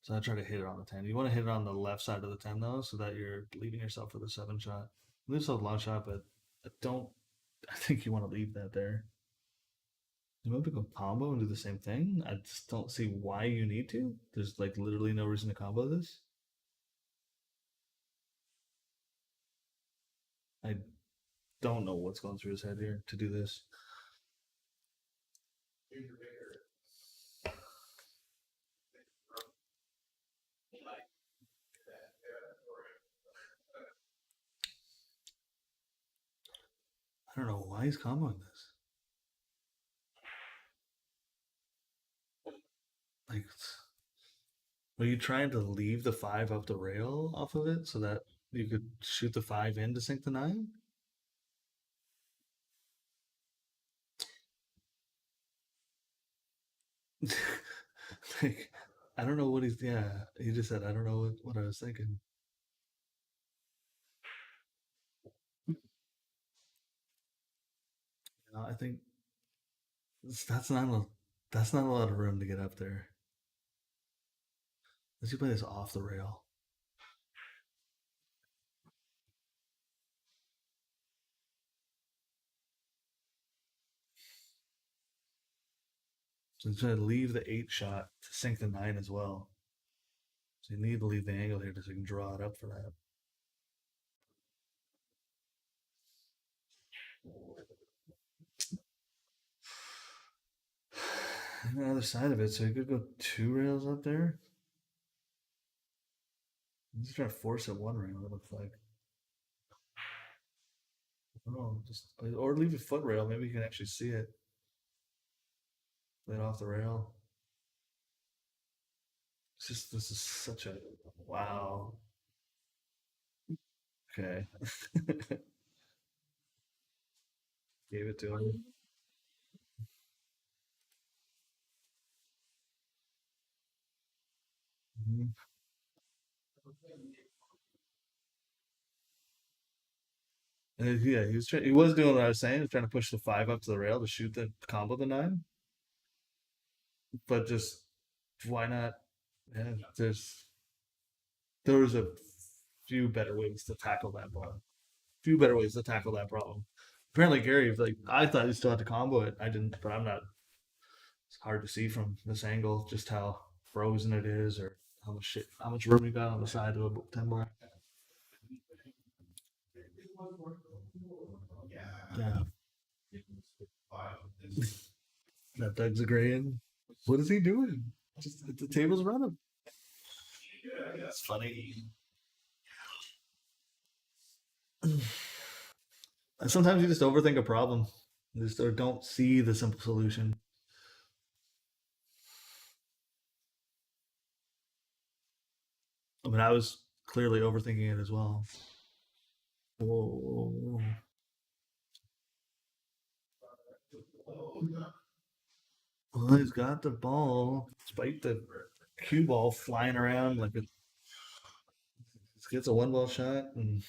So I try to hit it on the 10. You want to hit it on the left side of the 10 though, so that you're leaving yourself for the seven shot. Leave yourself a long shot, but I don't. I think you want to leave that there. You might go combo and do the same thing. I just don't see why you need to. There's like literally no reason to combo this. I don't know what's going through his head here to do this. I don't know why he's comboing this. Like, were you trying to leave the five up the rail off of it so that you could shoot the five in to sink the nine? Like, I don't know what he's. Yeah, he just said, I don't know what I was thinking. I think that's not that's not a lot of room to get up there. Let's you play this off the rail. So he's trying to leave the eight shot to sink the nine as well. So you need to leave the angle here so you can draw it up for that. on the other side of it, so you could go 2 rails up there. He's trying to force it 1 rail, it looks like. Oh, just or leave a foot rail. Maybe you can actually see it. Lay it off the rail. It's just this is such a wow. Okay. Gave it to him. Mhm. Yeah, he was doing what I was saying. He was trying to push the 5 up to the rail to shoot the combo the 9. But just why not? Yeah, there was a few better ways to tackle that ball. Few better ways to tackle that problem. Apparently, Gary, like I thought he still had to combo it. I didn't, but I'm not. It's hard to see from this angle just how frozen it is, or how much room you got on the side of a 10 ball. Yeah, that Doug's agreeing. What is he doing? Just the table's running. It's funny. And sometimes you just overthink a problem, just or don't see the simple solution. I mean, I was clearly overthinking it as well. Whoa. Well, he's got the ball, despite the cue ball flying around like it gets a 1 ball shot, and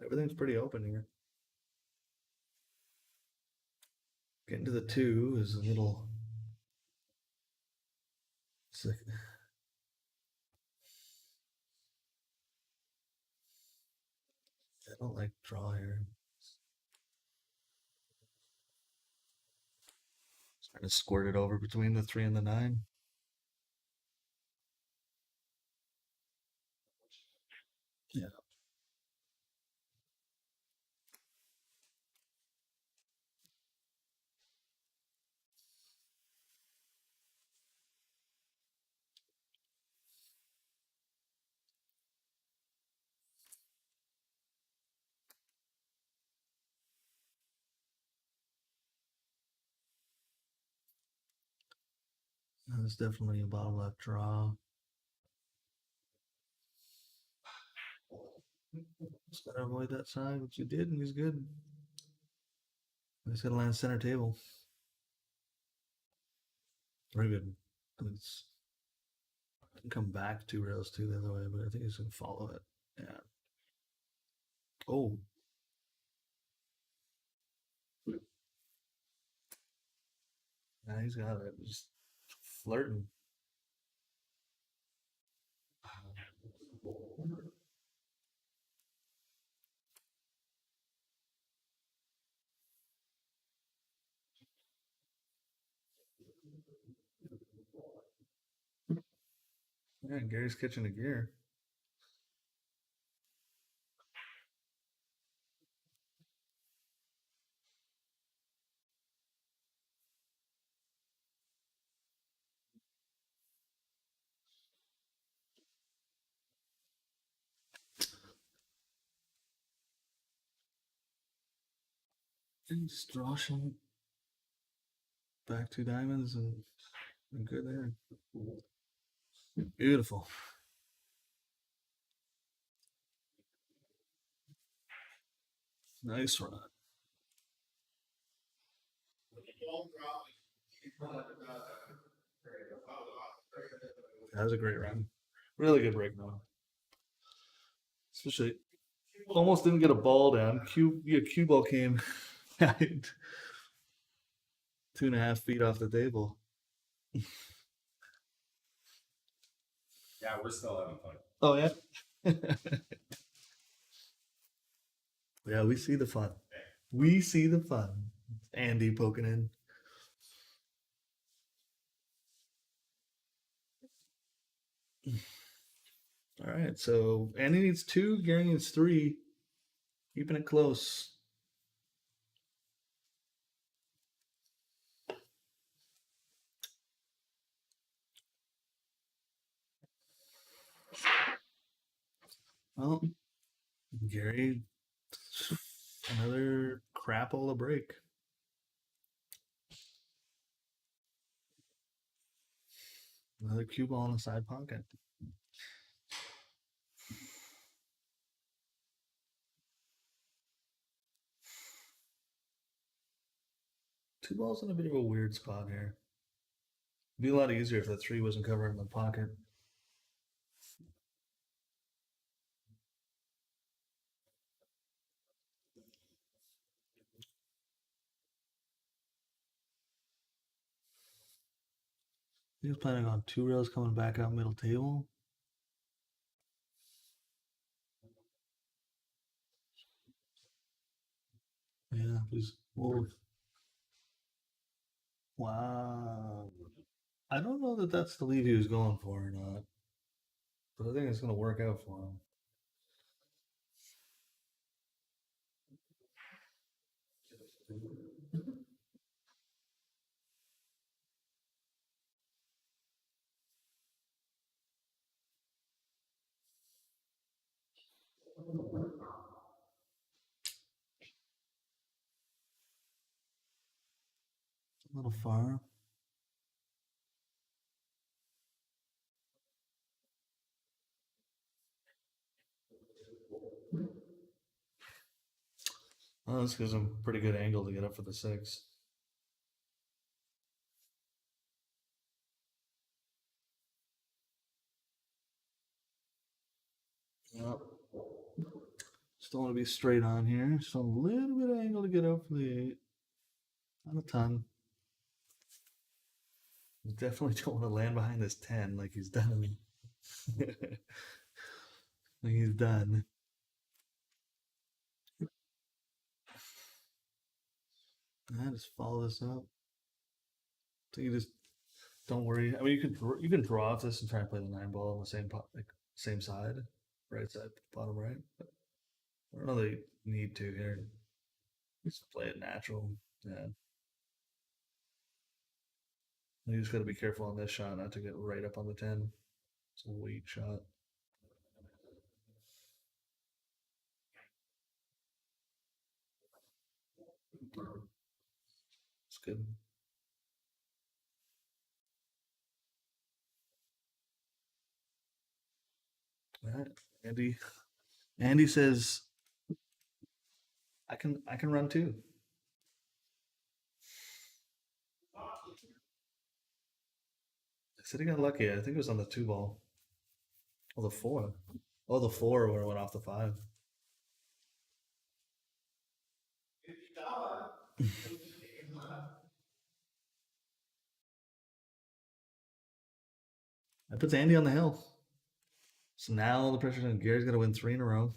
everything's pretty open here. Getting to the 2 is a little. It's like, I don't like draw here. Trying to squirt it over between the 3 and the 9. Yeah. That's definitely a bottom left draw. Just gotta avoid that side, which you did, and he's good. He's gotta land center table. Very good. It's can come back 2 rails too the other way, but I think he's gonna follow it. Yeah. Oh, yeah, he's got it. Just flirting. Yeah, Gary's catching a gear. And just draw shot, back 2 diamonds, and good there. Beautiful. Nice run. That was a great run. Really good break now. Especially almost didn't get a ball down. Cue ball came 2.5 feet off the table. Yeah, we're still having fun. Oh yeah. Yeah, we see the fun. We see the fun. Andy poking in. All right, so Andy needs 2, Gary needs 3. Keeping it close. Well, Gary, another crapola break. Another cue ball in the side pocket. Two balls in a bit of a weird spot here. It'd be a lot easier if that three wasn't covering the pocket. He was planning on two rails coming back out middle table. Yeah, please. Whoa. Wow. I don't know that that's the lead he was going for or not, but I think it's going to work out for him. A little far. Oh, this gives him a pretty good angle to get up for the six. Yep. Still want to be straight on here. So a little bit of angle to get up for the eight. Not a ton. Definitely don't want to land behind this 10 like he's done. Like he's done. I just follow this up. So you just don't worry. I mean, you can draw off this and try and play the nine ball on the same like same side, right side, bottom right. But I don't really need to here. Just play it natural. Yeah. You just got to be careful on this shot not to get right up on the 10. It's a weak shot. It's good. All right, Andy. Andy says, I can run too." I said he got lucky. I think it was on the two ball. Oh, the four. Oh, the four where it went off the five. That puts Andy on the hill. So now the pressure's on Gary's got to win three in a row.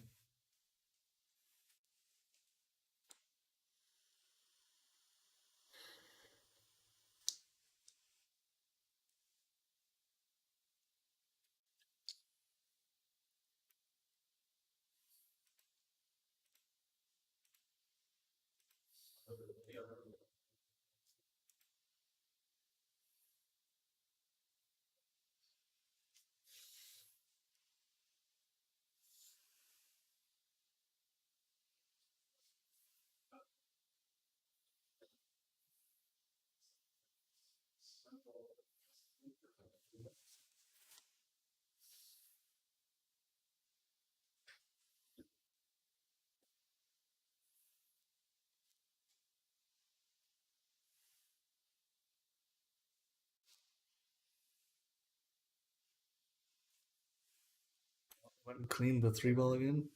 Went and cleaned the three ball again.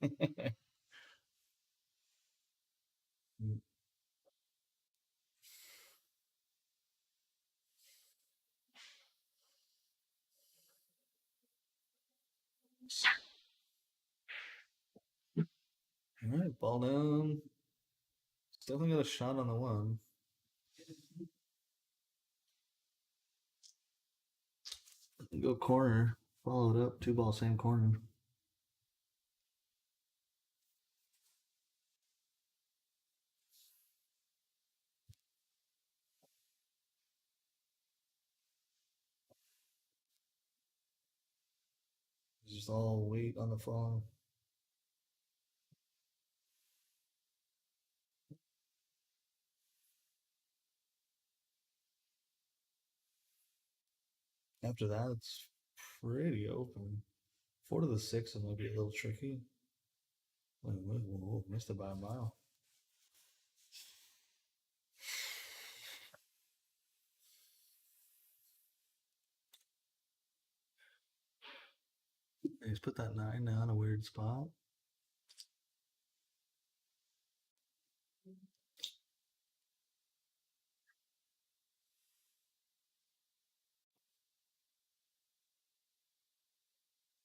All right, ball down. Definitely got a shot on the one. Go corner. Follow it up. Two ball, same corner. Just just all wait on the phone. After that, it's pretty open. 4 to the 6 is might be a little tricky. Whoa, missed it by a mile. He's put that 9 now in a weird spot.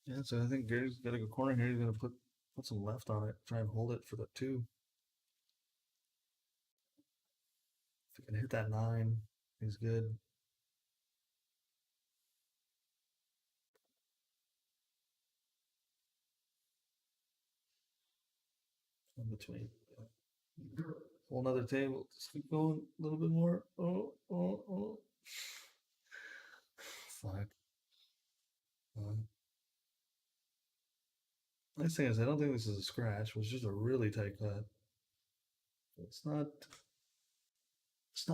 Yeah, so I think Gary's got to go corner here. He's gonna put some left on it, try and hold it for the 2. If he can hit that 9, he's good. In between. Whole nother table. Just keep going a little bit more. Oh. Fuck. Nice thing is, I don't think this is a scratch. It was just a really tight cut. It's not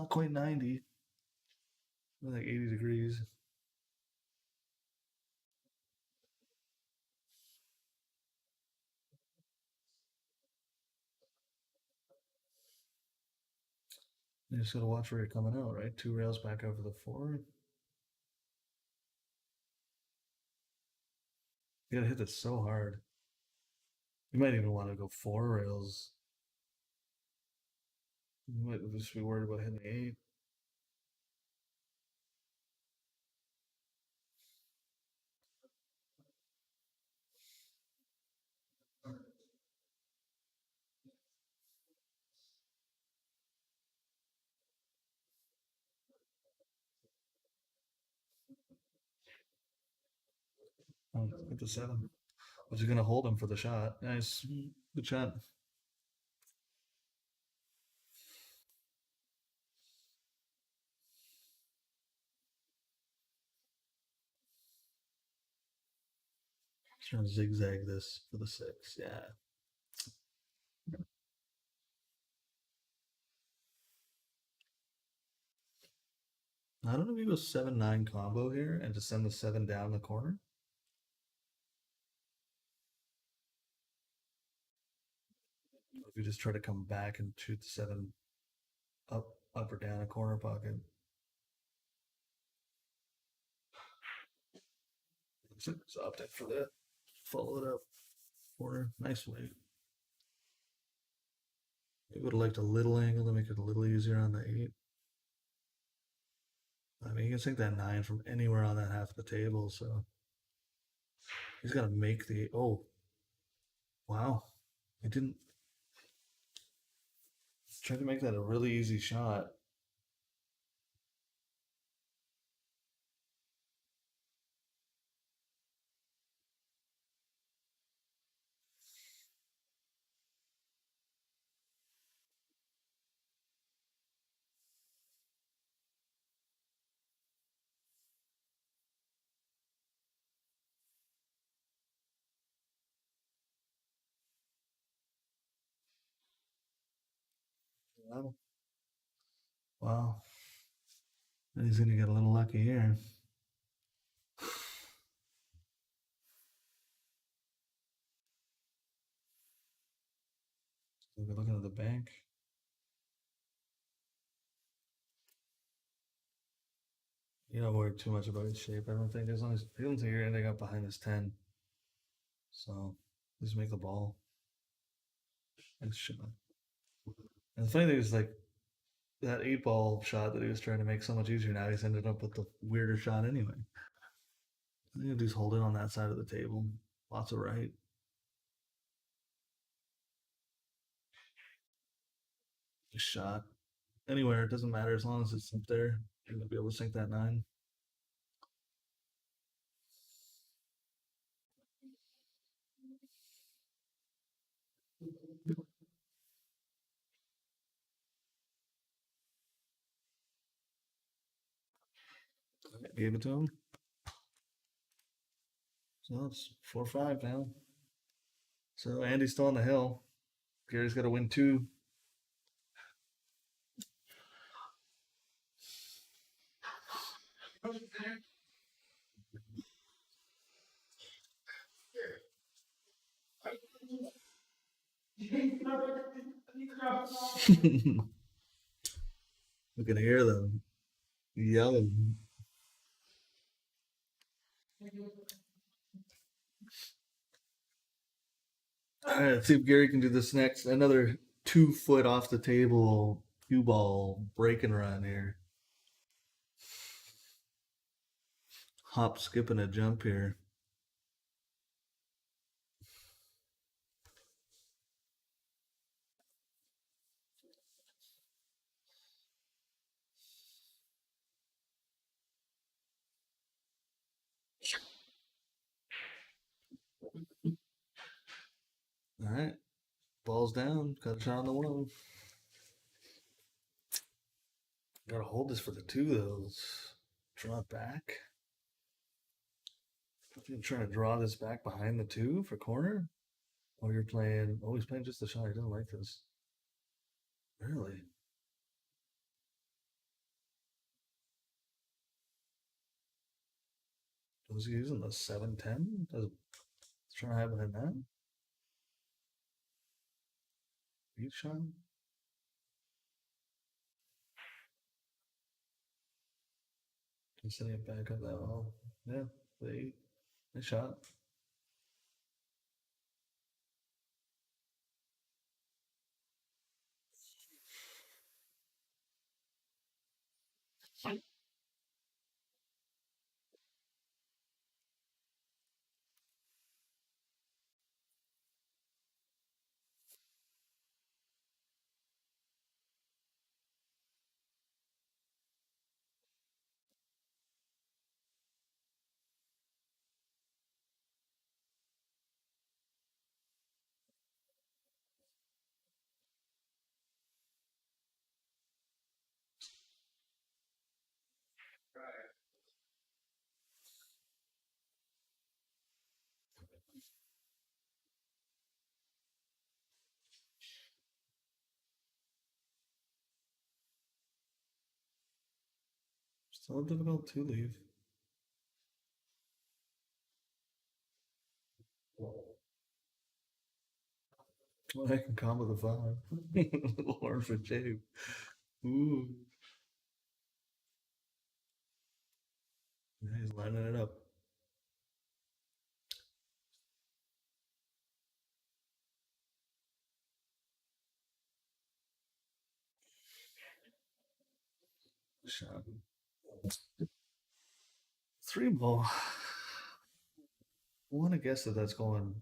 quite 90. Like 80 degrees. You just gotta watch where you're coming out, right? 2 rails back over the 4. You gotta hit this so hard. You might even want to go 4 rails. You might just be worried about hitting the 8. Oh, hit the 7. Was he gonna hold him for the shot? Nice. Good shot. Trying to zigzag this for the 6. Yeah. I don't know if you go 7-9 combo here and just send the 7 down the corner. If you just try to come back and shoot the 7 up or down a corner pocket. So opted for that. Follow it up. Corner. Nice way. You would have liked a little angle to make it a little easier on the 8. I mean, you can sink that 9 from anywhere on that half of the table, so he's got to make the. Oh, wow. He didn't. Tried to make that a really easy shot. Wow. Wow. And he's going to get a little lucky here. So we're looking at the bank. You don't worry too much about his shape. I don't think, as long as I don't think you're ending up behind this 10. So just make the ball. Nice shot. And the funny thing is, like, that 8-ball shot that he was trying to make so much easier, now he's ended up with the weirder shot anyway. I think just hold it on that side of the table. Lots of right. Just shot. Anywhere, it doesn't matter as long as it's up there. You're gonna be able to sink that 9. Gave it to him. So it's 4-5 now. So Andy's still on the hill. Gary's got to win 2. We can hear them yelling. All right, let's see if Gary can do this next. Another 2 foot off the table cue ball break and run here. Hop, skip, and a jump here. All right, ball's down. Got a shot on the 1. Gotta hold this for the 2 though. Let's draw it back. You're trying to draw this back behind the 2 for corner? Or you're playing, oh, he's playing just a shot. He doesn't like this. Really? Was he using the 7-10? What's trying to happen in that? Beat shot? He's setting it back up that well. Yeah, they shot. Still difficult to leave. Well, I can combo the 5. Horn for Jabe. Ooh. Yeah, he's lining it up. Shot. 3 ball. I want to guess that that's going.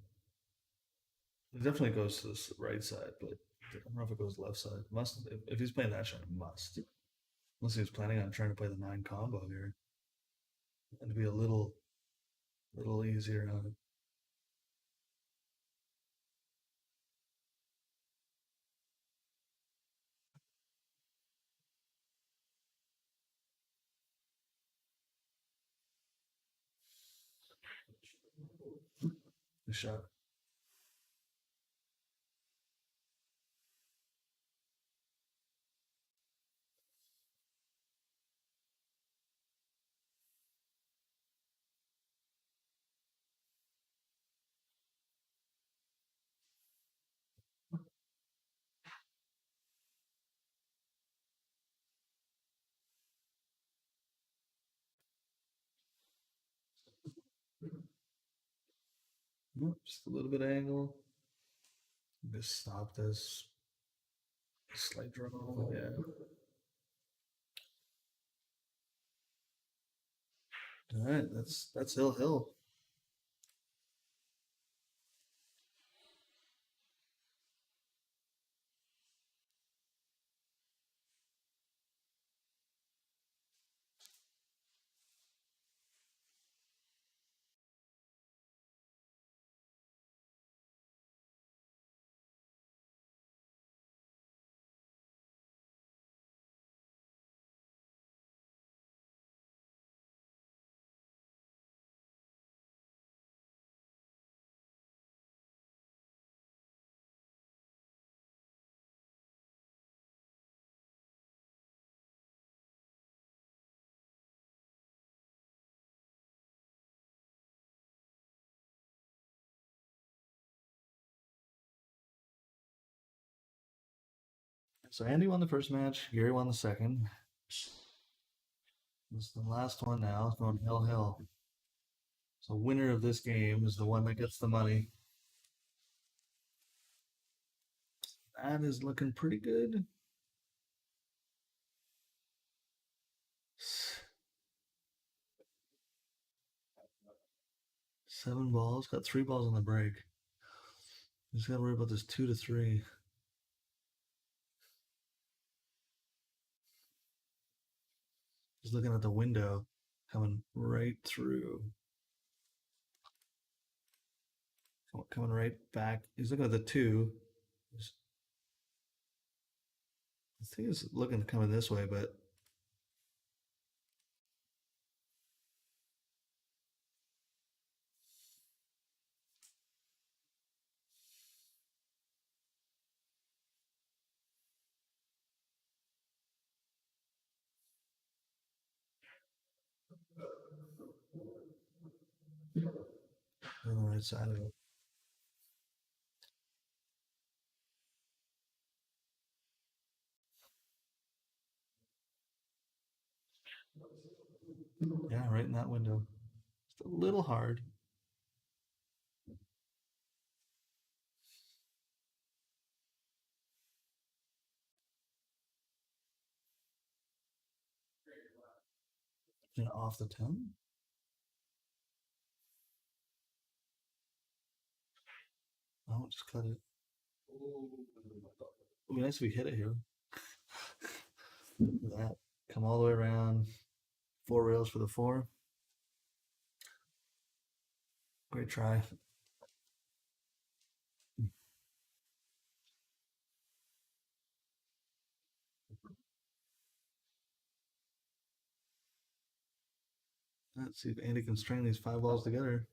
It definitely goes to the right side, but I don't know if it goes left side. Must if he's playing that shot, it must. Unless he was planning on trying to play the 9 combo here, and to be a little easier on it. The shot. Nope, just a little bit of angle. Just stop this. Slight draw. Yeah. All right, that's hill. So Andy won the first match. Gary won the second. This is the last one now. It's going hell. So winner of this game is the one that gets the money. That is looking pretty good. Seven balls. Got 3 balls on the break. Just gotta worry about this 2 to 3. Just looking at the window, coming right through. Coming right back. He's looking at the 2. I think he's looking coming this way, but on the right side of it. Yeah, right in that window. Just a little hard. And off the 10. Oh, just cut it. It'd be nice if we hit it here. Look at that. Come all the way around. 4 rails for the 4. Great try. Let's see if Andy can string these 5 balls together.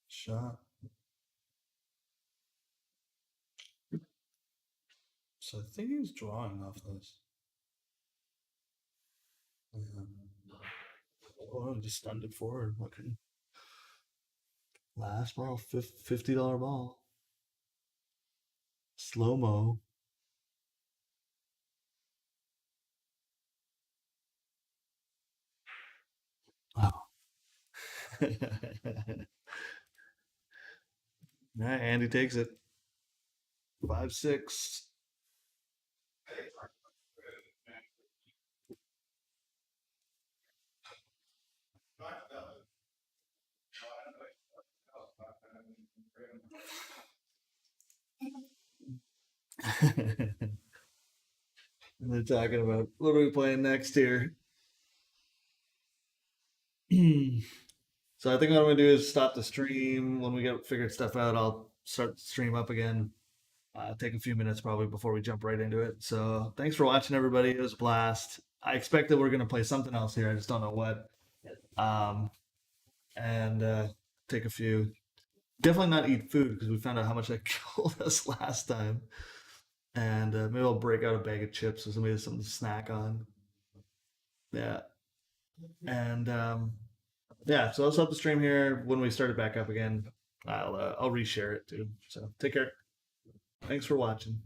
Shot. So I think he was drawing off this. Oh, just stunned it forward. Okay. Last ball, $50 ball. Slow mo. Wow. Yeah, Andy takes it. 5-6. And they're talking about what are we playing next here. So I think what I'm gonna do is stop the stream. When we get figured stuff out, I'll start the stream up again. Take a few minutes probably before we jump right into it. So thanks for watching, everybody. It was a blast. I expect that we're gonna play something else here. I just don't know what. And take a few. Definitely not eat food because we found out how much that killed us last time. And maybe I'll break out a bag of chips or something to snack on. Yeah. And yeah, so I'll stop the stream here. When we start it back up again, I'll reshare it too. So take care. Thanks for watching.